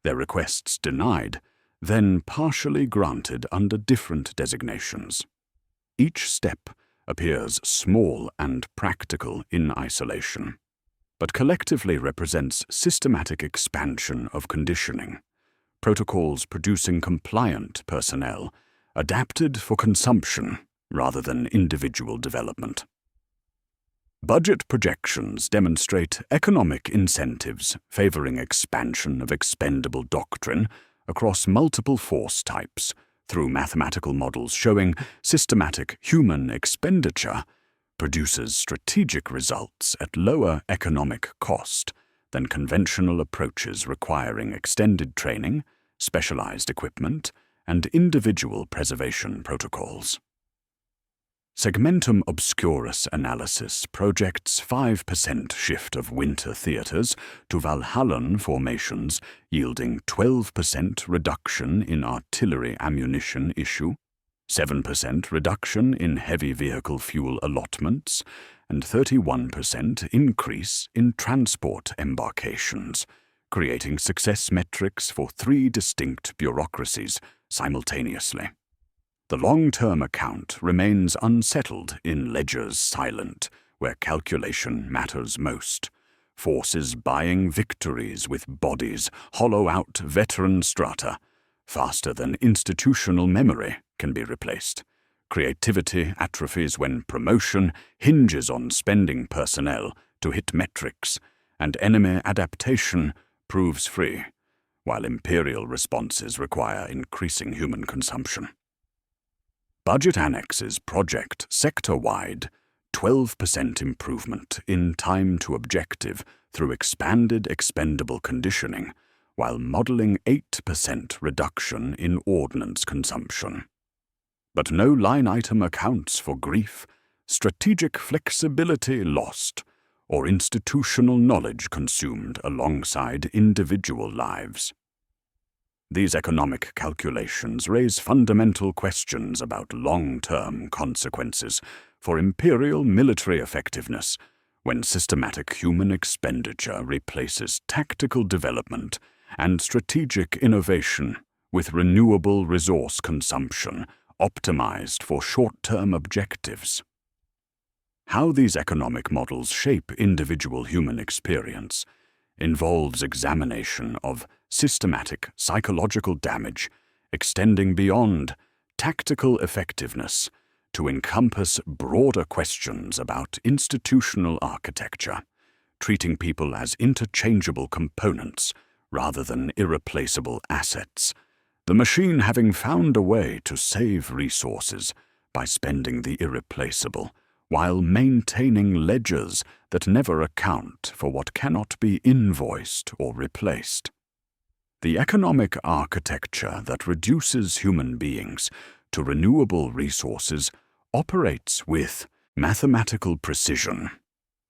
Their requests denied, then partially granted under different designations. Each step appears small and practical in isolation, but collectively represents systematic expansion of conditioning, protocols producing compliant personnel, adapted for consumption rather than individual development. Budget projections demonstrate economic incentives favoring expansion of expendable doctrine across multiple force types through mathematical models showing systematic human expenditure produces strategic results at lower economic cost than conventional approaches requiring extended training, specialized equipment, and individual preservation protocols. Segmentum obscurus analysis projects 5% shift of winter theaters to Valhallan formations, yielding 12% reduction in artillery ammunition issue, 7% reduction in heavy vehicle fuel allotments, and 31% increase in transport embarkations, creating success metrics for 3 distinct bureaucracies simultaneously. The long-term account remains unsettled in ledgers silent, where calculation matters most. Forces buying victories with bodies hollow out veteran strata, faster than institutional memory can be replaced. Creativity atrophies when promotion hinges on spending personnel to hit metrics, and enemy adaptation proves free, while Imperial responses require increasing human consumption. Budget annexes project sector-wide 12% improvement in time to objective through expanded expendable conditioning, while modeling 8% reduction in ordnance consumption. But no line item accounts for grief, strategic flexibility lost, or institutional knowledge consumed alongside individual lives. These economic calculations raise fundamental questions about long-term consequences for Imperial military effectiveness when systematic human expenditure replaces tactical development and strategic innovation with renewable resource consumption optimized for short-term objectives. How these economic models shape individual human experience involves examination of systematic psychological damage extending beyond tactical effectiveness to encompass broader questions about institutional architecture, treating people as interchangeable components rather than irreplaceable assets, the machine having found a way to save resources by spending the irreplaceable, while maintaining ledgers that never account for what cannot be invoiced or replaced. The economic architecture that reduces human beings to renewable resources operates with mathematical precision.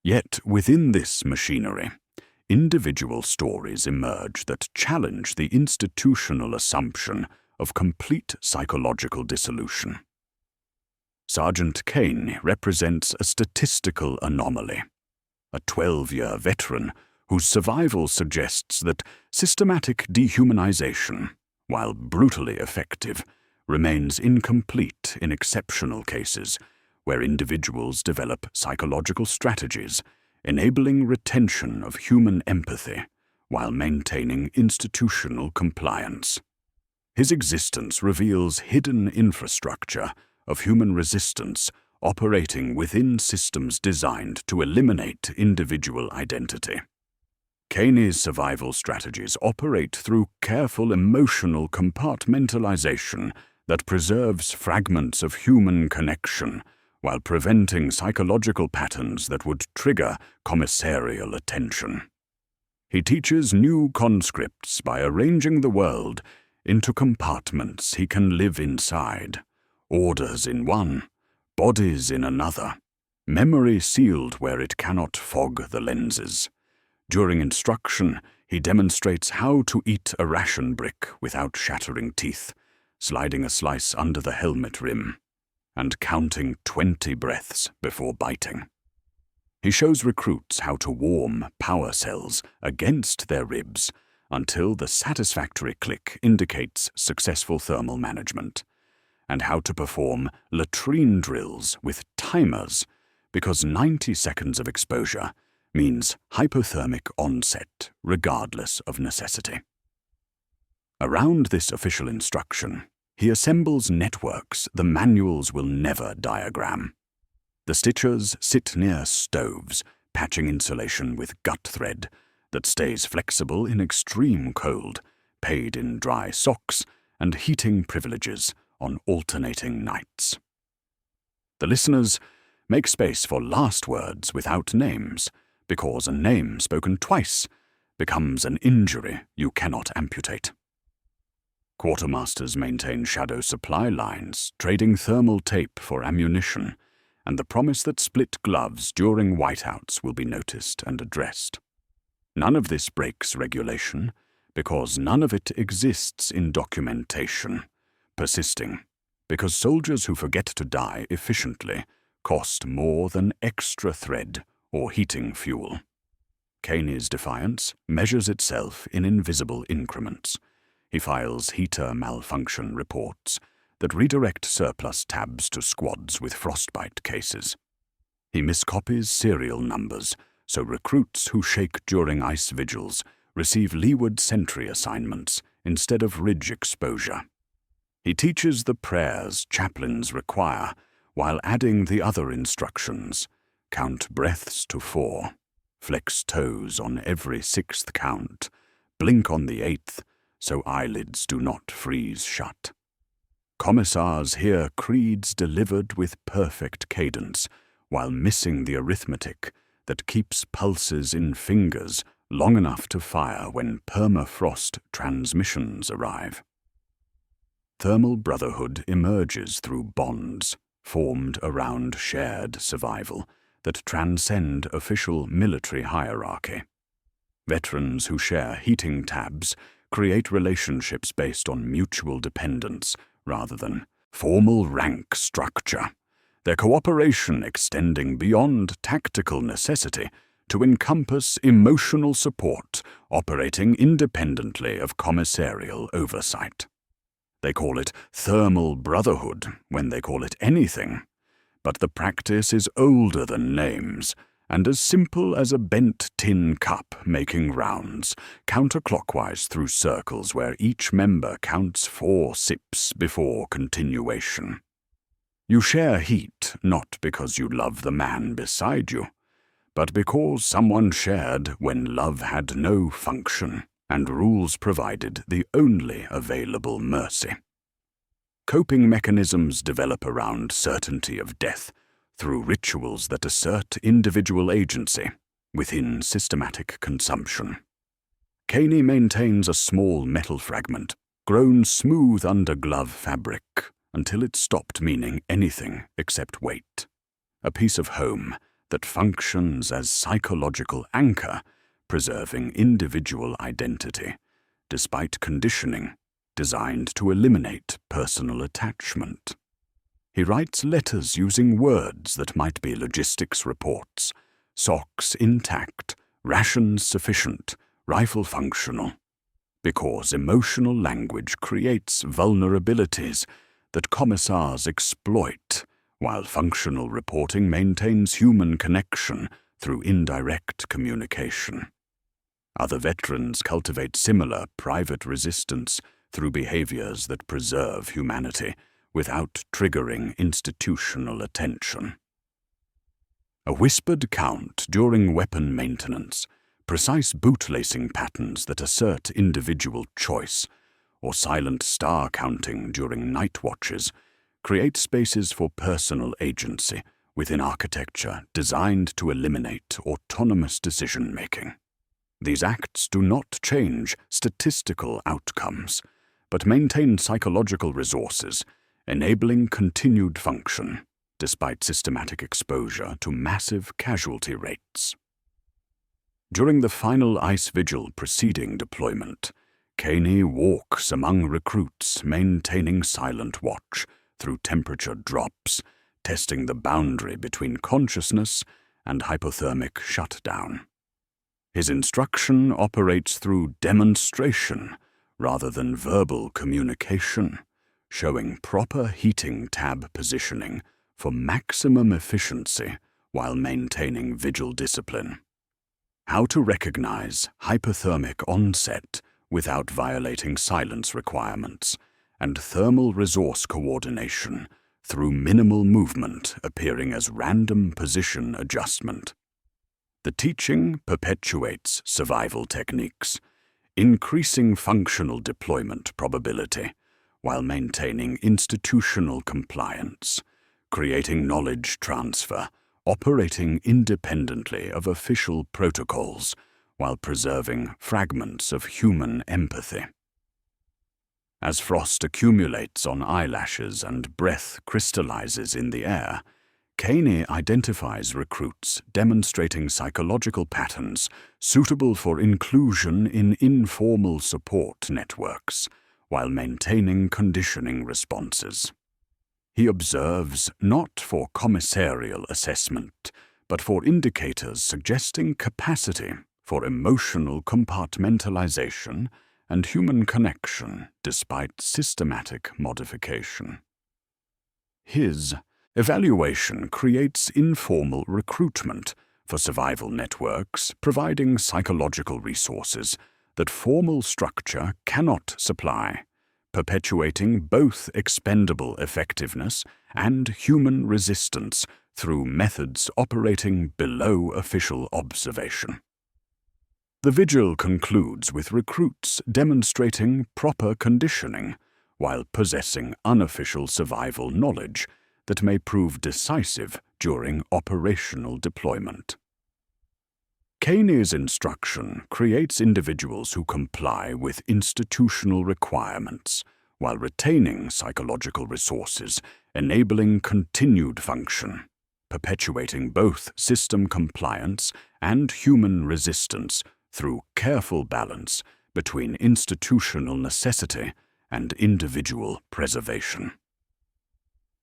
Yet within this machinery, individual stories emerge that challenge the institutional assumption of complete psychological dissolution. Sergeant Kane represents a statistical anomaly, a 12-year veteran whose survival suggests that systematic dehumanization, while brutally effective, remains incomplete in exceptional cases where individuals develop psychological strategies enabling retention of human empathy while maintaining institutional compliance. His existence reveals hidden infrastructure of human resistance operating within systems designed to eliminate individual identity. Kane's survival strategies operate through careful emotional compartmentalization that preserves fragments of human connection while preventing psychological patterns that would trigger commissarial attention. He teaches new conscripts by arranging the world into compartments he can live inside, orders in one, bodies in another, memory sealed where it cannot fog the lenses. During instruction, he demonstrates how to eat a ration brick without shattering teeth, sliding a slice under the helmet rim, and counting 20 breaths before biting. He shows recruits how to warm power cells against their ribs until the satisfactory click indicates successful thermal management, and how to perform latrine drills with timers because 90 seconds of exposure means hypothermic onset regardless of necessity. Around this official instruction, he assembles networks the manuals will never diagram. The stitchers sit near stoves, patching insulation with gut thread that stays flexible in extreme cold, paid in dry socks, and heating privileges on alternating nights. The listeners make space for last words without names, because a name spoken twice becomes an injury you cannot amputate. Quartermasters maintain shadow supply lines, trading thermal tape for ammunition, and the promise that split gloves during whiteouts will be noticed and addressed. None of this breaks regulation, because none of it exists in documentation, persisting, because soldiers who forget to die efficiently cost more than extra thread or heating fuel. Kane's defiance measures itself in invisible increments. He files heater malfunction reports that redirect surplus tabs to squads with frostbite cases. He miscopies serial numbers, so recruits who shake during ice vigils receive leeward sentry assignments instead of ridge exposure. He teaches the prayers chaplains require while adding the other instructions: count breaths to 4, flex toes on every 6th count, blink on the 8th so eyelids do not freeze shut. Commissars hear creeds delivered with perfect cadence while missing the arithmetic that keeps pulses in fingers long enough to fire when permafrost transmissions arrive. Thermal brotherhood emerges through bonds formed around shared survival that transcend official military hierarchy. Veterans who share heating tabs create relationships based on mutual dependence rather than formal rank structure, their cooperation extending beyond tactical necessity to encompass emotional support operating independently of commissarial oversight. They call it thermal brotherhood when they call it anything, but the practice is older than names, and as simple as a bent tin cup making rounds, counterclockwise through circles where each member counts 4 sips before continuation. You share heat not because you love the man beside you, but because someone shared when love had no function and rules provided the only available mercy. Coping mechanisms develop around certainty of death through rituals that assert individual agency within systematic consumption. Caney maintains a small metal fragment, grown smooth under glove fabric, until it stopped meaning anything except weight. A piece of home that functions as psychological anchor, preserving individual identity, despite conditioning designed to eliminate personal attachment. He writes letters using words that might be logistics reports: socks intact, rations sufficient, rifle functional, because emotional language creates vulnerabilities that commissars exploit, while functional reporting maintains human connection through indirect communication. Other veterans cultivate similar private resistance through behaviors that preserve humanity without triggering institutional attention. A whispered count during weapon maintenance, precise bootlacing patterns that assert individual choice, or silent star counting during night watches create spaces for personal agency within architecture designed to eliminate autonomous decision-making. These acts do not change statistical outcomes, but maintain psychological resources, enabling continued function, despite systematic exposure to massive casualty rates. During the final ice vigil preceding deployment, Caney walks among recruits maintaining silent watch through temperature drops, testing the boundary between consciousness and hypothermic shutdown. His instruction operates through demonstration rather than verbal communication, showing proper heating tab positioning for maximum efficiency while maintaining vigil discipline. How to recognize hypothermic onset without violating silence requirements, and thermal resource coordination through minimal movement appearing as random position adjustment. The teaching perpetuates survival techniques, increasing functional deployment probability while maintaining institutional compliance, creating knowledge transfer, operating independently of official protocols while preserving fragments of human empathy. As frost accumulates on eyelashes and breath crystallizes in the air, Caney identifies recruits demonstrating psychological patterns suitable for inclusion in informal support networks while maintaining conditioning responses. He observes not for commissarial assessment, but for indicators suggesting capacity for emotional compartmentalization and human connection despite systematic modification. His evaluation creates informal recruitment for survival networks, providing psychological resources that formal structure cannot supply, perpetuating both expendable effectiveness and human resistance through methods operating below official observation. The vigil concludes with recruits demonstrating proper conditioning while possessing unofficial survival knowledge that may prove decisive during operational deployment. Caney's instruction creates individuals who comply with institutional requirements while retaining psychological resources, enabling continued function, perpetuating both system compliance and human resistance through careful balance between institutional necessity and individual preservation.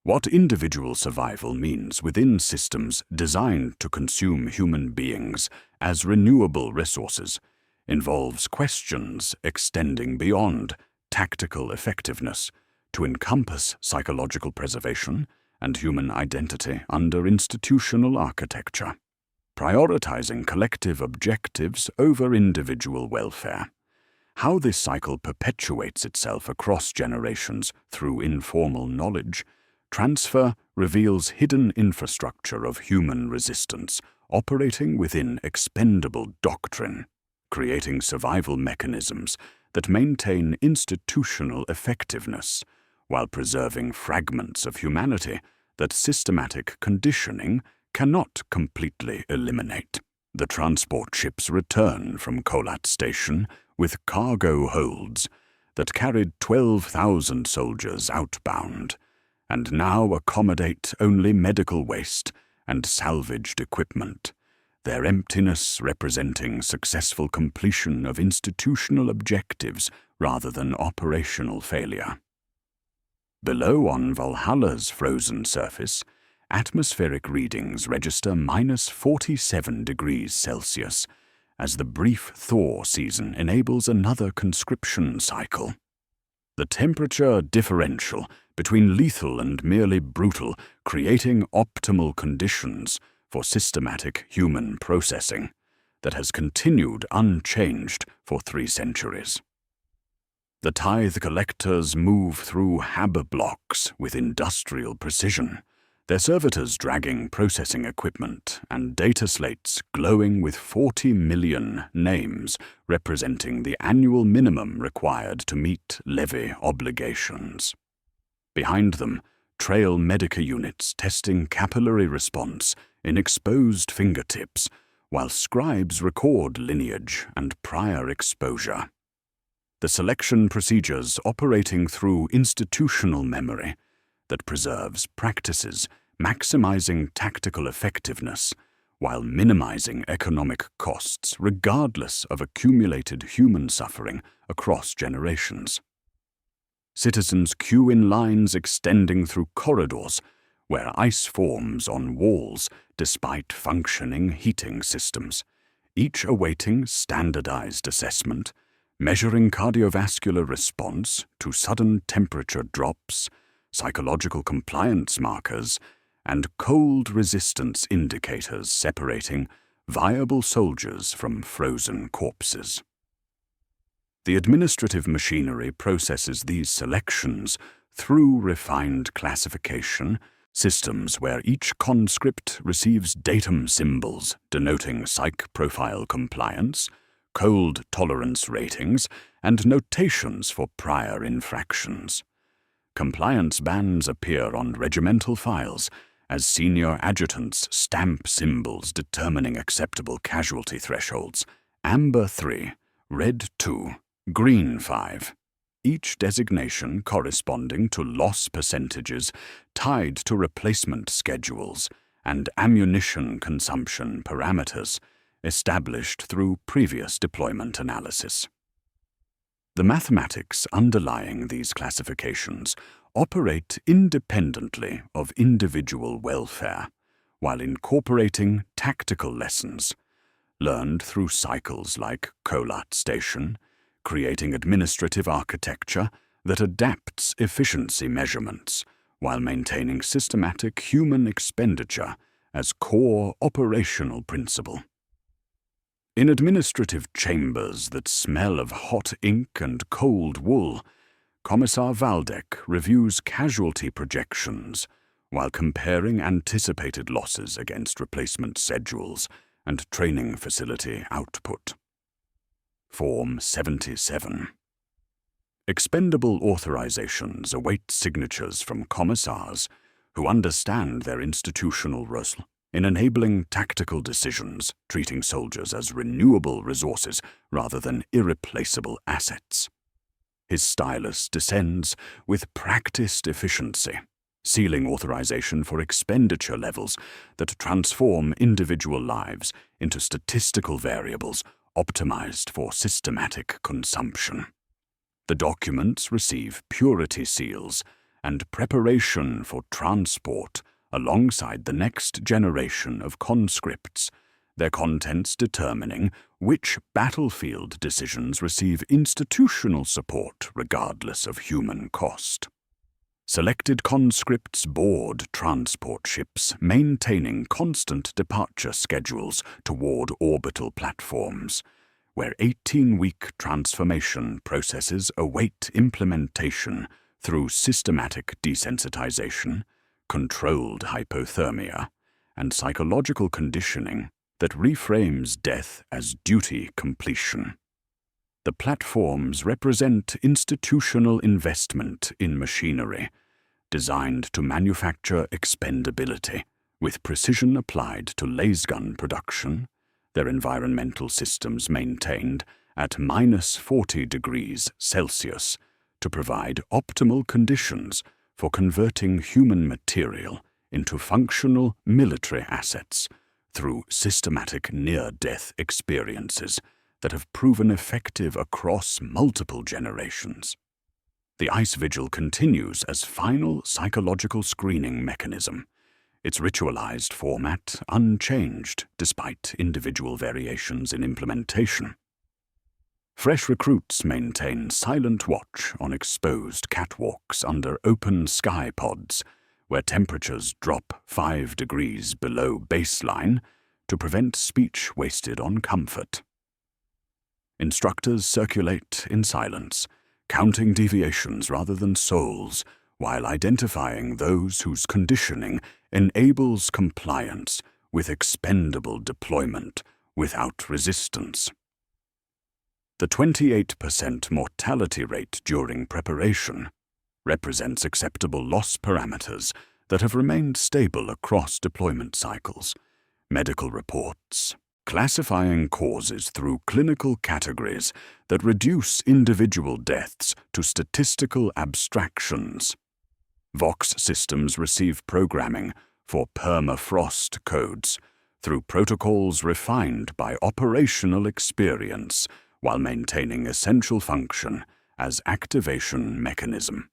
What individual survival means within systems designed to consume human beings as renewable resources involves questions extending beyond tactical effectiveness to encompass psychological preservation and human identity under institutional architecture, prioritizing collective objectives over individual welfare. How this cycle perpetuates itself across generations through informal knowledge transfer reveals hidden infrastructure of human resistance operating within expendable doctrine, creating survival mechanisms that maintain institutional effectiveness while preserving fragments of humanity that systematic conditioning cannot completely eliminate. The transport ships return from Kolat Station with cargo holds that carried 12,000 soldiers outbound, and now accommodate only medical waste and salvaged equipment, their emptiness representing successful completion of institutional objectives rather than operational failure. Below on Valhalla's frozen surface, atmospheric readings register -47 degrees Celsius as the brief thaw season enables another conscription cycle. The temperature differential between lethal and merely brutal, creating optimal conditions for systematic human processing that has continued unchanged for 3 centuries. The tithe collectors move through hab blocks with industrial precision, their servitors dragging processing equipment and data slates glowing with 40 million names representing the annual minimum required to meet levy obligations. Behind them, trail medica units testing capillary response in exposed fingertips, while scribes record lineage and prior exposure. The selection procedures operating through institutional memory that preserves practices maximizing tactical effectiveness while minimizing economic costs regardless of accumulated human suffering across generations. Citizens queue in lines extending through corridors where ice forms on walls despite functioning heating systems, each awaiting standardized assessment, measuring cardiovascular response to sudden temperature drops, psychological compliance markers, and cold resistance indicators separating viable soldiers from frozen corpses. The administrative machinery processes these selections through refined classification systems where each conscript receives datum symbols denoting psych profile compliance, cold tolerance ratings, and notations for prior infractions. Compliance bands appear on regimental files as senior adjutants stamp symbols determining acceptable casualty thresholds: amber 3, red 2, green 5, each designation corresponding to loss percentages tied to replacement schedules and ammunition consumption parameters established through previous deployment analysis. The mathematics underlying these classifications operate independently of individual welfare, while incorporating tactical lessons learned through cycles like Kolat Station, creating administrative architecture that adapts efficiency measurements while maintaining systematic human expenditure as core operational principle. In administrative chambers that smell of hot ink and cold wool, Commissar Valdek reviews casualty projections while comparing anticipated losses against replacement schedules and training facility output. Form 77. Expendable authorizations await signatures from commissars who understand their institutional role in enabling tactical decisions, treating soldiers as renewable resources rather than irreplaceable assets. His stylus descends with practiced efficiency, sealing authorization for expenditure levels that transform individual lives into statistical variables optimized for systematic consumption. The documents receive purity seals and preparation for transport alongside the next generation of conscripts, their contents determining which battlefield decisions receive institutional support regardless of human cost. Selected conscripts board transport ships, maintaining constant departure schedules toward orbital platforms, where 18-week transformation processes await implementation through systematic desensitization, controlled hypothermia, and psychological conditioning that reframes death as duty completion. The platforms represent institutional investment in machinery, designed to manufacture expendability, with precision applied to lasgun production, their environmental systems maintained at -40 degrees Celsius to provide optimal conditions for converting human material into functional military assets through systematic near-death experiences that have proven effective across multiple generations. The Ice Vigil continues as final psychological screening mechanism, its ritualized format unchanged despite individual variations in implementation. Fresh recruits maintain silent watch on exposed catwalks under open sky pods, where temperatures drop 5 degrees below baseline to prevent speech wasted on comfort. Instructors circulate in silence, counting deviations rather than souls, while identifying those whose conditioning enables compliance with expendable deployment without resistance. The 28% mortality rate during preparation represents acceptable loss parameters that have remained stable across deployment cycles. Medical reports classifying causes through clinical categories that reduce individual deaths to statistical abstractions. Vox systems receive programming for permafrost codes through protocols refined by operational experience while maintaining essential function as activation mechanism,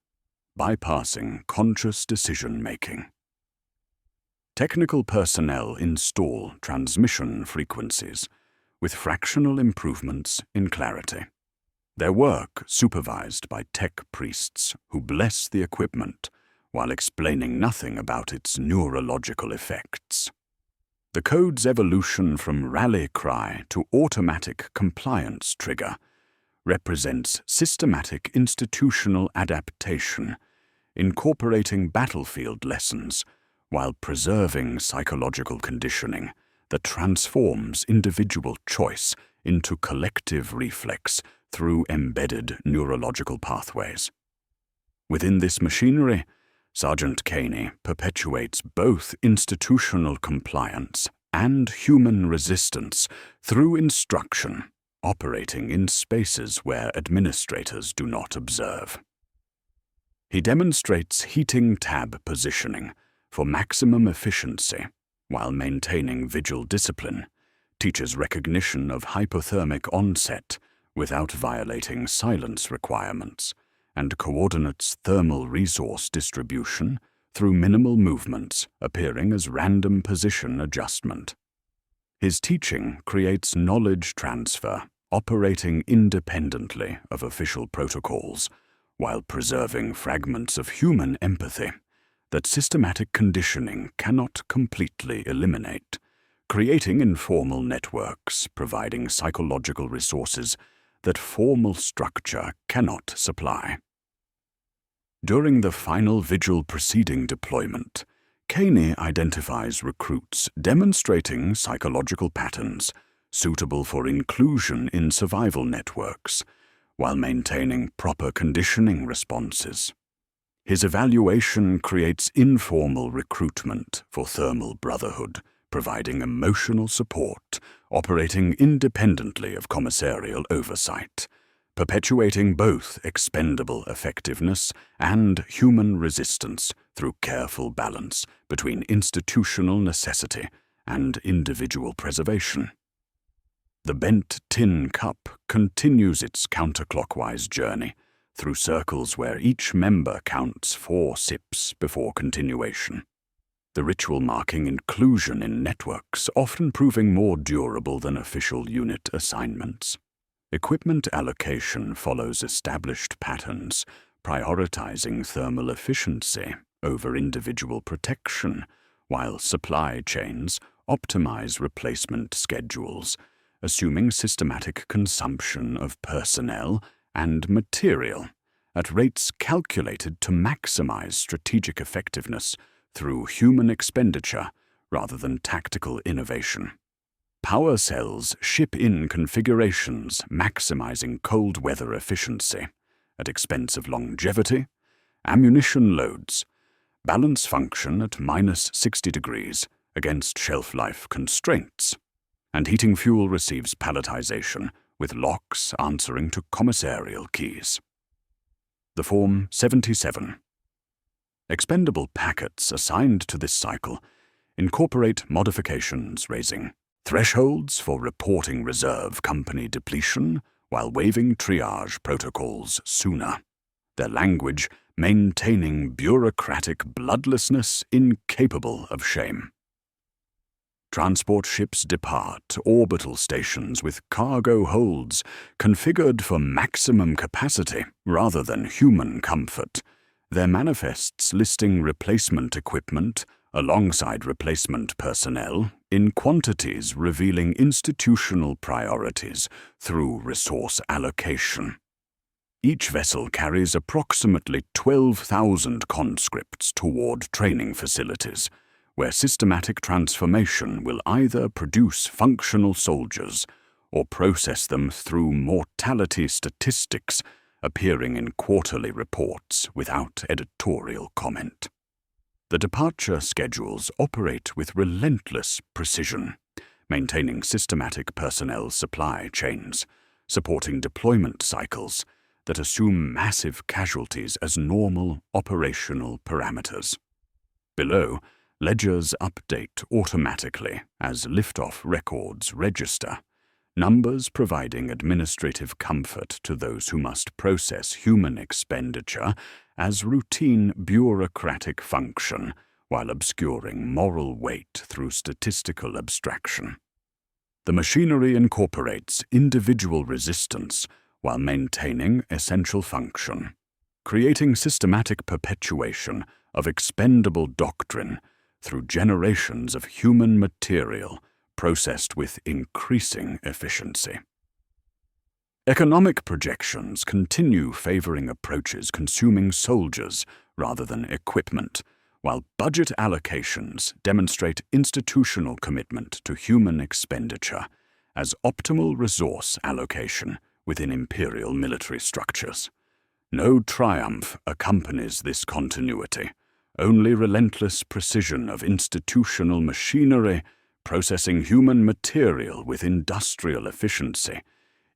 bypassing conscious decision-making. Technical personnel install transmission frequencies with fractional improvements in clarity. Their work supervised by tech priests who bless the equipment while explaining nothing about its neurological effects. The code's evolution from rally cry to automatic compliance trigger represents systematic institutional adaptation, incorporating battlefield lessons while preserving psychological conditioning that transforms individual choice into collective reflex through embedded neurological pathways. Within this machinery, Sergeant Caney perpetuates both institutional compliance and human resistance through instruction, operating in spaces where administrators do not observe. He demonstrates heating tab positioning for maximum efficiency while maintaining vigil discipline, teaches recognition of hypothermic onset without violating silence requirements, and coordinates thermal resource distribution through minimal movements appearing as random position adjustment. His teaching creates knowledge transfer, operating independently of official protocols, while preserving fragments of human empathy that systematic conditioning cannot completely eliminate, creating informal networks providing psychological resources that formal structure cannot supply. During the final vigil preceding deployment, Caney identifies recruits demonstrating psychological patterns suitable for inclusion in survival networks, while maintaining proper conditioning responses. His evaluation creates informal recruitment for thermal brotherhood, providing emotional support, operating independently of commissarial oversight, perpetuating both expendable effectiveness and human resistance through careful balance between institutional necessity and individual preservation. The bent tin cup continues its counterclockwise journey through circles where each member counts 4 sips before continuation. The ritual marking inclusion in networks, often proving more durable than official unit assignments. Equipment allocation follows established patterns, prioritizing thermal efficiency over individual protection, while supply chains optimize replacement schedules, assuming systematic consumption of personnel and material at rates calculated to maximize strategic effectiveness through human expenditure rather than tactical innovation. Power cells ship in configurations maximizing cold weather efficiency at expense of longevity, ammunition loads, balance function at -60 degrees against shelf life constraints, and heating fuel receives palletization with locks answering to commissarial keys. The Form 77. Expendable packets assigned to this cycle incorporate modifications raising thresholds for reporting reserve company depletion while waiving triage protocols sooner, their language maintaining bureaucratic bloodlessness incapable of shame. Transport ships depart orbital stations with cargo holds configured for maximum capacity rather than human comfort, their manifests listing replacement equipment alongside replacement personnel in quantities revealing institutional priorities through resource allocation. Each vessel carries approximately 12,000 conscripts toward training facilities, where systematic transformation will either produce functional soldiers or process them through mortality statistics appearing in quarterly reports without editorial comment. The departure schedules operate with relentless precision, maintaining systematic personnel supply chains, supporting deployment cycles that assume massive casualties as normal operational parameters. Below, ledgers update automatically as liftoff records register, numbers providing administrative comfort to those who must process human expenditure as routine bureaucratic function while obscuring moral weight through statistical abstraction. The machinery incorporates individual resistance while maintaining essential function, creating systematic perpetuation of expendable doctrine through generations of human material processed with increasing efficiency. Economic projections continue favoring approaches consuming soldiers rather than equipment, while budget allocations demonstrate institutional commitment to human expenditure as optimal resource allocation within imperial military structures. No triumph accompanies this continuity, only relentless precision of institutional machinery processing human material with industrial efficiency,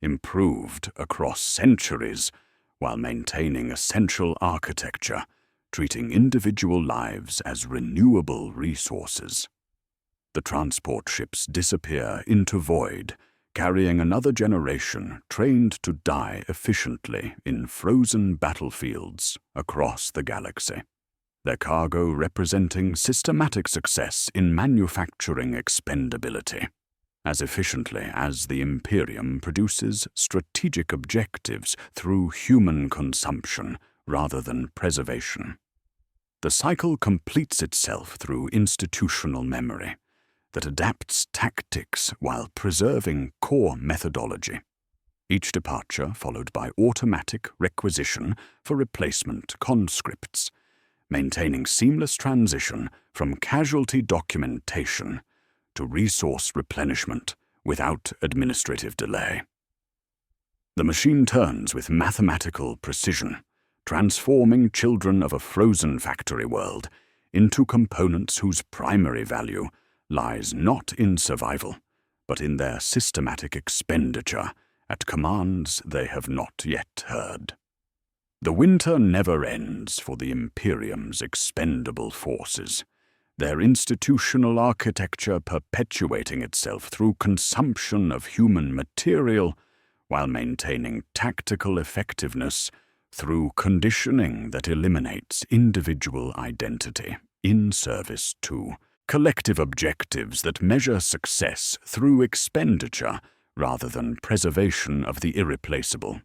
improved across centuries while maintaining essential architecture, treating individual lives as renewable resources. The transport ships disappear into void, carrying another generation trained to die efficiently in frozen battlefields across the galaxy, their cargo representing systematic success in manufacturing expendability, as efficiently as the Imperium produces strategic objectives through human consumption rather than preservation. The cycle completes itself through institutional memory that adapts tactics while preserving core methodology. Each departure followed by automatic requisition for replacement conscripts, maintaining seamless transition from casualty documentation to resource replenishment without administrative delay. The machine turns with mathematical precision, transforming children of a frozen factory world into components whose primary value lies not in survival, but in their systematic expenditure at commands they have not yet heard. The winter never ends for the Imperium's expendable forces, their institutional architecture perpetuating itself through consumption of human material while maintaining tactical effectiveness through conditioning that eliminates individual identity in service to collective objectives that measure success through expenditure rather than preservation of the irreplaceable.